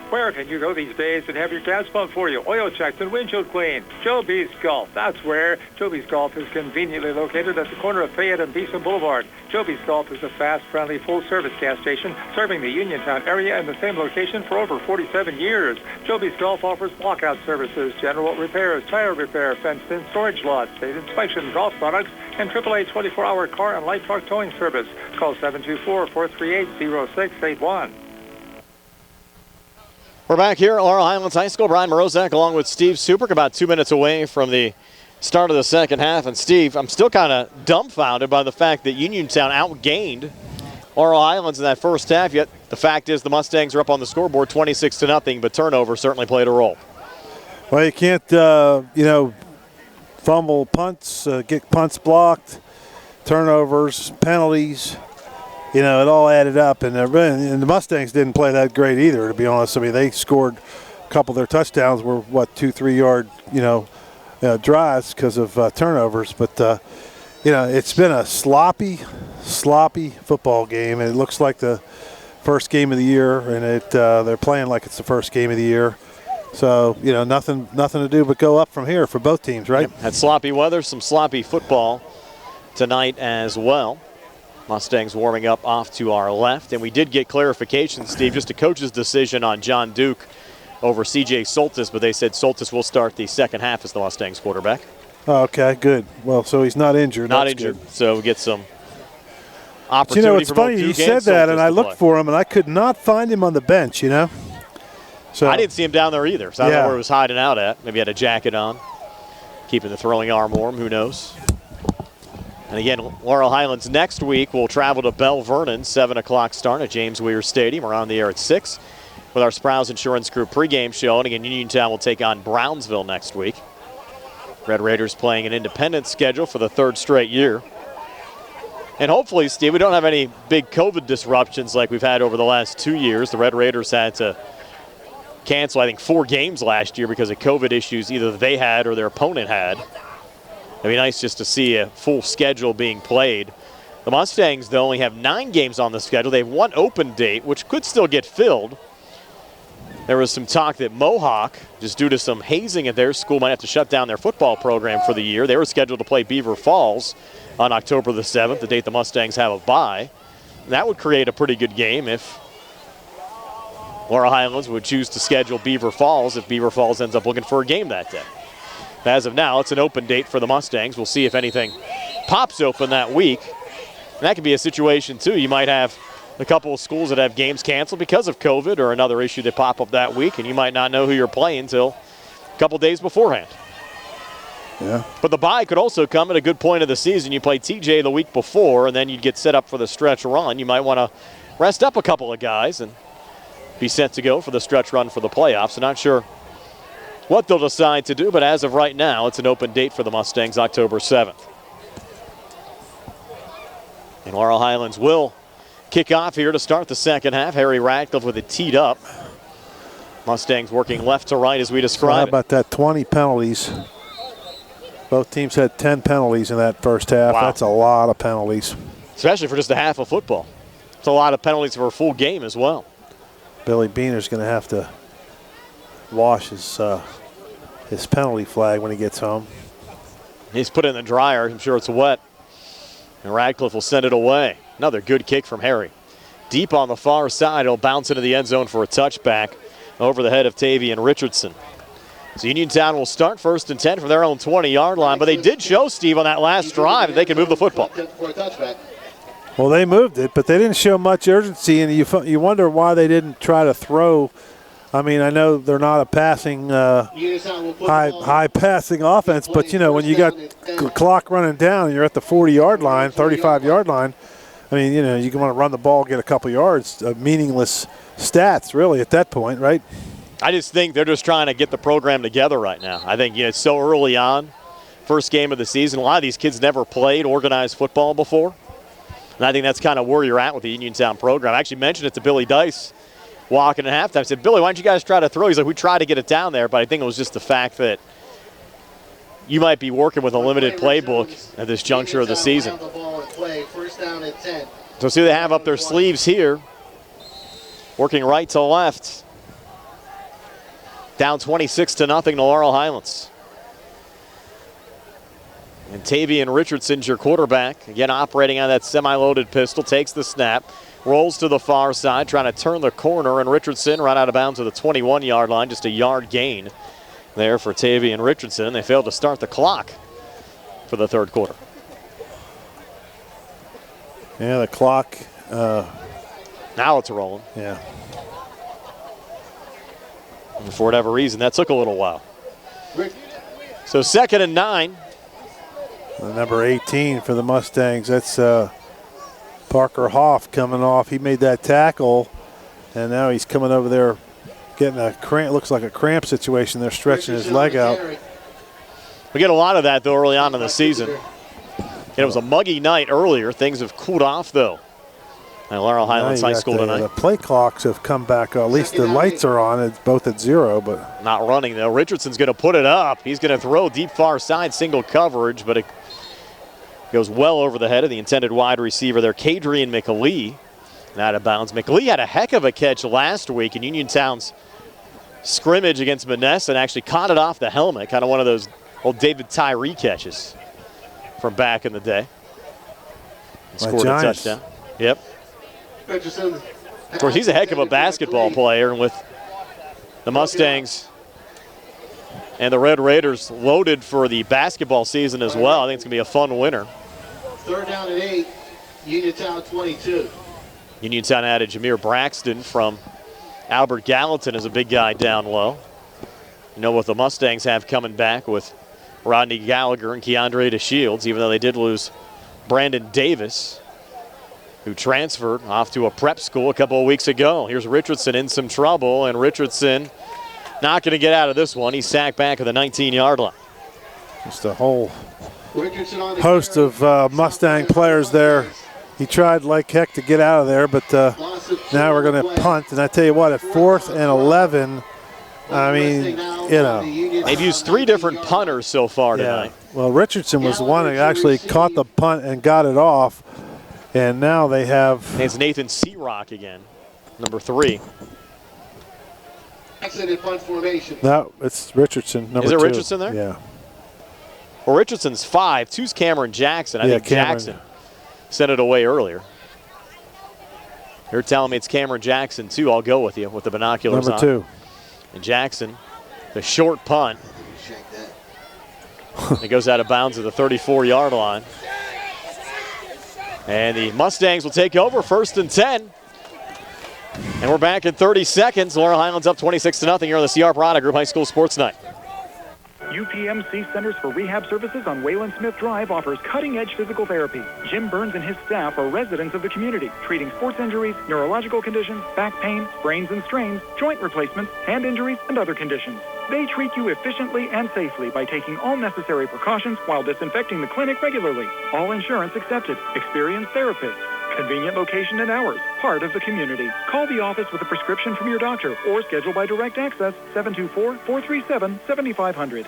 S5: Where can you go these days and have your gas pumped for you? Oil checks and windshield clean. Joby's Golf. That's where. Joby's Golf is conveniently located at the corner of Fayette and Beeson Boulevard. Joby's Golf is a fast, friendly, full-service gas station serving the Uniontown area in the same location for over 47 years. Joby's Golf offers walkout services, general repairs, tire repair, fenced-in storage lots, state inspection, golf products, and AAA 24-hour car and light truck towing service. Call 724-438-0681.
S1: We're back here at Laurel Highlands High School. Brian Morozak along with Steve Superick, about 2 minutes away from the start of the second half. And Steve, I'm still kind of dumbfounded by the fact that Uniontown outgained Laurel Highlands in that first half, yet the fact is the Mustangs are up on the scoreboard 26-0, but turnover certainly played a role.
S2: Well, you can't, fumble punts, get punts blocked, turnovers, penalties. It all added up, and the Mustangs didn't play that great either, to be honest. I mean, they scored a couple of their touchdowns were, 2-3 yard, drives because of turnovers. But, it's been a sloppy football game, and it looks like the first game of the year, and they're playing like it's the first game of the year. So, nothing to do but go up from here for both teams, right?
S1: Yep. Had sloppy weather, some sloppy football tonight as well. Mustangs warming up off to our left. And we did get clarification, Steve, just a coach's decision on John Duke over C.J. Soltis, but they said Soltis will start the second half as the Mustangs quarterback.
S2: Oh, okay, good. Well, so he's not injured.
S1: Not
S2: That's
S1: injured,
S2: good.
S1: So we get some opportunity
S2: it's
S1: for
S2: funny,
S1: both
S2: you
S1: Duke
S2: said
S1: and
S2: that,
S1: Soltis
S2: and I
S1: to
S2: looked
S1: play.
S2: for him, and I could not find him on the bench, So
S1: I didn't see him down there either, so I don't know where he was hiding out at. Maybe he had a jacket on, keeping the throwing arm warm, who knows. And again, Laurel Highlands next week will travel to Bell Vernon, 7 o'clock start at James Weir Stadium. We're on the air at 6 with our Sprouse Insurance Group pregame show. And again, Uniontown will take on Brownsville next week. Red Raiders playing an independent schedule for the third straight year. And hopefully, Steve, we don't have any big COVID disruptions like we've had over the last 2 years. The Red Raiders had to cancel, I think, 4 games last year because of COVID issues either they had or their opponent had. It'd be nice just to see a full schedule being played. The Mustangs, though, only have 9 games on the schedule. They have 1 open date, which could still get filled. There was some talk that Mohawk, just due to some hazing at their school, might have to shut down their football program for the year. They were scheduled to play Beaver Falls on October the 7th, the date the Mustangs have a bye. And that would create a pretty good game if Laurel Highlands would choose to schedule Beaver Falls if Beaver Falls ends up looking for a game that day. As of now, it's an open date for the Mustangs. We'll see if anything pops open that week. And that could be a situation, too. You might have a couple of schools that have games canceled because of COVID or another issue that pop up that week, and you might not know who you're playing until a couple days beforehand.
S2: Yeah.
S1: But the bye could also come at a good point of the season. You play TJ the week before, and then you'd get set up for the stretch run. You might want to rest up a couple of guys and be set to go for the stretch run for the playoffs. I'm not sure what they'll decide to do, but as of right now, it's an open date for the Mustangs, October 7th. And Laurel Highlands will kick off here to start the second half. Harry Radcliffe with it teed up. Mustangs working left to right as we described.
S2: How about that 20 penalties? Both teams had 10 penalties in that first half.
S1: Wow.
S2: That's a lot of penalties.
S1: Especially for just a half of football. It's a lot of penalties for a full game as well.
S2: Billy Beaner's going to have to wash his penalty flag when he gets home.
S1: He's put it in the dryer. I'm sure it's wet. And Radcliffe will send it away. Another good kick from Harry. Deep on the far side. It'll bounce into the end zone for a touchback over the head of Tavian Richardson. So Uniontown will start 1st and 10 from their own 20-yard line. But they did show, Steve, on that last drive that they can move the football.
S2: Well, they moved it, but they didn't show much urgency, and you wonder why they didn't try to throw. I mean, I know they're not a passing, high passing offense, but, you know, when you got the clock running down and you're at the 40-yard line, 35-yard line, I mean, you know, you want to run the ball, get a couple yards, meaningless stats, really, at that point, right?
S1: I just think they're just trying to get the program together right now. I think, you know, it's so early on, first game of the season. A lot of these kids never played organized football before. And I think that's kind of where you're at with the Uniontown program. I actually mentioned it to Billy Dice walking at halftime. I said, Billy, why don't you guys try to throw? He's like, we tried to get it down there, but I think it was just the fact that you might be working with a limited playbook at this juncture of the season. So see, they have up their sleeves here, working right to left. Down 26-0 to Laurel Highlands. And Tavian Richardson's your quarterback. Again, operating on that semi-loaded pistol. Takes the snap. Rolls to the far side, trying to turn the corner. And Richardson right out of bounds to the 21-yard line. Just a yard gain there for Tavian Richardson. They failed to start the clock for the third quarter.
S2: Yeah, the clock.
S1: Now it's rolling.
S2: Yeah.
S1: And for whatever reason, that took a little while. So 2nd and 9.
S2: The number 18 for the Mustangs, that's Parker Hoff coming off. He made that tackle, and now he's coming over there getting a cramp. Looks like a cramp situation. They're stretching his leg out.
S1: We get a lot of that, though, early on in the season. And it was a muggy night earlier. Things have cooled off, though, at Laurel Highlands High School tonight.
S2: The play clocks have come back. At least the lights are on. It's both at 0, but
S1: not running, though. Richardson's going to put it up. He's going to throw deep far side, single coverage, but it goes well over the head of the intended wide receiver there, Kadrian McLee. And out of bounds. McLee had a heck of a catch last week in Uniontown's scrimmage against Manessa and actually caught it off the helmet. Kind of one of those old David Tyree catches from back in the day. And scored a touchdown. Yep. Of course, he's a heck of a basketball player, and with the Mustangs and the Red Raiders loaded for the basketball season as well, I think it's going to be a fun winter.
S4: 3rd down and 8, Uniontown 22.
S1: Uniontown added Jameer Braxton from Albert Gallatin as a big guy down low. You know what the Mustangs have coming back with Rodney Gallagher and Keandre DeShields, even though they did lose Brandon Davis, who transferred off to a prep school a couple of weeks ago. Here's Richardson in some trouble, and Richardson not going to get out of this one. He's sacked back at the 19-yard line.
S2: Just a whole host of Mustang players there. He tried like heck to get out of there, but now we're going to punt. And I tell you what, at 4th and 11, I mean, you know.
S1: They've used 3 different punters so far tonight.
S2: Well, Richardson was the one that actually caught the punt and got it off. And now they have.
S1: And it's Nathan Searock again, number 3.
S4: Accident punt formation.
S2: No, it's Richardson, number 2.
S1: Is it Richardson there?
S2: Yeah.
S1: Well, Richardson's 5. 2's Cameron Jackson. I think Jackson sent it away earlier. You're telling me it's Cameron Jackson, too. I'll go with you with the binoculars
S2: number
S1: on.
S2: 2.
S1: And Jackson, the short punt. It goes out of bounds at the 34-yard line. And the Mustangs will take over 1st and 10 And we're back in 30 seconds. Laurel Highlands up 26-0 here on the CR Prada Group High School Sports Night.
S13: UPMC Centers for Rehab Services on Wayland Smith Drive offers cutting-edge physical therapy. Jim Burns and his staff are residents of the community, treating sports injuries, neurological conditions, back pain, sprains and strains, joint replacements, hand injuries, and other conditions. They treat you efficiently and safely by taking all necessary precautions while disinfecting the clinic regularly. All insurance accepted. Experienced therapists. Convenient location and hours. Part of the community. Call the office with a prescription from your doctor or schedule by direct access 724-437-7500.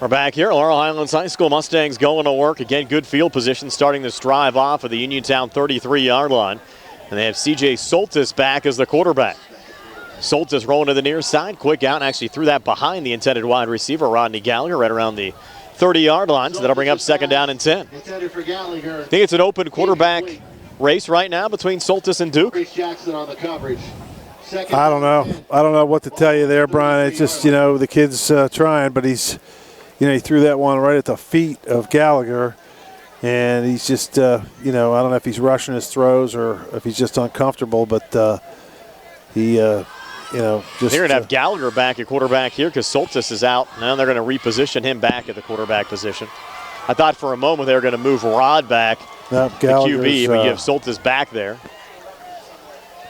S1: We're back here at Laurel Highlands High School. Mustangs going to work. Again, good field position starting this drive off of the Uniontown 33-yard line. And they have C.J. Soltis back as the quarterback. Soltis rolling to the near side. Quick out and actually threw that behind the intended wide receiver, Rodney Gallagher, right around the 30-yard line. So that'll bring up second down and 10.
S4: Intended for Gallagher.
S1: I think it's an open quarterback race right now between Soltis and Duke.
S4: Maurice Jackson on the coverage.
S2: I don't know. I don't know what to tell you there, Brian. It's just, the kid's trying, but he's, he threw that one right at the feet of Gallagher, and he's just, I don't know if he's rushing his throws or if he's just uncomfortable, but he, just.
S1: They're going to have Gallagher back at quarterback here because Soltis is out. Now they're going to reposition him back at the quarterback position. I thought for a moment they were going to move Rod back.
S2: No,
S1: the QB, but you have Soltis back there.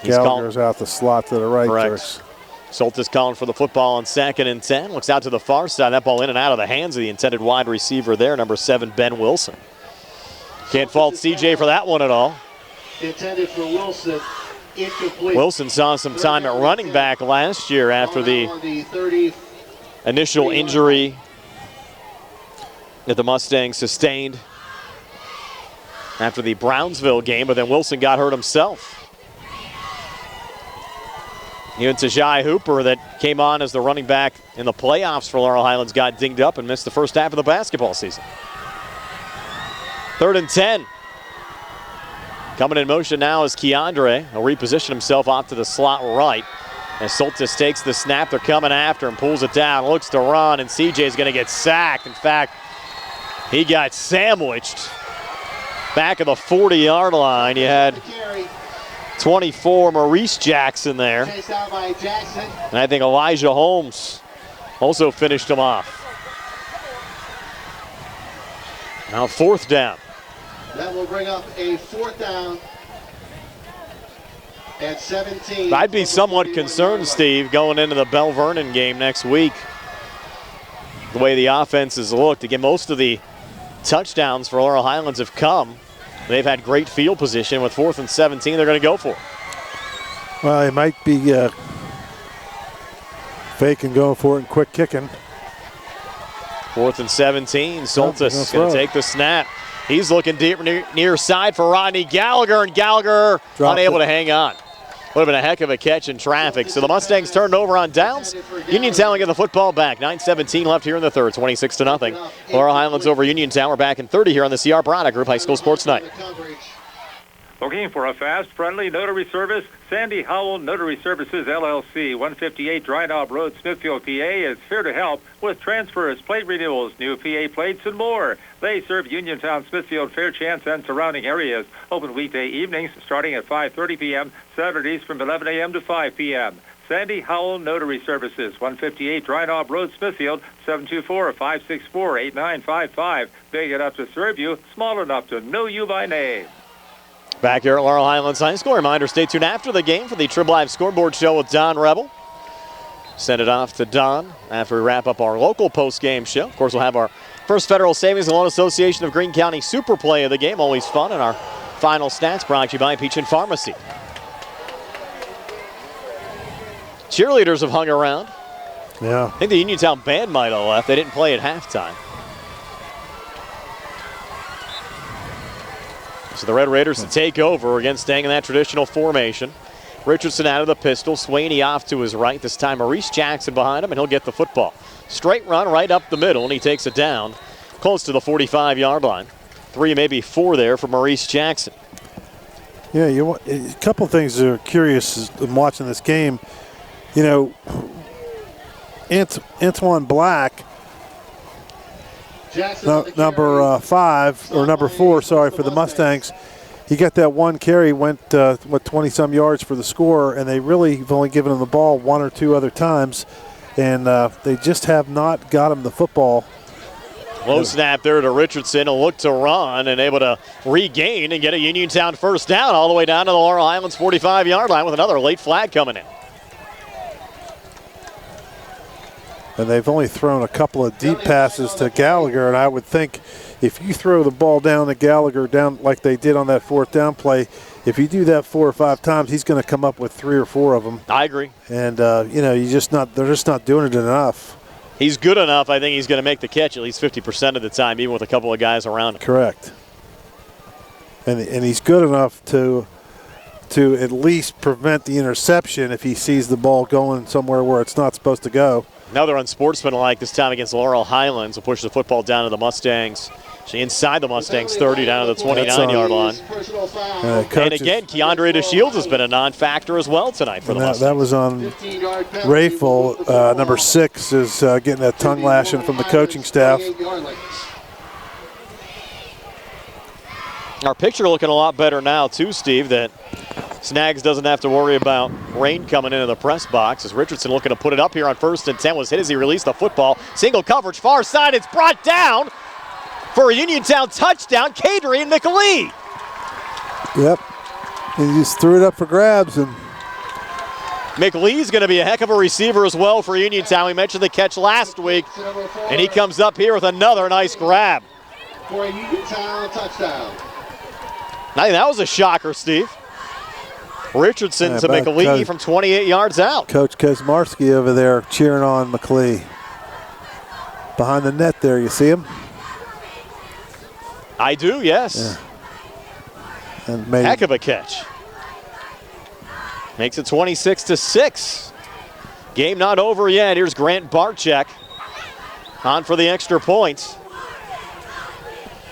S2: Gallagher's out the slot to the right.
S1: Correct. Soltis calling for the football on 2nd and 10. Looks out to the far side. That ball in and out of the hands of the intended wide receiver there, number 7, Ben Wilson. Can't fault CJ for that one at all.
S4: Intended for Wilson. Incomplete.
S1: Wilson saw some time at running back last year after the initial injury that the Mustangs sustained after the Brownsville game, but then Wilson got hurt himself. Even Tajai Hooper, that came on as the running back in the playoffs for Laurel Highlands, got dinged up and missed the first half of the basketball season. 3rd and 10. Coming in motion now is Keandre. He'll reposition himself off to the slot right. As Soltis takes the snap, they're coming after him, pulls it down, looks to run, and CJ's going to get sacked. In fact, he got sandwiched. Back of the 40-yard line, you had 24, Maurice Jackson there.
S4: Chased out by Jackson.
S1: And I think Elijah Holmes also finished him off. Now 4th down.
S4: That will bring up a 4th down at 17.
S1: I'd be somewhat concerned, Steve, going into the Bell Vernon game next week. The way the offense has looked. Again, most of the touchdowns for Laurel Highlands have come. They've had great field position. With 4th and 17, they're going to go for it.
S2: Well, it might be faking going for it and quick kicking.
S1: 4th and 17. Soltis is going to take the snap. He's looking deep near side for Rodney Gallagher, and Gallagher unable to hang on. Would have been a heck of a catch in traffic. So the Mustangs turned over on downs. Uniontown will get the football back. 9:17 left here in the third, 26-0. Laurel Highlands over Uniontown. We're back in 30 here on the CR Prada Group High School Sports Night.
S5: Looking for a fast, friendly notary service? Sandy Howell Notary Services, LLC, 158 Dry Knob Road, Smithfield, PA, is here to help with transfers, plate renewals, new PA plates, and more. They serve Uniontown, Smithfield, Fairchance, and surrounding areas. Open weekday evenings starting at 5:30 p.m., Saturdays from 11 a.m. to 5 p.m. Sandy Howell Notary Services, 158 Dry Knob Road, Smithfield, 724-564-8955. Big enough to serve you, small enough to know you by name.
S1: Back here at Laurel Highlands High School. Reminder, stay tuned after the game for the Trib Live Scoreboard Show with Don Rebel. Send it off to Don after we wrap up our local post-game show. Of course, we'll have our First Federal Savings and Loan Association of Greene County Super Play of the game. Always fun. And our final stats brought to you by Peach and Pharmacy. Cheerleaders have hung around.
S2: Yeah.
S1: I think the Uniontown band might have left. They didn't play at halftime. So the Red Raiders to take over, again staying in that traditional formation. Richardson out of the pistol, Swaney off to his right. This time Maurice Jackson behind him, and he'll get the football. Straight run right up the middle, and he takes it down close to the 45-yard line. 3, maybe 4 there for Maurice Jackson.
S2: Yeah, a couple things that are curious in watching this game. You know, Antoine Black, number 4, sorry, for the Mustangs. he got that one carry, went 20-some yards for the score, and they really have only given him the ball one or two other times, and they just have not got him the football.
S1: Low snap there to Richardson. He'll look to run and able to regain and get a Uniontown first down all the way down to the Laurel Highlands 45-yard line with another late flag coming in.
S2: And they've only thrown a couple of deep passes to Gallagher, and I would think if you throw the ball down to Gallagher down like they did on that fourth down play, if you do that 4 or 5 times, he's going to come up with 3 or 4 of them.
S1: I agree.
S2: And they're just not doing it enough.
S1: He's good enough. I think he's going to make the catch at least 50% of the time, even with a couple of guys around him.
S2: Correct. And he's good enough to at least prevent the interception if he sees the ball going somewhere where it's not supposed to go.
S1: Another unsportsmanlike this time against Laurel Highlands will push the football down to the Mustangs. Actually inside the Mustangs 30 down to the 29-yard line. And again, Keandre DeShields has been a non-factor as well tonight for the Mustangs.
S2: That was on Rayful. Number 6 is getting that tongue lashing from the coaching staff.
S1: Our picture looking a lot better now too, Steve, that Snags doesn't have to worry about rain coming into the press box as Richardson looking to put it up here on 1st and 10 was hit as he released the football. Single coverage, far side, it's brought down for a Uniontown touchdown, Kadrian McLee.
S2: Yep, he just threw it up for grabs. And
S1: McLee's going to be a heck of a receiver as well for Uniontown. We mentioned the catch last week, and he comes up here with another nice grab.
S4: For a Uniontown touchdown.
S1: I think that was a shocker, Steve. Richardson to McLee from 28 yards out.
S2: Coach Kosmarski over there cheering on McLee. Behind the net there, you see him?
S1: I do, yes.
S2: Yeah. And
S1: heck of a catch. Makes it 26-6. Game not over yet. Here's Grant Barczyk on for the extra point.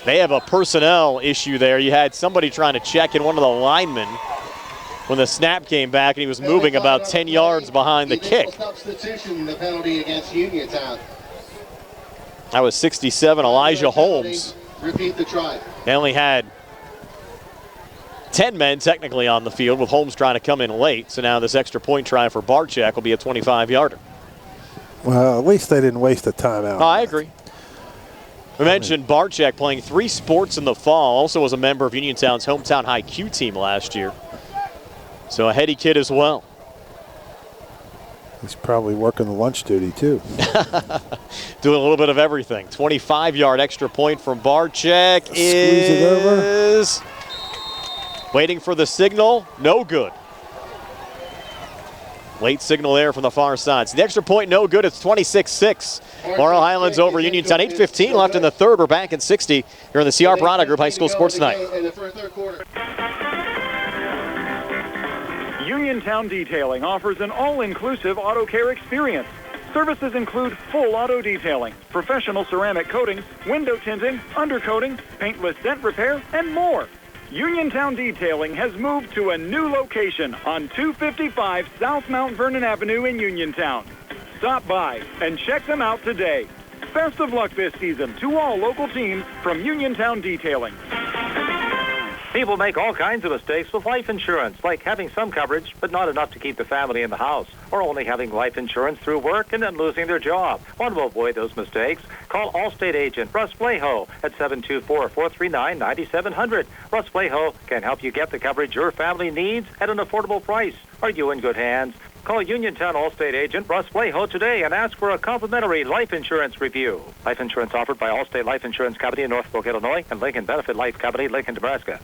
S1: They have a personnel issue there. You had somebody trying to check in, one of the linemen, when the snap came back and he was moving about 10 yards behind the kick.
S4: Substitution, the penalty against Uniontown.
S1: That was 67, Elijah Holmes.
S4: Repeat the try.
S1: They only had 10 men technically on the field with Holmes trying to come in late. So now this extra point try for Barczyk will be a 25-yarder.
S2: Well, at least they didn't waste a timeout.
S1: Oh, I agree. We mentioned Barczyk playing 3 sports in the fall. Also was a member of Uniontown's hometown high Q team last year. So a heady kid as well.
S2: He's probably working the lunch duty too.
S1: Doing a little bit of everything. 25-yard extra point from Barczyk
S2: Squeeze it over.
S1: Waiting for the signal. No good. Late signal there from the far side. So the extra point no good. It's 26-6. Laurel Highlands over Uniontown. 8:15 left in the third. We're back in 60 here in the CR Brana Group High School Sports Tonight.
S13: Uniontown Detailing offers an all-inclusive auto care experience. Services include full auto detailing, professional ceramic coatings, window tinting, undercoating, paintless dent repair, and more. Uniontown Detailing has moved to a new location on 255 South Mount Vernon Avenue in Uniontown. Stop by and check them out today. Best of luck this season to all local teams from Uniontown Detailing.
S5: People make all kinds of mistakes with life insurance, like having some coverage but not enough to keep the family in the house, or only having life insurance through work and then losing their job. Want to avoid those mistakes? Call Allstate agent Russ Flaho at 724-439-9700. Russ Flaho can help you get the coverage your family needs at an affordable price. Are you in good hands? Call Uniontown Allstate agent Russ Flaho today and ask for a complimentary life insurance review. Life insurance offered by Allstate Life Insurance Company in Northbrook, Illinois, and Lincoln Benefit Life Company, Lincoln, Nebraska.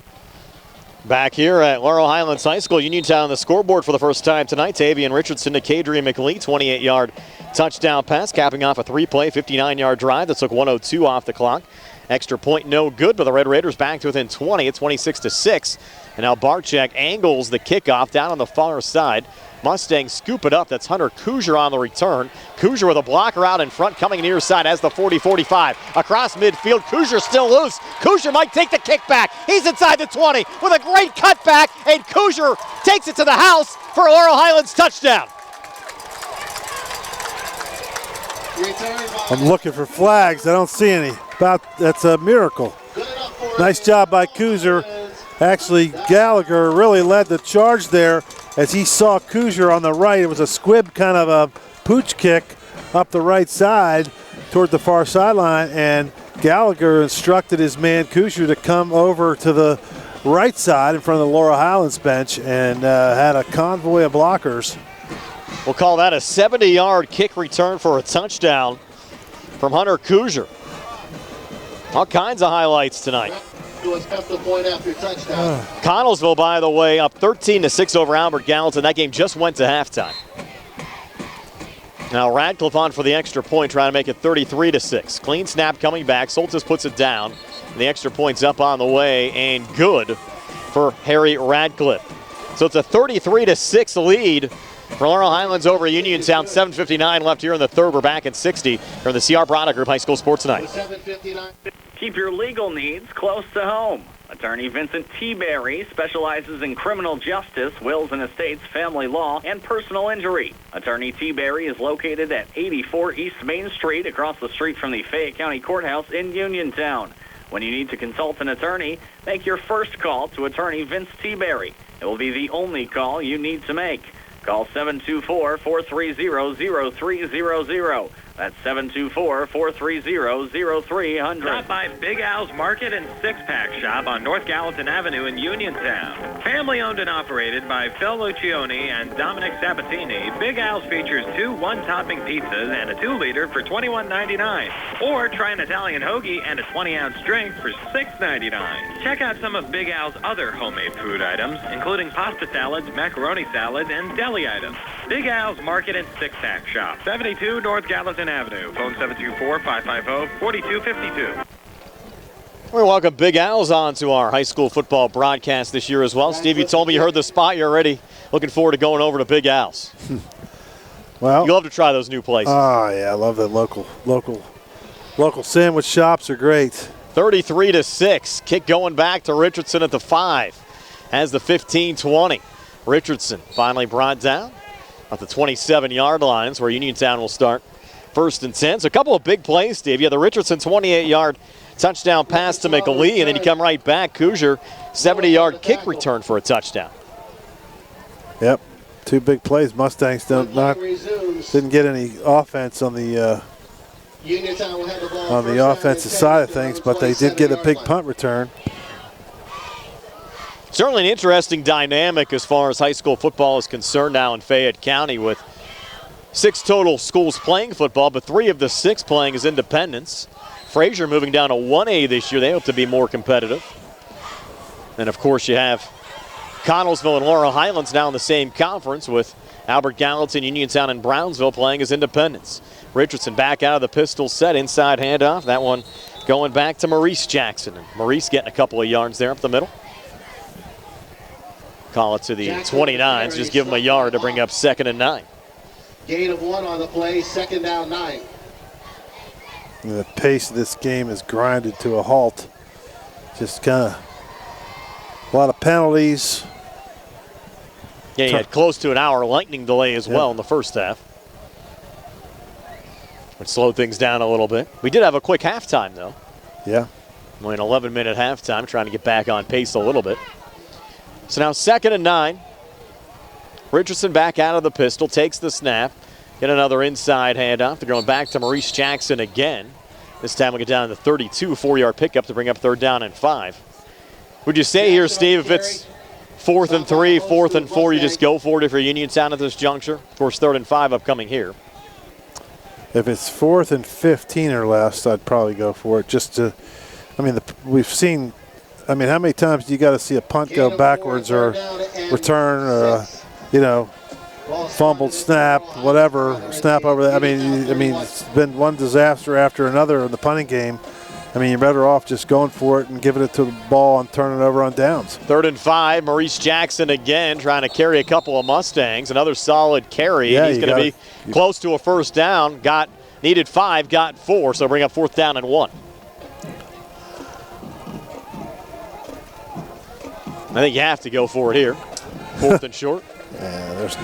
S1: Back here at Laurel Highlands High School, Uniontown on the scoreboard for the first time tonight. Tavian Richardson to Kadrian McLee, 28-yard touchdown pass, capping off a 3-play, 59-yard drive that took 1:02 off the clock. Extra point no good, but the Red Raiders back to within 20 at 26-6. And now Barczyk angles the kickoff down on the far side. Mustangs scoop it up. That's Hunter Kuzier on the return. Kuzier with a blocker out in front, coming near side as the 40-45. Across midfield, Kuzier still loose. Kuzier might take the kick back. He's inside the 20 with a great cutback, and Kuzier takes it to the house for a Laurel Highlands touchdown.
S2: I'm looking for flags. I don't see any. That's a miracle. Nice job by Kuzier. Actually, Gallagher really led the charge there as he saw Kuzier on the right. It was a squib kind of a pooch kick up the right side toward the far sideline, and Gallagher instructed his man Kuzier to come over to the right side in front of the Laurel Highlands bench and had a convoy of blockers.
S1: We'll call that a 70-yard kick return for a touchdown from Hunter Kuzier. All kinds of highlights tonight. Connellsville, by the way, up 13-6 over Albert Gallatin. That game just went to halftime. Now Radcliffe on for the extra point, trying to make it 33-6. Clean snap coming back. Soltis puts it down. And the extra point's up on the way and good for Harry Radcliffe. So it's a 33-6 lead for Laurel Highlands over Uniontown. 7:59 left here in the third. We're back at 60 from the CR Product Group High School Sports Tonight.
S26: Keep your legal needs close to home. Attorney Vincent T. Berry specializes in criminal justice, wills and estates, family law, and personal injury. Attorney T. Berry is located at 84 East Main Street, across the street from the Fayette County Courthouse in Uniontown. When you need to consult an attorney, make your first call to Attorney Vince T. Berry. It will be the only call you need to make. Call 724-430-0300. That's 724-430-0300.
S10: Stop by Big Al's Market and Six-Pack Shop on North Gallatin Avenue in Uniontown. Family owned and operated by Phil Lucioni and Dominic Sabatini, Big Al's features 2 one-topping pizzas and a 2-liter for $21.99. Or try an Italian hoagie and a 20-ounce drink for $6.99. Check out some of Big Al's other homemade food items, including pasta salads, macaroni salads, and deli items. Big Al's Market and Six-Pack Shop, 72 North Gallatin Avenue. Phone 724-550-4252.
S1: We welcome Big Al's on to our high school football broadcast this year as well. Steve, you told me you heard the spot. You're already looking forward to going over to Big Al's.
S2: Well,
S1: you love to try those new places.
S2: Oh, yeah, I love that local sandwich shops are great.
S1: 33-6. Kick going back to Richardson at the 5. Has the 15-20. Richardson finally brought down at the 27-yard lines where Uniontown will start first and 10. So a couple of big plays, Steve. You have the Richardson 28-yard touchdown pass to McLee, and then you come right back. Kuzier, 70-yard kick return for a touchdown.
S2: Yep, 2 big plays. Mustangs didn't get any offense on the offensive side of things, but they did get a big punt return.
S1: Certainly an interesting dynamic as far as high school football is concerned now in Fayette County, with 6 total schools playing football, but 3 of the 6 playing as independents. Fraser moving down to 1A this year. They hope to be more competitive. And, of course, you have Connellsville and Laurel Highlands now in the same conference, with Albert Gallatin, Uniontown, and Brownsville playing as independents. Richardson back out of the pistol set, inside handoff. That one going back to Maurice Jackson. And Maurice getting a couple of yards there up the middle. Call it to the 29s. Just give him a yard to bring up 2nd and 9.
S4: Gain of 1 on the play, 2nd down 9.
S2: And the pace of this game is grinded to a halt. Just kind of a lot of penalties.
S1: Yeah, you had close to an hour lightning delay as well in the first half, which slowed things down a little bit. We did have a quick halftime, though.
S2: Yeah.
S1: Only an 11-minute halftime, trying to get back on pace a little bit. So now 2nd and 9. Richardson back out of the pistol, takes the snap. Get another inside handoff. They're going back to Maurice Jackson again. This time we get down to the 32, 4-yard pickup to bring up 3rd down and 5. Would you say here, Steve, if it's 4th and 3, 4th and 4, you just go for it if you're Uniontown at this juncture? Of course, 3rd and 5 upcoming here.
S2: If it's 4th and 15 or less, I'd probably go for it. Just to, I mean, we've seen, I mean, how many times do you got to see a punt go backwards or return or, fumbled snap, whatever, snap over there? I mean, it's been one disaster after another in the punting game. I mean, you're better off just going for it and giving it to the ball and turning it over on downs.
S1: 3rd and 5, Maurice Jackson again trying to carry a couple of Mustangs. Another solid carry.
S2: Yeah,
S1: he's going to be close to a 1st down. Needed 5, got 4, so bring up 4th down and 1. I think you have to go for it here. 4th and short.
S2: Yeah, there's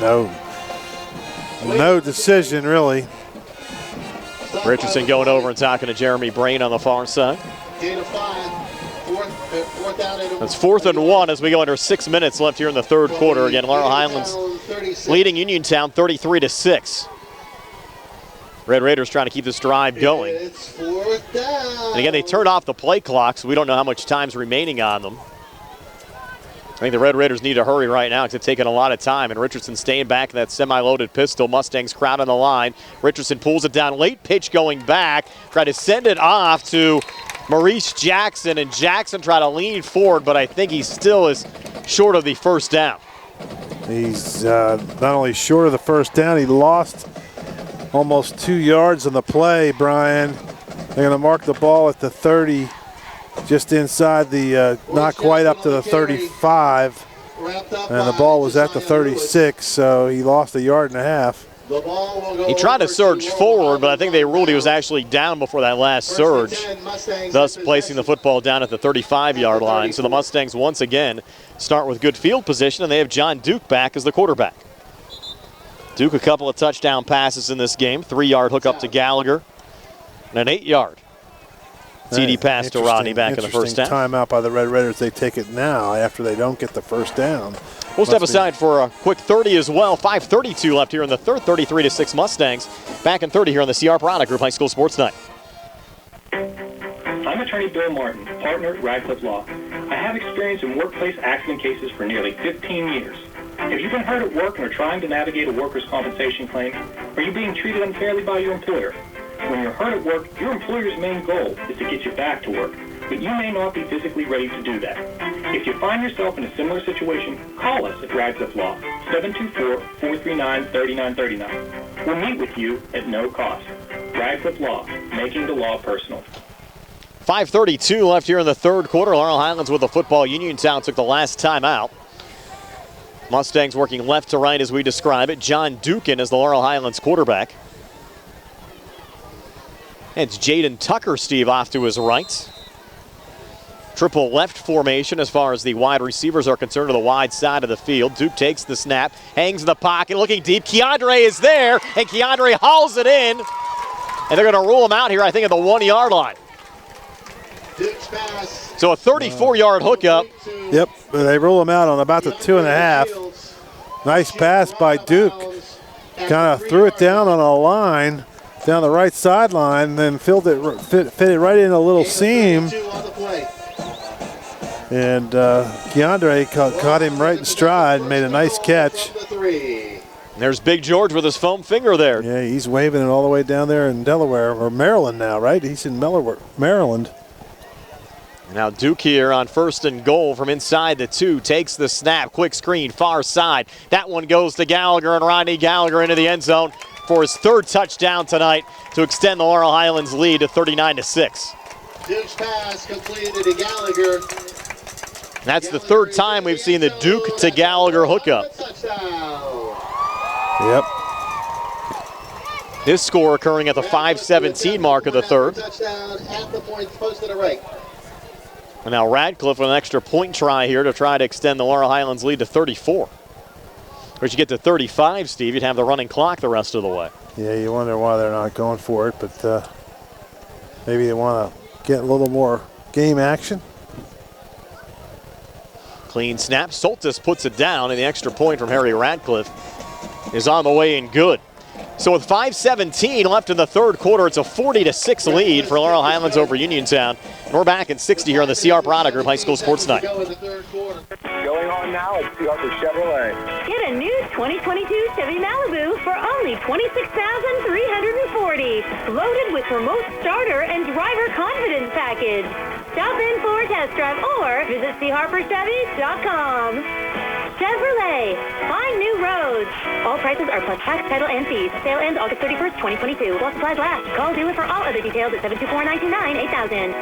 S2: no decision, really.
S1: Richardson going over and talking to Jeremy Brain on the far side.
S4: Gain of 5, 4th
S1: It's 4th and 1 as we go under 6 minutes left here in the third quarter. Again, Laurel Highlands leading Uniontown 33-6. Red Raiders trying to keep this drive going.
S4: It's 4th down.
S1: And again, they turned off the play clock, so we don't know how much time's remaining on them. I think the Red Raiders need to hurry right now because it's taking a lot of time. And Richardson staying back in that semi-loaded pistol. Mustangs crowd on the line. Richardson pulls it down. Late pitch going back. Try to send it off to Maurice Jackson. And Jackson tried to lean forward, but I think he still is short of the first down.
S2: He's not only short of the first down, he lost almost 2 yards on the play, Brian. They're going to mark the ball at the 30. Just inside the, not quite up to the 35. And the ball was at the 36, so he lost a yard and a half.
S1: He tried to surge forward, but I think they ruled he was actually down before that last surge, thus placing the football down at the 35-yard line. So the Mustangs once again start with good field position, and they have John Duke back as the quarterback. Duke a couple of touchdown passes in this game, 3-yard hook up to Gallagher, and an 8-yard. TD pass to Rodney back in the first down.
S2: Timeout by the Red Raiders. They take it now after they don't get the first down.
S1: We'll step aside for a quick 30 as well. 5:32 left here in the third. 33-6 Mustangs. Back in 30 here on the CR Product Group High School Sports Night.
S19: I'm attorney Bill Martin, partner at Radcliffe Law. I have experience in workplace accident cases for nearly 15 years. If you've been hurt at work and are trying to navigate a workers' compensation claim, are you being treated unfairly by your employer? When you're hurt at work, your employer's main goal is to get you back to work, but you may not be physically ready to do that. If you find yourself in a similar situation, call us at Radcliffe Law, 724-439-3939. We'll meet with you at no cost. Radcliffe Law, making the law personal.
S1: 5:32 left here in the third quarter. Laurel Highlands with the football. Uniontown took the last time out. Mustangs working left to right as we describe it. John Dukin is the Laurel Highlands quarterback. It's Jaden Tucker, Steve, off to his right. Triple left formation as far as the wide receivers are concerned to the wide side of the field. Duke takes the snap, hangs in the pocket, looking deep. Keandre is there, and Keandre hauls it in. And they're going to rule him out here, I think, at the 1-yard line. So a 34-yard hookup.
S2: Yep, they rule him out on about the 2.5. Nice pass by Duke. Kind of threw it down on a line, down the right sideline, then fit it right in a little seam. And Keandre caught him right in stride and made a nice catch.
S1: There's Big George with his foam finger there.
S2: Yeah, he's waving it all the way down there in Delaware, or Maryland now, right? He's in Maryland.
S1: Now Duke here on 1st and goal from inside the 2. Takes the snap, quick screen, far side. That one goes to Gallagher, and Rodney Gallagher into the end zone for his 3rd touchdown tonight to extend the Laurel Highlands lead to 39-6.
S4: Duke's pass completed to Gallagher.
S1: That's the 3rd time we've seen the Duke to Gallagher hookup.
S2: Yep.
S1: This score occurring at the 5:17 mark of the 3rd.
S4: Touchdown, half the points posted to right.
S1: And now Radcliffe with an extra point try here to try to extend the Laurel Highlands lead to 34. But you get to 35, Steve, you'd have the running clock the rest of the way.
S2: Yeah, you wonder why they're not going for it, but maybe they want to get a little more game action.
S1: Clean snap. Soltis puts it down, and the extra point from Harry Radcliffe is on the way and good. So with 5:17 left in the 3rd quarter, it's a 40-6 lead for Laurel Highlands over Uniontown. And we're back in 60 here on the CR Product Group High School Sports Night.
S7: Going on now at Arthur Chevrolet.
S9: Get a new 2022 Chevy Malibu for only $26,340. Loaded with remote starter and driver confidence package. Stop in for a test drive or visit charperchevy.com. Chevrolet, find new roads. All prices are plus tax, title, and fees. Sale ends August 31st, 2022. While supplies last. Call dealer for all other details at 724-929-8000.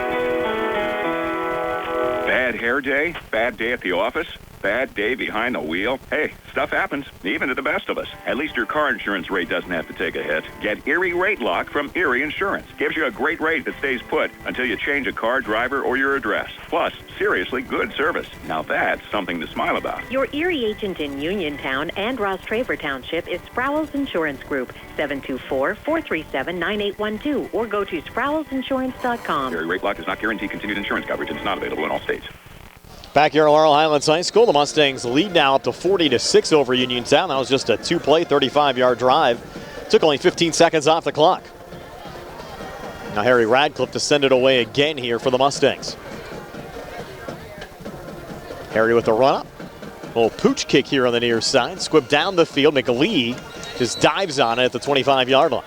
S14: Bad hair day? Bad day at the office? Bad day behind the wheel? Hey, stuff happens, even to the best of us. At least your car insurance rate doesn't have to take a hit. Get Erie Rate Lock from Erie Insurance. Gives you a great rate that stays put until you change a car, driver, or your address. Plus, seriously good service. Now that's something to smile about.
S15: Your Erie agent in Uniontown and Ross Traver Township is Sprowls Insurance Group, 724-437-9812, or go to sprowlsinsurance.com.
S14: Erie Rate Lock does not guarantee continued insurance coverage and is not available in all states.
S1: Back here at Laurel Highlands High School, the Mustangs lead now up to 40-6 over Uniontown. That was just a two-play, 35-yard drive. Took only 15 seconds off the clock. Now Harry Radcliffe to send it away again here for the Mustangs. Harry with the run-up. Little pooch kick here on the near side. Squib down the field. McLee just dives on it at the 25-yard line.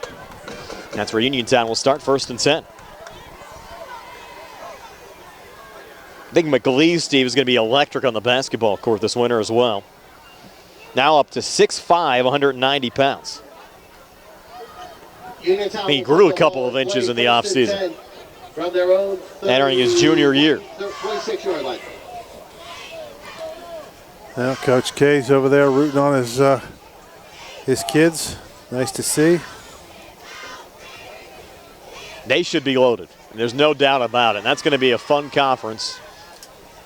S1: That's where Uniontown will start, 1st and 10. I think McLee, Steve, is going to be electric on the basketball court this winter as well. Now up to 6'5", 190 pounds. He grew a couple of inches in the offseason. Entering his junior year.
S2: Well, Coach K's over there rooting on his kids. Nice to see.
S1: They should be loaded. There's no doubt about it. That's going to be a fun conference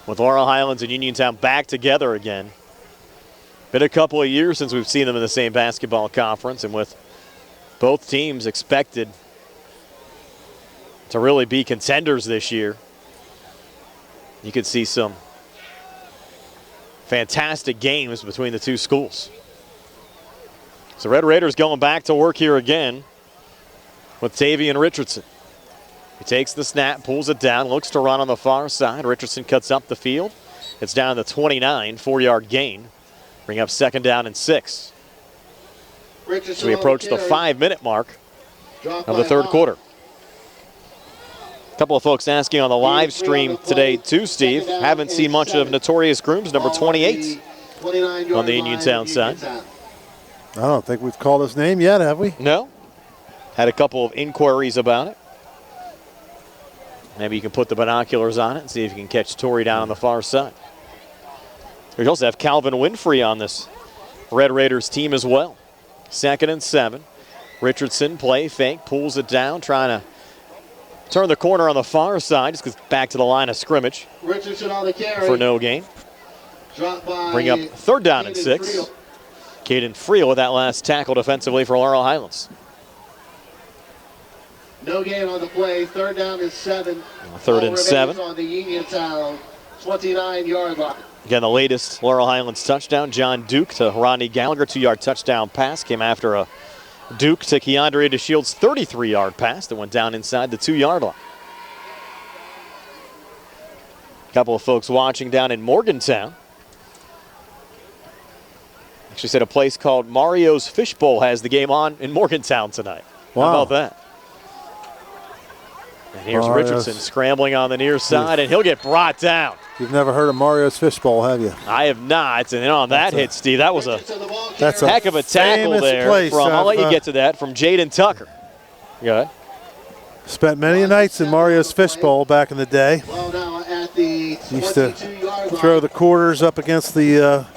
S1: with Laurel Highlands and Uniontown back together again. Been a couple of years since we've seen them in the same basketball conference, and with both teams expected to really be contenders this year, you could see some fantastic games between the two schools. So Red Raiders going back to work here again with Tavian Richardson. He takes the snap, pulls it down, looks to run on the far side. Richardson cuts up the field. It's down to 29, 4-yard gain. Bring up 2nd down and 6. So we approach the 5-minute mark of the third quarter. A couple of folks asking on the live stream today too, Steve. Haven't seen much of Notorious Grooms, number 28 on the Uniontown side.
S2: I don't think we've called his name yet, have we?
S1: No. Had a couple of inquiries about it. Maybe you can put the binoculars on it and see if you can catch Torrey down on the far side. We also have Calvin Winfrey on this Red Raiders team as well. 2nd and 7. Richardson play fake, pulls it down, trying to turn the corner on the far side. Just goes back to the line of scrimmage.
S4: Richardson on the carry.
S1: For no gain. Bring up 3rd down and 6. Caden Friel with that last tackle defensively for Laurel Highlands.
S4: No gain on the play. 3rd down and 7.
S1: 3rd and 7.
S4: On the Uniontown 29-yard line.
S1: Again, the latest Laurel Highlands touchdown. John Duke to Rodney Gallagher. 2-yard touchdown pass. Came after a Duke to Keandre DeShields' 33-yard pass that went down inside the 2-yard line. A couple of folks watching down in Morgantown. Actually said a place called Mario's Fishbowl has the game on in Morgantown tonight.
S2: Wow.
S1: How about that? And here's Richardson scrambling on the near side, and he'll get brought down.
S2: You've never heard of Mario's Fishbowl, have you?
S1: I have not. And on that hit, Steve, that was a
S2: That's
S1: heck of a tackle there. I'll let you get to that, from Jaden Tucker. Go ahead.
S2: Spent many nights in Mario's Fishbowl back in the day.
S4: Well, now at the
S2: Used to throw the quarters up against the,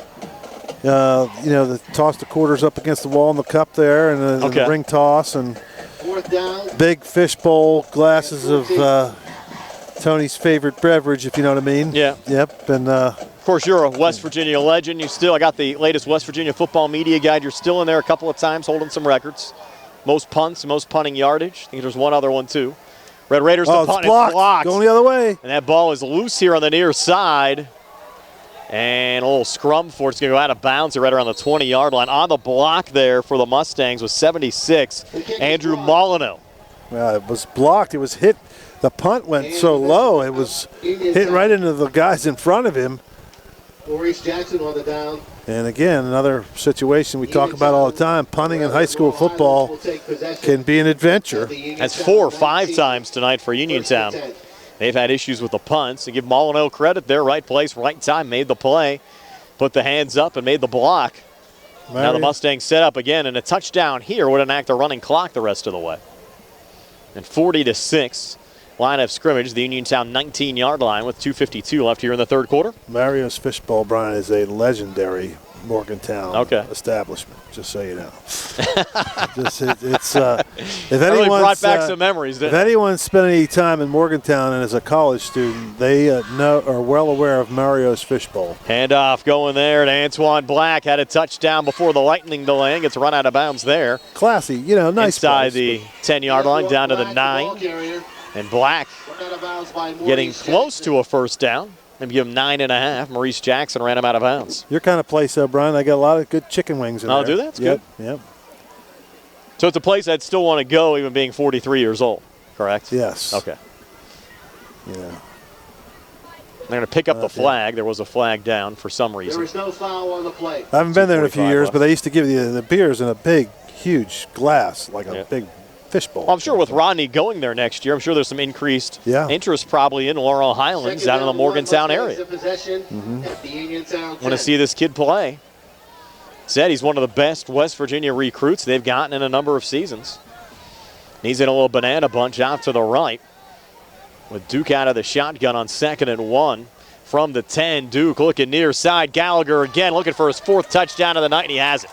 S2: toss the quarters up against the wall in the cup there, and the ring toss, and big fishbowl glasses of Tony's favorite beverage, if you know what I mean.
S1: Yeah.
S2: Yep. And
S1: of course, you're a West Virginia legend. I got the latest West Virginia football media guide. You're still in there a couple of times, holding some records. Most punts, most punting yardage. I think there's one other one too. Red Raiders to punt.
S2: It's blocked. Going the other way.
S1: And that ball is loose here on the near side. And a little scrum for it's going to go out of bounds here right around the 20-yard line. On the block there for the Mustangs was 76, Andrew Molyneux.
S2: It was blocked. It was hit. The punt went so low, it was hit right into the guys in front of him.
S4: Maurice Jackson on the down.
S2: And again, another situation we talk about all the time. Punting in high school football can be an adventure.
S1: That's 4 or 5 times tonight for Uniontown. They've had issues with the punts. And give Molyneux credit there. Right place, right time. Made the play. Put the hands up and made the block. Now the Mustangs set up again. And a touchdown here would enact a running clock the rest of the way. And 40-6. line of scrimmage, the Uniontown 19-yard line with 2:52 left here in the third quarter.
S2: Mario's Fishbowl, Brian, is a legendary Morgantown establishment, just so you know. If
S1: really brought back some memories.
S2: If anyone's spent any time in Morgantown and is a college student, they are well aware of Mario's Fishbowl.
S1: Handoff going there to Antoine Black. Had a touchdown before the lightning delay. Gets run out of bounds there.
S2: Classy, nice.
S1: Inside the 10-yard line, down to the 9. And Black getting close to a first down. Maybe give him 9.5. Maurice Jackson ran him out of bounds.
S2: Your kind of place, Brian. I got a lot of good chicken wings in there.
S1: Oh, do that? That's
S2: good.
S1: Yep. So it's a place I'd still want to go even being 43 years old, correct?
S2: Yes.
S1: Okay.
S2: Yeah.
S1: They're going to pick up the flag. There was a flag down for some reason.
S4: There is no foul on the play.
S2: I haven't been there in a few years, but they used to give you the beers in a big, huge glass, like a big fishbowl.
S1: Well, I'm sure with Rodney going there next year, I'm sure there's some increased interest probably in Laurel Highlands down in the Morgantown area. Want to see this kid play. Said he's one of the best West Virginia recruits they've gotten in a number of seasons. He's in a little banana bunch out to the right with Duke out of the shotgun on 2nd and 1 from the 10. Duke looking near side. Gallagher again looking for his 4th touchdown of the night, and he has it.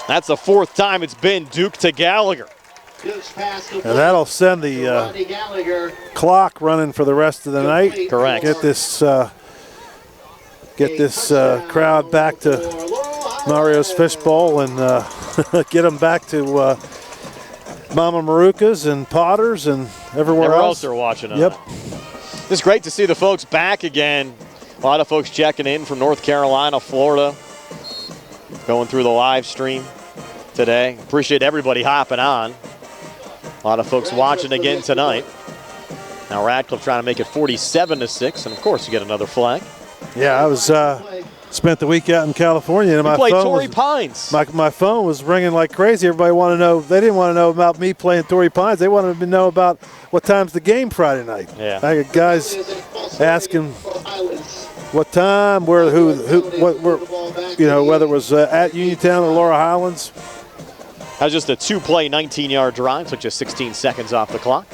S1: That's the 4th time it's been Duke to Gallagher.
S2: And that'll send the clock running for the rest of the night.
S1: Correct.
S2: Get this crowd back to Mario's Fishbowl and get them back to Mama Maruca's and Potter's and everywhere else.
S1: They're watching.
S2: Yep.
S1: It's great to see the folks back again. A lot of folks checking in from North Carolina, Florida, going through the live stream today. Appreciate everybody hopping on. A lot of folks watching again tonight. Now Radcliffe trying to make it 47-6, and of course you get another flag.
S2: Yeah, I was spent the week out in California, and my phone was ringing like crazy. Everybody wanted to know. They didn't want to know about me playing Torrey Pines. They wanted to know about what time's the game Friday night.
S1: Yeah,
S2: I got guys asking what time, where, who, where, whether it was at Uniontown or Laurel Highlands.
S1: That was just a 2-play 19-yard drive. Took just 16 seconds off the clock.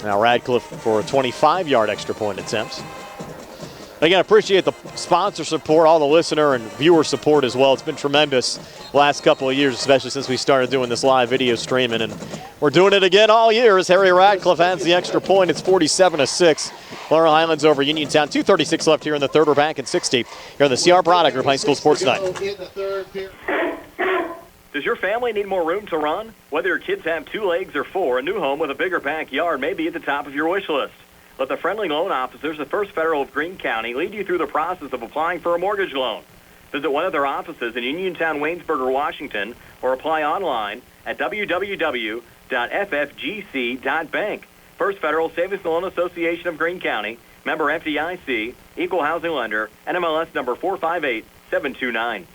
S1: Now Radcliffe for a 25-yard extra point attempt. Again, appreciate the sponsor support, all the listener and viewer support as well. It's been tremendous the last couple of years, especially since we started doing this live video streaming. And we're doing it again all year as Harry Radcliffe adds the extra point. It's 47-6. Laurel Highlands over Uniontown. 2:36 left here in the third. We're back at 60 here on the CR Product Group High School Sports Night.
S3: Does your family need more room to run? Whether your kids have 2 legs or 4, a new home with a bigger backyard may be at the top of your wish list. Let the friendly loan officers at First Federal of Greene County lead you through the process of applying for a mortgage loan. Visit one of their offices in Uniontown, Waynesburg, or Washington, or apply online at www.ffgc.bank. First Federal Savings and Loan Association of Greene County, member FDIC, equal housing lender, NMLS number 458729.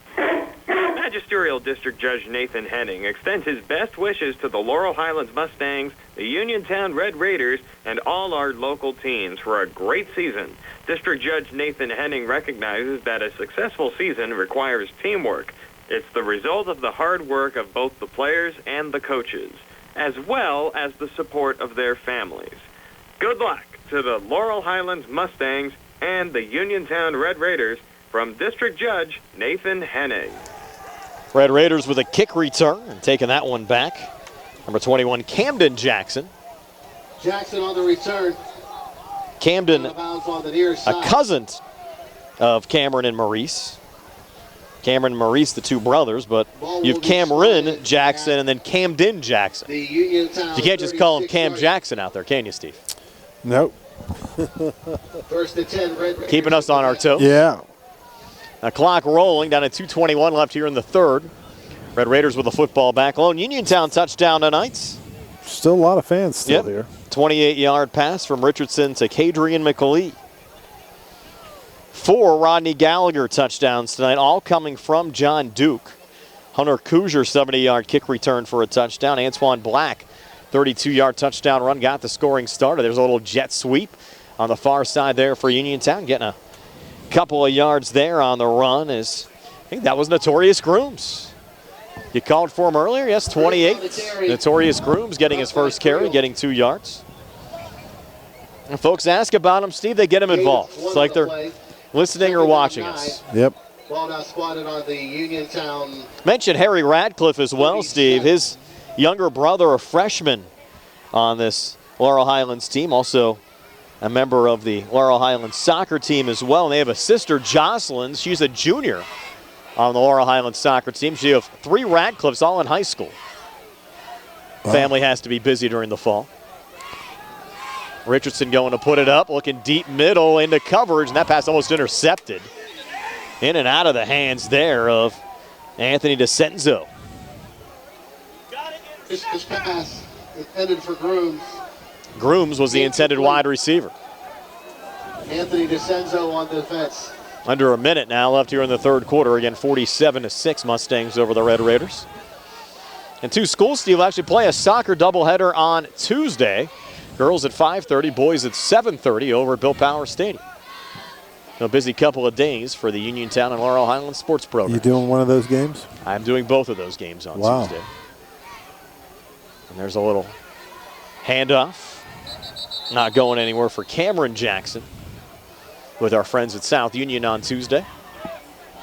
S11: Magisterial District Judge Nathan Henning extends his best wishes to the Laurel Highlands Mustangs, the Uniontown Red Raiders, and all our local teams for a great season. District Judge Nathan Henning recognizes that a successful season requires teamwork. It's the result of the hard work of both the players and the coaches, as well as the support of their families. Good luck to the Laurel Highlands Mustangs and the Uniontown Red Raiders from District Judge Nathan Henning.
S1: Red Raiders with a kick return and taking that one back. Number 21, Camden Jackson.
S4: Jackson on the return.
S1: Camden, a cousin of Cameron and Maurice. Cameron and Maurice, the two brothers, but you have Cameron Jackson and then Camden Jackson. You can't just call him Cam Jackson out there, can you, Steve?
S2: Nope.
S4: First and 10, Red Raiders.
S1: Keeping us on our toes.
S2: Yeah.
S1: The clock rolling down at 2:21 left here in the third. Red Raiders with a football back. Lone Uniontown touchdown tonight.
S2: Still a lot of fans still here.
S1: 28-yard pass from Richardson to Kadrian McLee. 4 Rodney Gallagher touchdowns tonight, all coming from John Duke. Hunter Kuzier, 70-yard kick return for a touchdown. Antoine Black, 32-yard touchdown run, got the scoring started. There's a little jet sweep on the far side there for Uniontown, getting a couple of yards there on the run. I think that was Notorious Grooms. You called for him earlier? Yes, 28. Notorious Grooms getting his first carry, getting 2 yards. And folks ask about him, Steve, they get him involved. It's like they're listening or watching us.
S2: Yep.
S4: Ball now spotted on the Uniontown.
S1: Mentioned Harry Radcliffe as well, Steve. His younger brother, a freshman on this Laurel Highlands team, also a member of the Laurel Highlands soccer team as well. And they have a sister, Jocelyn. She's a junior on the Laurel Highlands soccer team. So you have 3 Radcliffes all in high school. Wow. Family has to be busy during the fall. Richardson going to put it up, looking deep middle into coverage, and that pass almost intercepted. In and out of the hands there of Anthony DeCenzo.
S4: This pass intended for Grooms.
S1: Grooms was the intended wide receiver.
S4: Anthony DeCenzo on defense.
S1: Under a minute now left here in the third quarter. Again, 47-6 Mustangs over the Red Raiders. And 2 schools, Steve, will actually play a soccer doubleheader on Tuesday. Girls at 5:30, boys at 7:30 over at Bill Power Stadium. A busy couple of days for the Uniontown and Laurel Highlands sports program.
S2: You doing one of those games?
S1: I'm doing both of those games on Tuesday. And there's a little handoff. Not going anywhere for Cameron Jackson with our friends at South Union on Tuesday.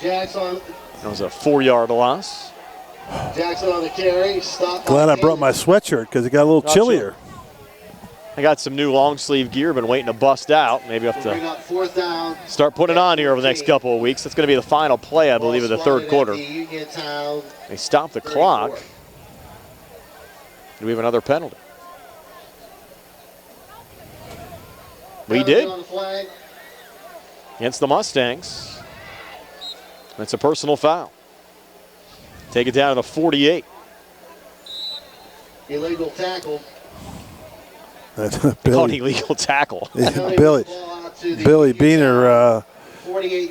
S4: Jackson.
S1: That was a 4-yard loss.
S4: Jackson on the carry. Stop.
S2: Glad I brought my sweatshirt because it got a little chillier.
S1: I got some new long sleeve gear, been waiting to bust out. Maybe I'll have to start putting it on here over the next couple of weeks. That's going to be the final play, I believe, of the third quarter. They stop the clock. Do we have another penalty? We did. Against the Mustangs. That's a personal foul. Take it down to the 48.
S4: Illegal tackle.
S1: Billy. Illegal tackle.
S2: Billy Beener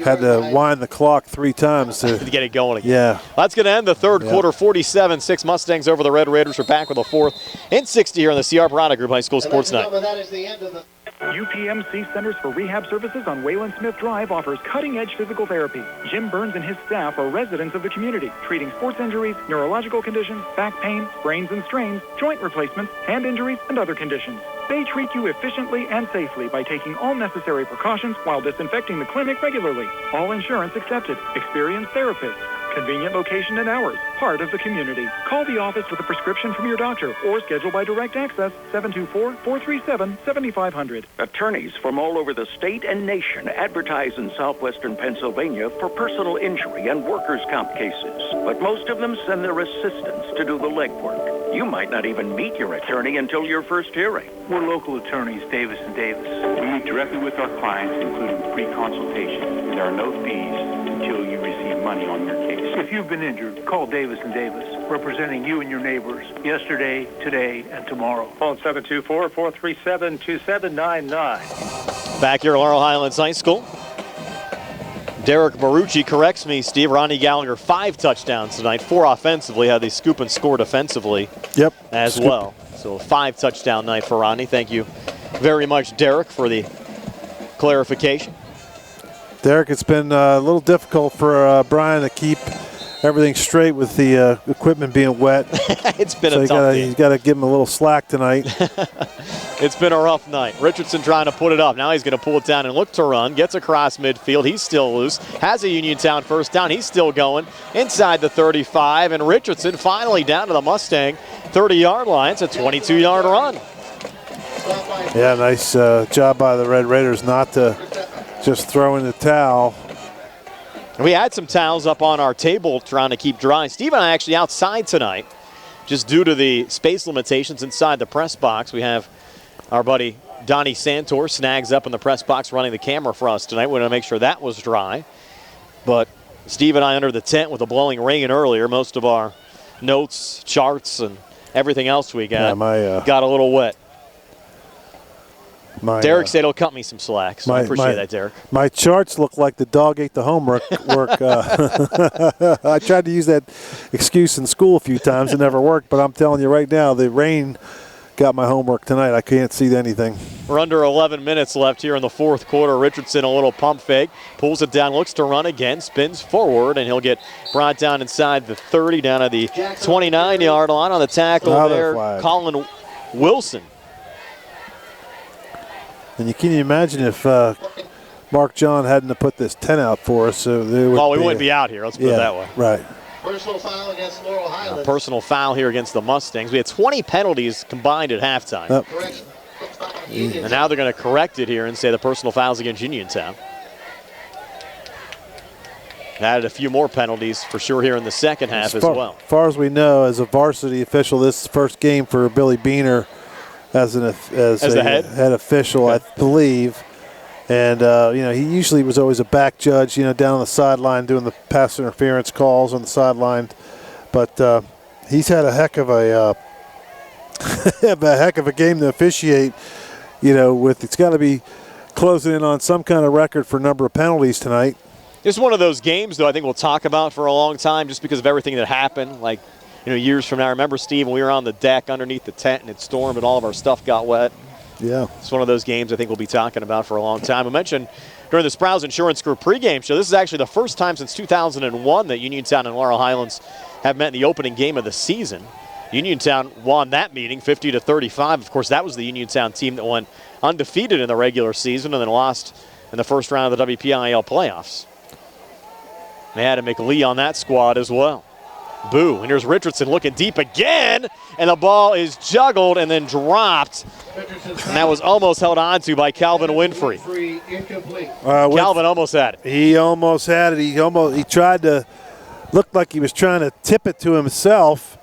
S2: had to wind the clock 3 times to
S1: get it going again.
S2: Yeah.
S1: That's going to end the third quarter, 47-6 Mustangs over the Red Raiders. We're back with a 4th and 60 here on the CR Parada Group High School Sports Night.
S4: That is the end of the
S13: UPMC Centers for Rehab Services on Wayland Smith Drive offers cutting-edge physical therapy. Jim Burns and his staff are residents of the community, treating sports injuries, neurological conditions, back pain, sprains and strains, joint replacements, hand injuries, and other conditions. They treat you efficiently and safely by taking all necessary precautions while disinfecting the clinic regularly. All insurance accepted. Experienced therapists. Convenient location and hours. Part of the community. Call the office with a prescription from your doctor or schedule by direct access 724-437-7500.
S6: Attorneys from all over the state and nation advertise in southwestern Pennsylvania for personal injury and workers' comp cases. But most of them send their assistants to do the legwork. You might not even meet your attorney until your first hearing.
S25: We're local attorneys, Davis & Davis. We meet directly with our clients, including free consultation. There are no fees until you receive money on your case. If you've been injured, call Davis & Davis, representing you and your neighbors yesterday, today, and tomorrow. Phone 724-437-2799.
S1: Back here at Laurel Highlands High School. Derek Marucci corrects me, Steve. Ronnie Gallagher, 5 touchdowns tonight, 4 offensively. Had the scoop and score defensively as well. So a 5 touchdown night for Ronnie. Thank you very much, Derek, for the clarification.
S2: Derek, it's been a little difficult for Brian to keep everything straight with the equipment being wet.
S1: It's been a tough day.
S2: He's got to give him a little slack tonight.
S1: It's been a rough night. Richardson trying to put it up. Now he's going to pull it down and look to run. Gets across midfield. He's still loose. Has a Uniontown first down. He's still going inside the 35. And Richardson finally down to the Mustang 30-yard line. It's a 22-yard run.
S2: Yeah, nice job by the Red Raiders not to just throw in the towel.
S1: We had some towels up on our table trying to keep dry. Steve and I actually outside tonight, just due to the space limitations inside the press box. We have our buddy Donnie Santor snags up in the press box running the camera for us tonight. We want to make sure that was dry. But Steve and I under the tent with a blowing rain earlier. Most of our notes, charts, and everything else we got got a little wet. Derek said he'll cut me some slack, so I appreciate that, Derek.
S2: My charts look like the dog ate the homework. I tried to use that excuse in school a few times. It never worked, but I'm telling you right now, the rain got my homework tonight. I can't see anything.
S1: We're under 11 minutes left here in the fourth quarter. Richardson, a little pump fake, pulls it down, looks to run again, spins forward, and he'll get brought down inside the 30, down to the 29-yard line on the tackle there.
S2: Flag.
S1: Colin Wilson.
S2: And you can imagine if Mark John hadn't have put this 10 out for us. So we
S1: wouldn't be out here. Let's put it that way.
S2: Right.
S4: Personal foul against Laurel Highlands.
S1: Personal foul here against the Mustangs. We had 20 penalties combined at halftime.
S2: Yep.
S1: And now they're going to correct it here and say the personal fouls against Uniontown. Added a few more penalties for sure here in the second half as well.
S2: As far as we know, as a varsity official, this is the first game for Billy Beaner as the head official, I believe. And, he usually was always a back judge, down on the sideline doing the pass interference calls on the sideline. But he's had a heck of a game to officiate, it's got to be closing in on some kind of record for number of penalties tonight.
S1: It's one of those games, though, I think we'll talk about for a long time just because of everything that happened. Like, years from now, remember, Steve, when we were on the deck underneath the tent and it stormed and all of our stuff got wet?
S2: Yeah.
S1: It's one of those games I think we'll be talking about for a long time. I mentioned during the Sprouse Insurance Group pregame show, this is actually the first time since 2001 that Uniontown and Laurel Highlands have met in the opening game of the season. Uniontown won that meeting 50-35. Of course, that was the Uniontown team that went undefeated in the regular season and then lost in the first round of the WPIAL playoffs. They had a McLee on that squad as well. Boo, and here's Richardson looking deep again, and the ball is juggled and then dropped. And that was almost held on to by Calvin Winfrey. Calvin almost had it.
S2: He almost had it. He tried to, looked like he was trying to tip it to himself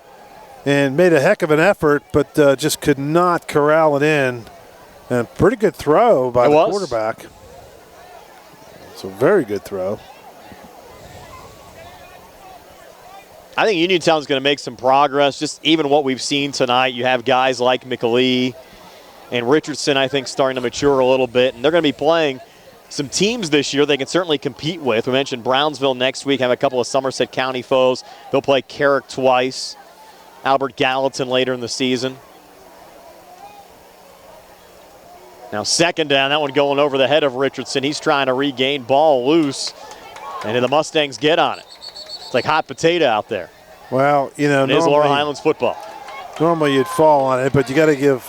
S2: and made a heck of an effort, but just could not corral it in. And pretty good throw by the quarterback. It's a very good throw.
S1: I think Uniontown's going to make some progress. Just even what we've seen tonight, you have guys like McLee and Richardson, I think, starting to mature a little bit. And they're going to be playing some teams this year they can certainly compete with. We mentioned Brownsville next week, have a couple of Somerset County foes. They'll play Carrick twice, Albert Gallatin later in the season. Now second down, that one going over the head of Richardson. He's trying to regain ball loose, and the Mustangs get on it. It's like hot potato out there.
S2: Well,
S1: it is Laurel Highlands football.
S2: Normally you'd fall on it, but you got to give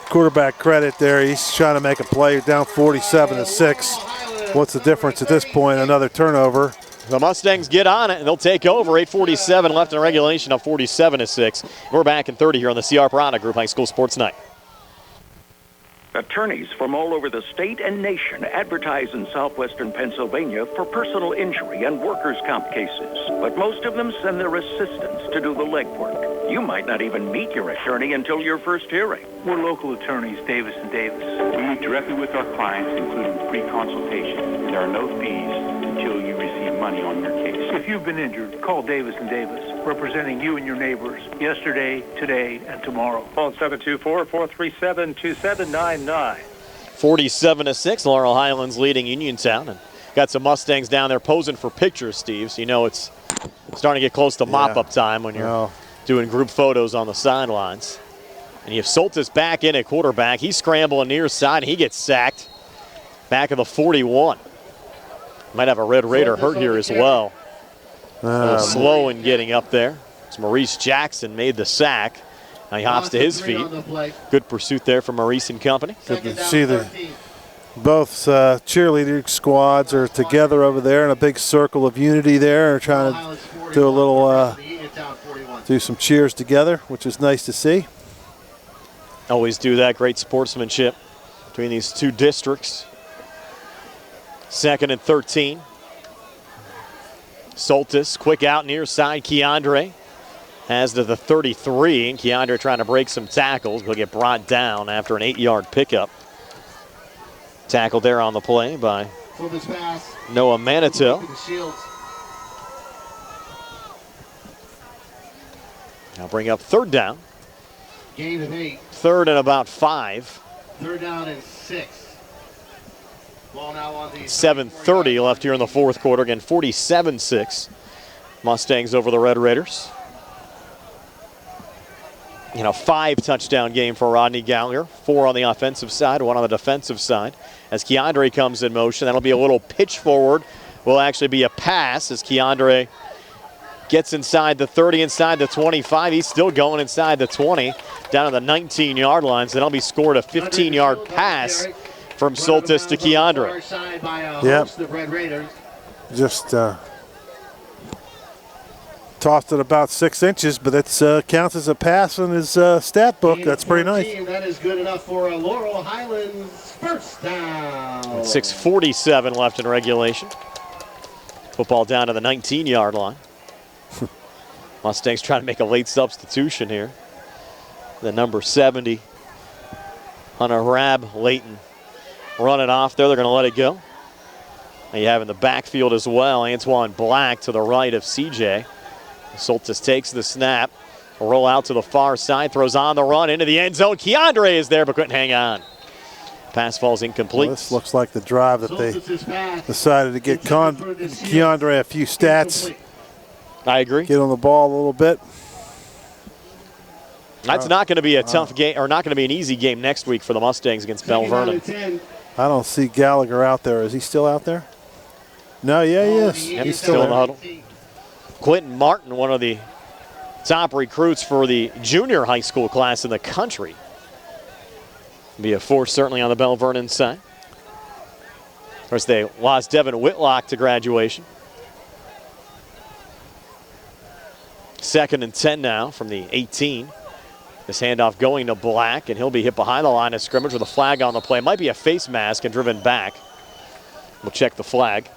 S2: quarterback credit there. He's trying to make a play. Down 47-6. What's the difference at this point? Another turnover.
S1: The Mustangs get on it, and they'll take over. 8:47 left in regulation, up 47-6. We're back in 30 here on the CR Piranha Group High School Sports Night.
S6: Attorneys from all over the state and nation advertise in southwestern Pennsylvania for personal injury and workers' comp cases. But most of them send their assistants to do the legwork. You might not even meet your attorney until your first hearing.
S25: We're local attorneys, Davis & Davis. We meet directly with our clients, including free consultation. There are no fees until you receive money on your case. If you've been injured, call Davis & Davis, representing you and your neighbors yesterday, today, and tomorrow. Phone 724-437-2799.
S1: 47-6, Laurel Highlands leading Uniontown. And got some Mustangs down there posing for pictures, Steve. So it's starting to get close to mop-up time when you're doing group photos on the sidelines. And you have Soltis back in at quarterback. He's scrambling near side, and he gets sacked. Back of the 41. Might have a Red Raider hurt here as well. A little slow in getting up there. It's Maurice Jackson made the sack. Now he hops to his feet. Good pursuit there from Maurice and company.
S2: Good to see both cheerleader squads are together over there in a big circle of unity there. They're trying to do a little, do some cheers together, which is nice to see.
S1: Always do that. Great sportsmanship between these two districts. 2nd and 13. Soltis, quick out near side. Keandre has to the 33. And Keandre trying to break some tackles. Will get brought down after an 8-yard pickup. Tackled there on the play by Noah Manito. Now bring up 3rd down.
S4: Gain of 8.
S1: 3rd and about 5.
S4: 3rd down and 6.
S1: 7:30 left here in the 4th quarter. Again, 47-6. Mustangs over the Red Raiders. 5-touchdown game for Rodney Gallagher. 4 on the offensive side, 1 on the defensive side. As Keandre comes in motion, that'll be a little pitch forward. Will actually be a pass as Keandre gets inside the 30, inside the 25. He's still going inside the 20, down to the 19-yard line. So that'll be scored a 15-yard pass from Soltis to Keandre.
S2: Yep. Just tossed it about 6 inches, but it counts as a pass in his stat book. That's pretty nice.
S4: That is good enough for a Laurel Highlands first down.
S1: 6:47 left in regulation. Football down to the 19-yard line. Mustangs trying to make a late substitution here. The number 70, Hunter Rab Layton, run it off there. They're going to let it go. And you have in the backfield as well, Antoine Black to the right of CJ. Soltis takes the snap, roll out to the far side, throws on the run into the end zone. Keandre is there but couldn't hang on. Pass falls incomplete.
S2: Well, this looks like the drive that they decided to get Keandre a few stats.
S1: I agree.
S2: Get on the ball a little bit.
S1: That's not going to be a tough game, or not going to be an easy game next week for the Mustangs against Bell Vernon.
S2: I don't see Gallagher out there. Is he still out there? No, yeah, he is.
S1: Yep, he's still in the huddle. Quentin Martin, one of the top recruits for the junior high school class in the country. Be a force certainly on the Bell Vernon side. Of course, they lost Devin Whitlock to graduation. 2nd and 10 now from the 18. This handoff going to Black, and he'll be hit behind the line of scrimmage with a flag on the play. Might be a face mask and driven back. We'll check the flag.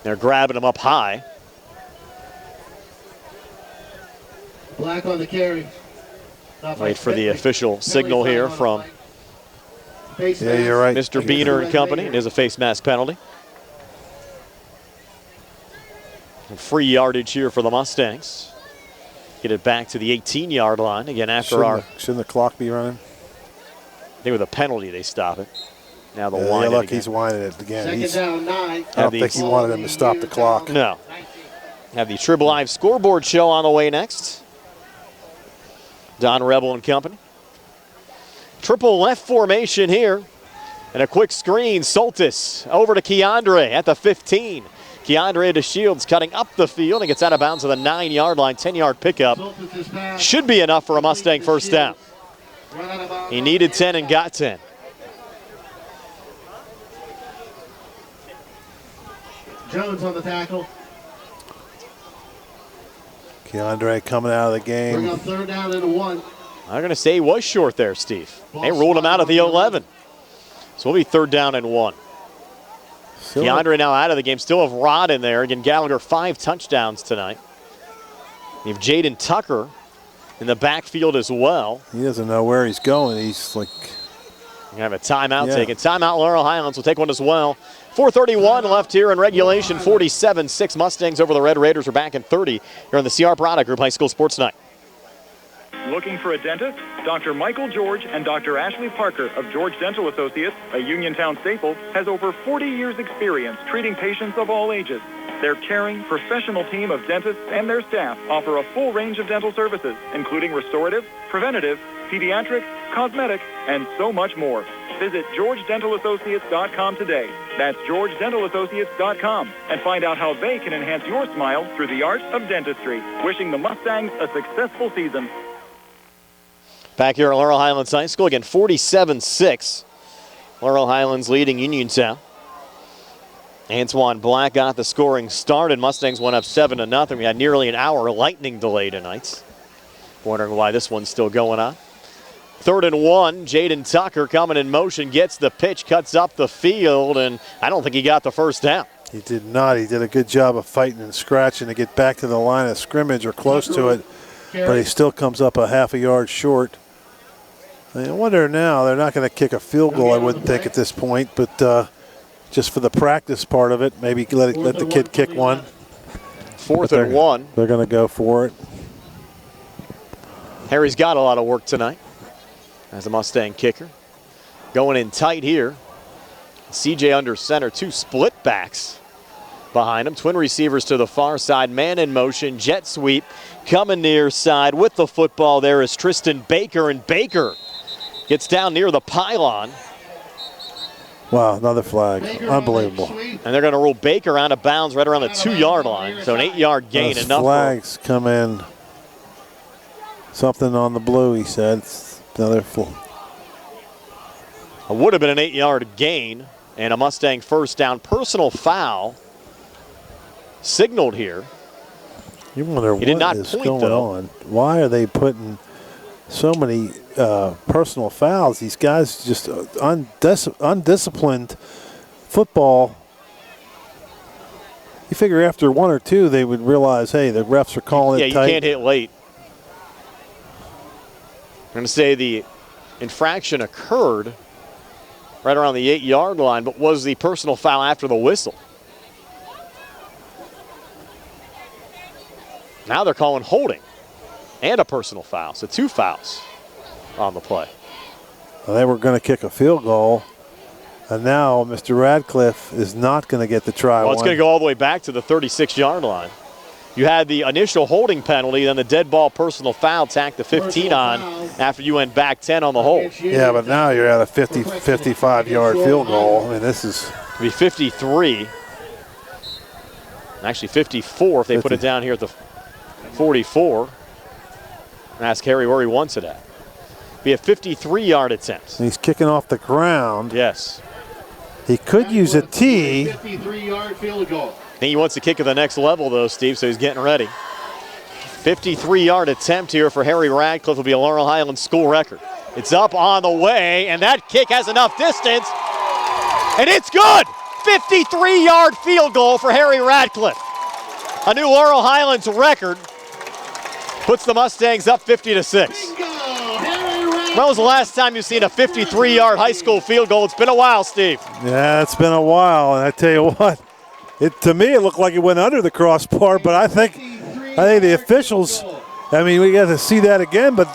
S1: They're grabbing him up high.
S4: Black on the carry.
S1: Wait for the official signal here from
S2: you're right.
S1: Mr. Beener and company. It is a face mask penalty. And free yardage here for the Mustangs. Get it back to the 18-yard line. Again, after
S2: shouldn't the clock be running?
S1: I think with a penalty they stop it. Now they'll
S2: wind
S1: it
S2: look,
S1: again.
S2: He's winding it again.
S4: Second down, 9.
S2: I don't think he wanted him to stop the clock.
S1: No. Have the Trib Live scoreboard show on the way next. Don Rebel and company. Triple left formation here. And a quick screen. Soltis over to Keandre at the 15. Keandre to Shields cutting up the field and gets out of bounds to the 9-yard line. 10-yard pickup. Should be enough for a Mustang first down. He needed 10 and got 10.
S4: Jones on the tackle.
S2: Keandre coming out of the game.
S4: Bring up 3rd down and 1.
S1: I'm going to say he was short there, Steve. They ruled him out at the 11. So it'll be 3rd down and 1. Keandre now out of the game. Still have Rod in there. Again, Gallagher 5 touchdowns tonight. You have Jaden Tucker in the backfield as well.
S2: He doesn't know where he's going. He's like...
S1: You're going to have a timeout taken. Timeout, Laurel Highlands will take one as well. 4:31 left here in regulation. 47-6 Mustangs over the Red Raiders. We're back in 30 here on the CR Product Group High School Sports Night.
S13: Looking for a dentist? Dr. Michael George and Dr. Ashley Parker of George Dental Associates, a Uniontown staple, has over 40 years' experience treating patients of all ages. Their caring, professional team of dentists and their staff offer a full range of dental services, including restorative, preventative, pediatric, cosmetic, and so much more. Visit GeorgeDentalAssociates.com today. That's GeorgeDentalAssociates.com, and find out how they can enhance your smile through the art of dentistry. Wishing the Mustangs a successful season.
S1: Back here at Laurel Highlands High School, again, 47-6. Laurel Highlands leading Uniontown. Antoine Black got the scoring started. Mustangs went up 7-0. We had nearly an hour lightning delay tonight. Wondering why this one's still going on. 3rd and 1. Jaden Tucker coming in motion, gets the pitch, cuts up the field, and I don't think he got the first down.
S2: He did not. He did a good job of fighting and scratching to get back to the line of scrimmage or close to it, but he still comes up a half a yard short. I wonder now, they're not going to kick a field goal, I wouldn't think, at this point, but just for the practice part of it, maybe let the kid kick one.
S1: 4th and 1.
S2: They're going to go for it.
S1: Harry's got a lot of work tonight as a Mustang kicker. Going in tight here. CJ under center, 2 split backs. behind him. Twin receivers to the far side, man in motion, jet sweep coming near side with the football. There is Tristan Baker, and Baker gets down near the pylon.
S2: Wow, another flag. Unbelievable.
S1: And they're going to rule Baker out of bounds right around the 2-yard line. So an 8-yard gain.
S2: Those
S1: Enough
S2: flags come in. Something on the blue, he said. It's another full.
S1: It would have been an 8-yard gain and a Mustang first down. Personal foul signaled here.
S2: You wonder
S1: He did not
S2: what is
S1: point,
S2: going
S1: though.
S2: on. Why are they putting so many personal fouls? These guys just undisciplined football. You figure after one or two they would realize, hey, the refs are calling it tight.
S1: Yeah, you can't hit late. I'm going to say the infraction occurred right around the 8-yard line, but was the personal foul after the whistle. Now they're calling holding and a personal foul, so 2 fouls on the play.
S2: Well, they were going to kick a field goal, and now Mr. Radcliffe is not going to get the try.
S1: Well, it's going to go all the way back to the 36-yard line. You had the initial holding penalty, then the dead ball personal foul tacked the 15 on after you went back 10 on the hold.
S2: Yeah, but now you're at a 50, 55-yard field goal. I mean, this is...
S1: It'll be 53. Actually 54 if they
S2: 50.
S1: put it down here at the 44. And ask Harry where he wants it at. Be a 53-yard attempt.
S2: He's kicking off the ground.
S1: Yes.
S2: He could use a tee.
S4: 53-yard field goal.
S1: I think he wants to kick at the next level, though, Steve, so he's getting ready. 53-yard attempt here for Harry Radcliffe will be a Laurel Highlands school record. It's up on the way, and that kick has enough distance, and it's good! 53-yard field goal for Harry Radcliffe. A new Laurel Highlands record puts the Mustangs up 50-6. When was the last time you've seen a 53-yard high school field goal? It's been a while, Steve.
S2: Yeah, it's been a while, and I tell you what, to me it looked like it went under the crossbar, but I think the officials, I mean, we got to see that again, but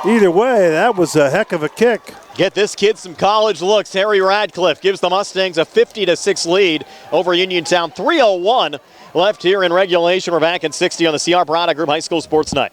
S2: either way, that was a heck of a kick.
S1: Get this kid some college looks. Harry Radcliffe gives the Mustangs a 50-6 lead over Uniontown. 3:01 left here in regulation. We're back at 60 on the CR Parada Group High School Sports Night.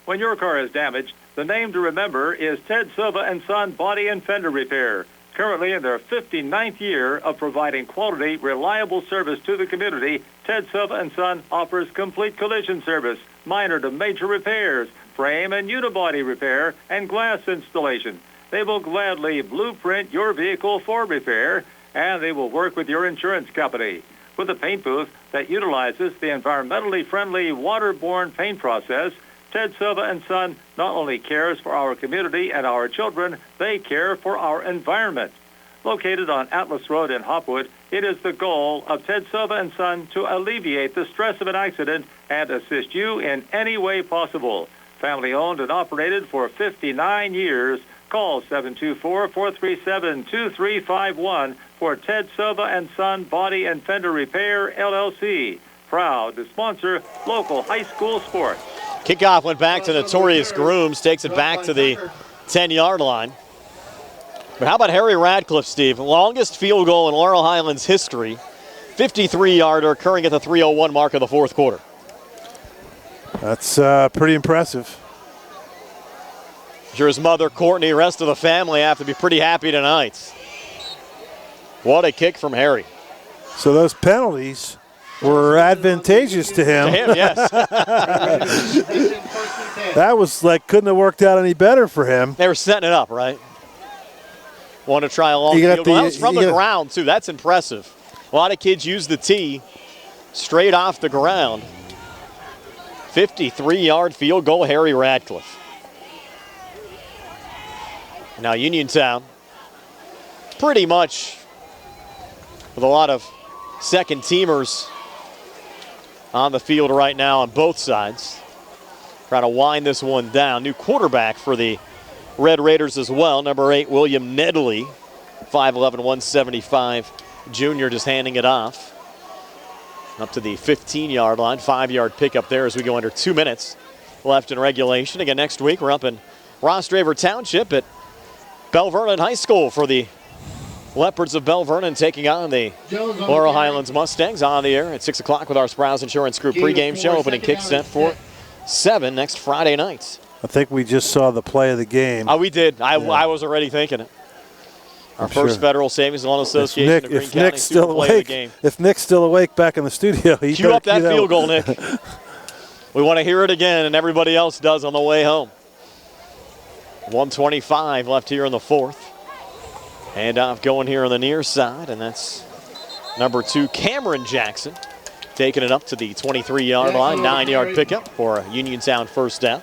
S5: When your car is damaged, the name to remember is Ted Silva & Son Body and Fender Repair. Currently in their 59th year of providing quality, reliable service to the community, Ted Silva & Son offers complete collision service, minor to major repairs, frame and unibody repair, and glass installation. They will gladly blueprint your vehicle for repair, and they will work with your insurance company. With a paint booth that utilizes the environmentally friendly waterborne paint process, Ted Silva & Son not only cares for our community and our children, they care for our environment. Located on Atlas Road in Hopwood, it is the goal of Ted Silva & Son to alleviate the stress of an accident and assist you in any way possible. Family owned and operated for 59 years. Call 724-437-2351 for Ted Silva & Son Body and Fender Repair, LLC. Proud to sponsor local high school sports.
S1: Kickoff went back to Notorious Grooms, takes it back to the 10-yard line. But how about Harry Radcliffe, Steve? Longest field goal in Laurel Highlands history. 53-yarder occurring at the 3:01 mark of the fourth quarter.
S2: That's pretty impressive.
S1: I'm sure his mother, Courtney, the rest of the family have to be pretty happy tonight. What a kick from Harry.
S2: So those penalties were advantageous to him.
S1: To him, yes.
S2: That was like, couldn't have worked out any better for him.
S1: They were setting it up, right? Want to try a long field goal. That was from the ground, too. That's impressive. A lot of kids use the tee straight off the ground. 53-yard field goal, Harry Radcliffe. Now Uniontown, pretty much with a lot of second-teamers on the field right now on both sides. Trying to wind this one down. New quarterback for the Red Raiders as well. Number 8, William Nedley. 5'11", 175 junior, just handing it off. Up to the 15-yard line. 5-yard pickup there as we go under 2 minutes left in regulation. Again, next week we're up in Ross Draver Township at Bell Vernon High School for the Leopards of Bell Vernon taking on the Laurel Highlands Mustangs on the air at 6 o'clock with our Sprouse Insurance Group pregame show. Opening kick set for 7 next Friday night.
S2: I think we just saw the play of the game.
S1: Oh, we did. I was already thinking it. Our first Federal Savings Loan Association of Greene County Super play of the game.
S2: If Nick's still awake back in the studio,
S1: cue up that field goal, Nick. We want to hear it again, and everybody else does on the way home. 1:25 left here in the fourth. Handoff going here on the near side, and that's number 2, Cameron Jackson, taking it up to the 23-yard line, 9-yard pickup for a Uniontown first down.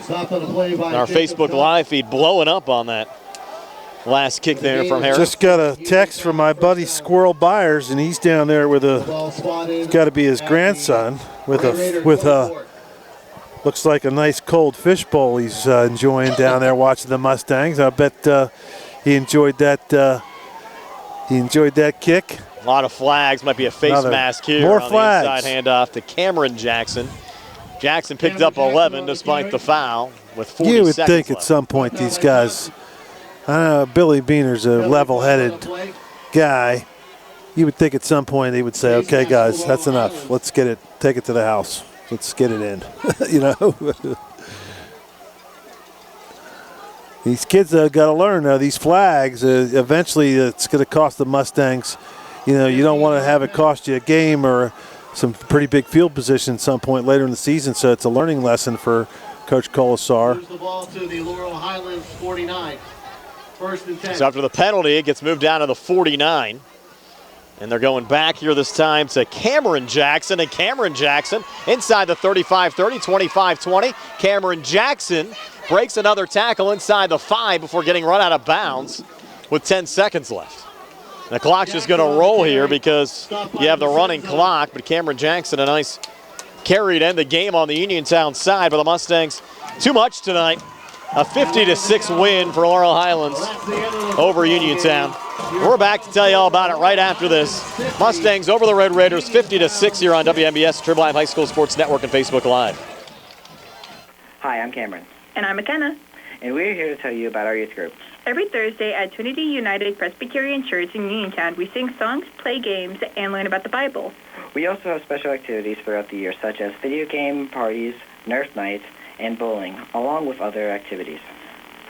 S1: Our Facebook Live feed blowing up on that last kick there from Harris.
S2: Just got a text from my buddy Squirrel Byers, and he's down there with it's got to be his grandson with a looks like a nice cold fish bowl he's enjoying down there watching the Mustangs. I bet he enjoyed that. He enjoyed that kick.
S1: A lot of flags. Might be a face mask here.
S2: More
S1: on
S2: flags.
S1: The inside handoff to Cameron Jackson. Jackson picked up 11 despite the foul with 40
S2: You would
S1: seconds
S2: think
S1: left.
S2: at some point these guys, I don't know, Billy Beaner's a level-headed guy. You would think at some point he would say, okay, guys, that's enough. Let's get it, take it to the house. Let's get it in, you know. These kids got to learn, these flags, eventually it's going to cost the Mustangs. You know, you don't want to have it cost you a game or some pretty big field position at some point later in the season, so it's a learning lesson for Coach Colasar.
S4: Moves the ball to the Laurel Highlands 49. First and 10.
S1: So after the penalty, it gets moved down to the 49. And they're going back here this time to Cameron Jackson. And Cameron Jackson inside the 35-30, 25-20. Cameron Jackson breaks another tackle inside the 5 before getting run out of bounds with 10 seconds left. The clock's just going to roll here because you have the running clock, but Cameron Jackson, a nice carry to end the game on the Uniontown side, but the Mustangs, too much tonight. A 50-6 win for Laurel Highlands over Uniontown. We're back to tell you all about it right after this. Mustangs over the Red Raiders, 50-6 here on WMBS, Trib Live High School Sports Network and Facebook Live.
S12: Hi, I'm Cameron.
S9: And I'm McKenna.
S12: And we're here to tell you about our youth group.
S9: Every Thursday at Trinity United Presbyterian Church in Uniontown, we sing songs, play games, and learn about the Bible.
S12: We also have special activities throughout the year, such as video game parties, Nerf nights, and bowling, along with other activities.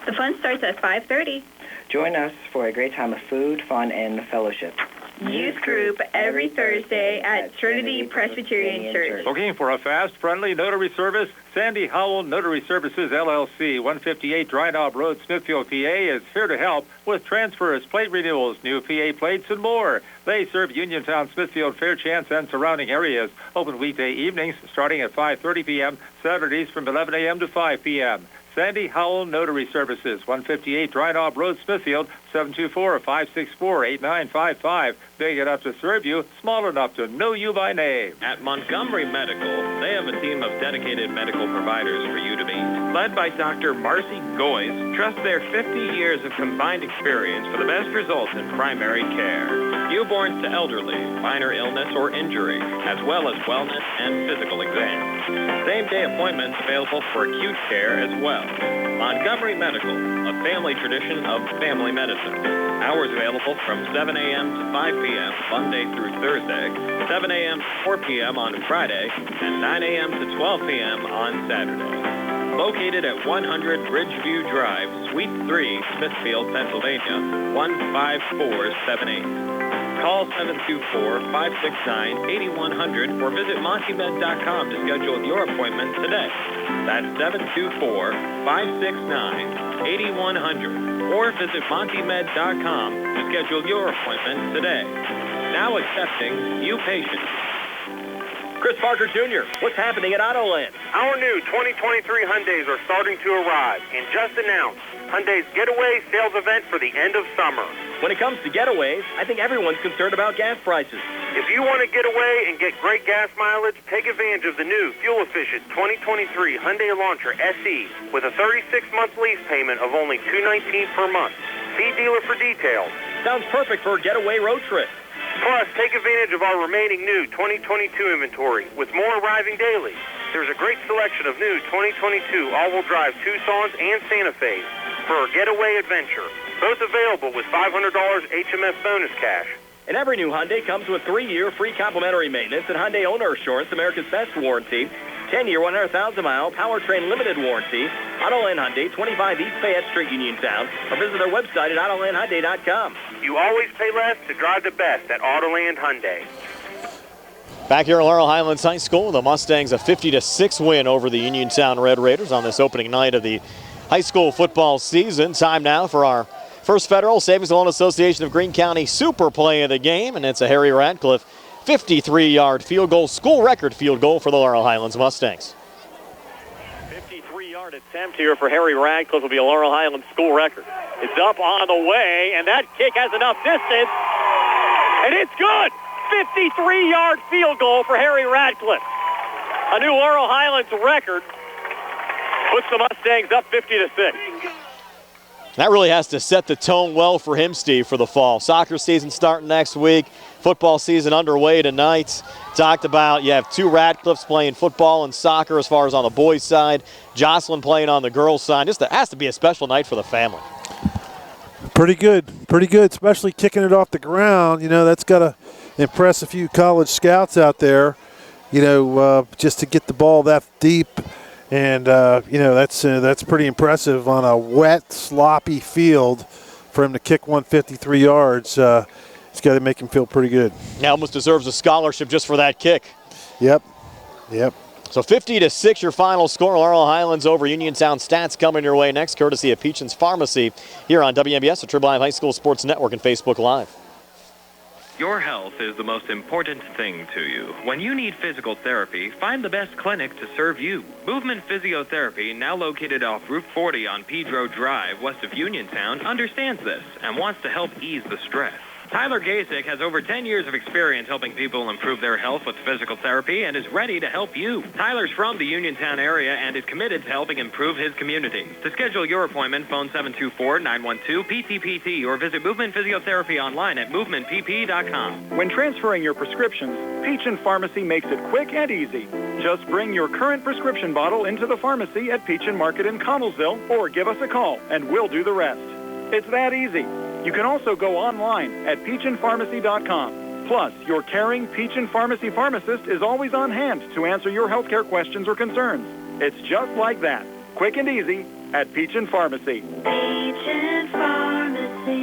S9: The fun starts at 5:30.
S12: Join us for a great time of food, fun, and fellowship.
S9: Youth group every Thursday at Trinity Presbyterian Church.
S5: Looking for a fast, friendly notary service? Sandy Howell Notary Services, LLC, 158 Dry Knob Road, Smithfield, PA, is here to help with transfers, plate renewals, new PA plates, and more. They serve Uniontown, Smithfield, Fairchance, and surrounding areas. Open weekday evenings starting at 5:30 p.m., Saturdays from 11 a.m. to 5 p.m. Sandy Howell Notary Services, 158 Dry Knob Road, Smithfield, 724-564-8955. Big enough to serve you, small enough to know you by name.
S11: At Montgomery Medical, they have a team of dedicated medical providers for you to meet. Led by Dr. Marcy Goyes, trust their 50 years of combined experience for the best results in primary care. Newborns to elderly, minor illness or injury, as well as wellness and physical exams. Same-day appointments available for acute care as well. Montgomery Medical, a family tradition of family medicine. Hours available from 7 a.m. to 5 p.m. Monday through Thursday, 7 a.m. to 4 p.m. on Friday, and 9 a.m. to 12 p.m. on Saturday. Located at 100 Bridgeview Drive, Suite 3, Smithfield, Pennsylvania, 15478. Call 724-569-8100 or visit MontyMed.com to schedule your appointment today. That's 724-569-8100 or visit MontyMed.com to schedule your appointment today. Now accepting new patients.
S13: Chris Parker Jr., what's happening at Autoland?
S17: Our new 2023 Hyundais are starting to arrive, and just announced, Hyundai's Getaway sales event for the end of summer.
S13: When it comes to getaways, I think everyone's concerned about gas prices.
S17: If you want to get away and get great gas mileage, take advantage of the new fuel-efficient 2023 Hyundai Elantra SE with a 36-month lease payment of only $219 per month. See dealer for details.
S13: Sounds perfect for a getaway road trip.
S17: Plus, take advantage of our remaining new 2022 inventory with more arriving daily. There's a great selection of new 2022 all-wheel drive Tucsons and Santa Fe's. for a getaway adventure. Both available with $500 HMS bonus cash.
S26: And every new Hyundai comes with 3-year free complimentary maintenance and Hyundai Owner Assurance, America's best warranty, 10-year, 100,000-mile powertrain limited warranty. Autoland Hyundai, 25 East Fayette Street, Uniontown, or visit their website at AutolandHyundai.com.
S17: You always pay less to drive the best at Autoland Hyundai.
S1: Back here at Laurel Highlands High School, the Mustangs a 50-6 win over the Uniontown Red Raiders on this opening night of the high school football season. Time now for our First Federal Savings Loan Association of Greene County Super Play of the game, and it's a Harry Radcliffe 53-yard field goal, school record field goal for the Laurel Highlands Mustangs.
S18: 53-yard attempt here for Harry Radcliffe will be a Laurel Highlands school record. It's up on the way, and that kick has enough distance, and it's good. 53-yard field goal for Harry Radcliffe. A new Laurel Highlands record puts the Mustangs up 50-6.
S1: That really has to set the tone well for him, Steve, for the fall. Soccer season starting next week. Football season underway tonight. Talked about you have two Radcliffes playing football and soccer as far as on the boys' side. Jocelyn playing on the girls' side. Just it has to be a special night for the family.
S2: Pretty good, especially kicking it off the ground. You know, that's got to impress a few college scouts out there, you know, just to get the ball that deep. And, you know, that's pretty impressive on a wet, sloppy field for him to kick 153 yards. It's got to make him feel pretty good.
S1: He almost deserves a scholarship just for that kick.
S2: Yep.
S1: So 50-6 your final score. Laurel Highlands over Uniontown. Stats coming your way next, courtesy of Peachin's Pharmacy here on WMBS, the Triple I High School Sports Network, and Facebook Live.
S10: Your health is the most important thing to you. When you need physical therapy, find the best clinic to serve you. Movement Physiotherapy, now located off Route 40 on Pedro Drive, west of Uniontown, understands this and wants to help ease the stress. Tyler Gasek has over 10 years of experience helping people improve their health with physical therapy and is ready to help you. Tyler's from the Uniontown area and is committed to helping improve his community. To schedule your appointment, phone 724-912-PTPT or visit Movement Physiotherapy online at movementpp.com.
S13: When transferring your prescriptions, Peachin Pharmacy makes it quick and easy. Just bring your current prescription bottle into the pharmacy at Peachin Market in Connellsville or give us a call and we'll do the rest. It's that easy. You can also go online at peachinpharmacy.com. Plus, your caring Peachin Pharmacy pharmacist is always on hand to answer your healthcare questions or concerns. It's just like that. Quick and easy at Peachin Pharmacy.
S20: Peachin Pharmacy,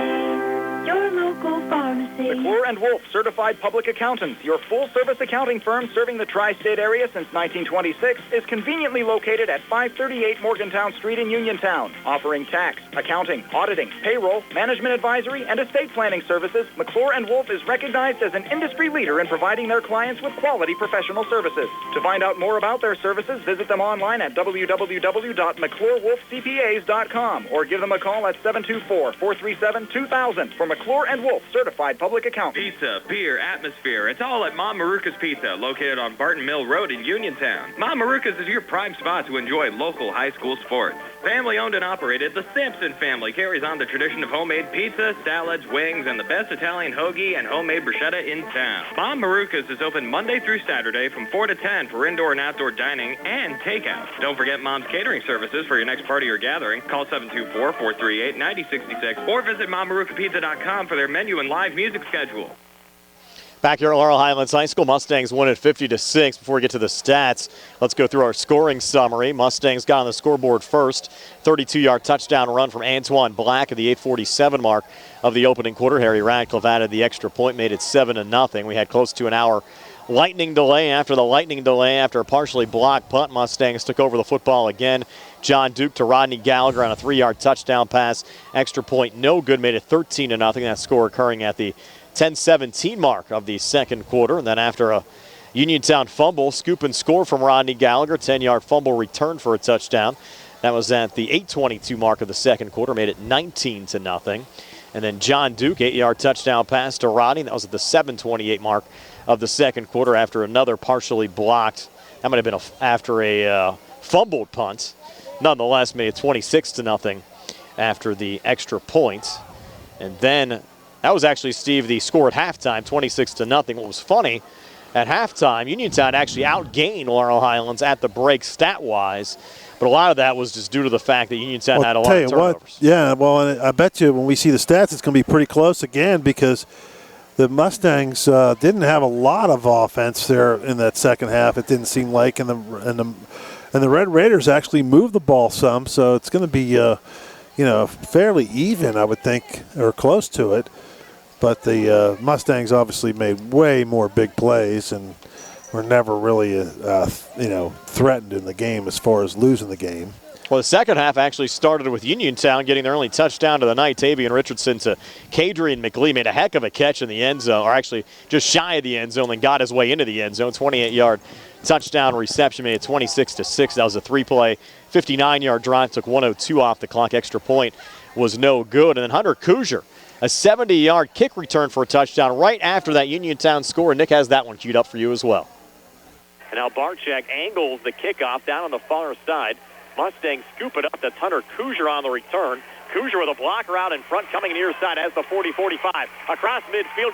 S20: your local pharmacy.
S13: McClure and Wolf, certified public accountants, your full-service accounting firm serving the tri-state area since 1926, is conveniently located at 538 Morgantown Street in Uniontown. Offering tax, accounting, auditing, payroll, management advisory, and estate planning services, McClure and Wolf is recognized as an industry leader in providing their clients with quality professional services. To find out more about their services, visit them online at www.mcclurewolfcpas.com or give them a call at 724-437-2000 for McClure and Wolf, certified public accountants.
S10: Pizza, beer, atmosphere, it's all at Mom Maruca's Pizza, located on Barton Mill Road in Uniontown. Mom Maruca's is your prime spot to enjoy local high school sports. Family owned and operated, the Sampson family carries on the tradition of homemade pizza, salads, wings, and the best Italian hoagie and homemade bruschetta in town. Mom Maruca's is open Monday through Saturday from 4 to 10 for indoor and outdoor dining and takeout. Don't forget Mom's catering services for your next party or gathering. Call 724-438-9066 or visit MomMarucaPizza.com for their menu and live music schedule.
S1: Back here at Laurel Highlands High School, Mustangs win at 50-6. Before we get to the stats, let's go through our scoring summary. Mustangs got on the scoreboard first. 32-yard touchdown run from Antoine Black at the 8:47 mark of the opening quarter. Harry Radcliffe added the extra point, made it 7-0. We had close to an hour lightning delay. After the lightning delay, after a partially blocked punt, Mustangs took over the football again. John Duke to Rodney Gallagher on a 3-yard touchdown pass. Extra point no good, made it 13-0. That score occurring at the 10-17 mark of the second quarter. And then after a Uniontown fumble, scoop and score from Rodney Gallagher, 10-yard fumble return for a touchdown. That was at the 8:22 mark of the second quarter, made it 19-0. And then John Duke, 8-yard touchdown pass to Rodney. That was at the 7:28 mark of the second quarter after another partially blocked. That might have been after a fumbled punt. Nonetheless, made it 26-0 after the extra point. And then that was actually, Steve, the score at halftime, 26-0. What was funny at halftime. Uniontown actually outgained Laurel Highlands at the break stat-wise, but a lot of that was just due to the fact that Uniontown had a lot of turnovers.
S2: Yeah, well, and I bet you when we see the stats, it's going to be pretty close again because the Mustangs didn't have a lot of offense there in that second half. It didn't seem like, and the Red Raiders actually moved the ball some, so it's going to be fairly even, I would think, or close to it. But the Mustangs obviously made way more big plays and were never really threatened in the game as far as losing the game.
S1: Well, the second half actually started with Uniontown getting their only touchdown of the night. Tavian Richardson to Kadrian McLean made a heck of a catch in the end zone, or actually just shy of the end zone, and got his way into the end zone. 28-yard touchdown reception, made it 26-6. That was a 3-play, 59-yard drive. Took 1:02 off the clock. Extra point was no good. And then Hunter Kuzier, a 70-yard kick return for a touchdown right after that Uniontown score. Nick has that one queued up for you as well.
S18: And now Barczyk angles the kickoff down on the far side. Mustangs scoop it up. That's Hunter Kuzier on the return. Kuzier with a blocker out in front, coming near side as the 40-45. Across midfield.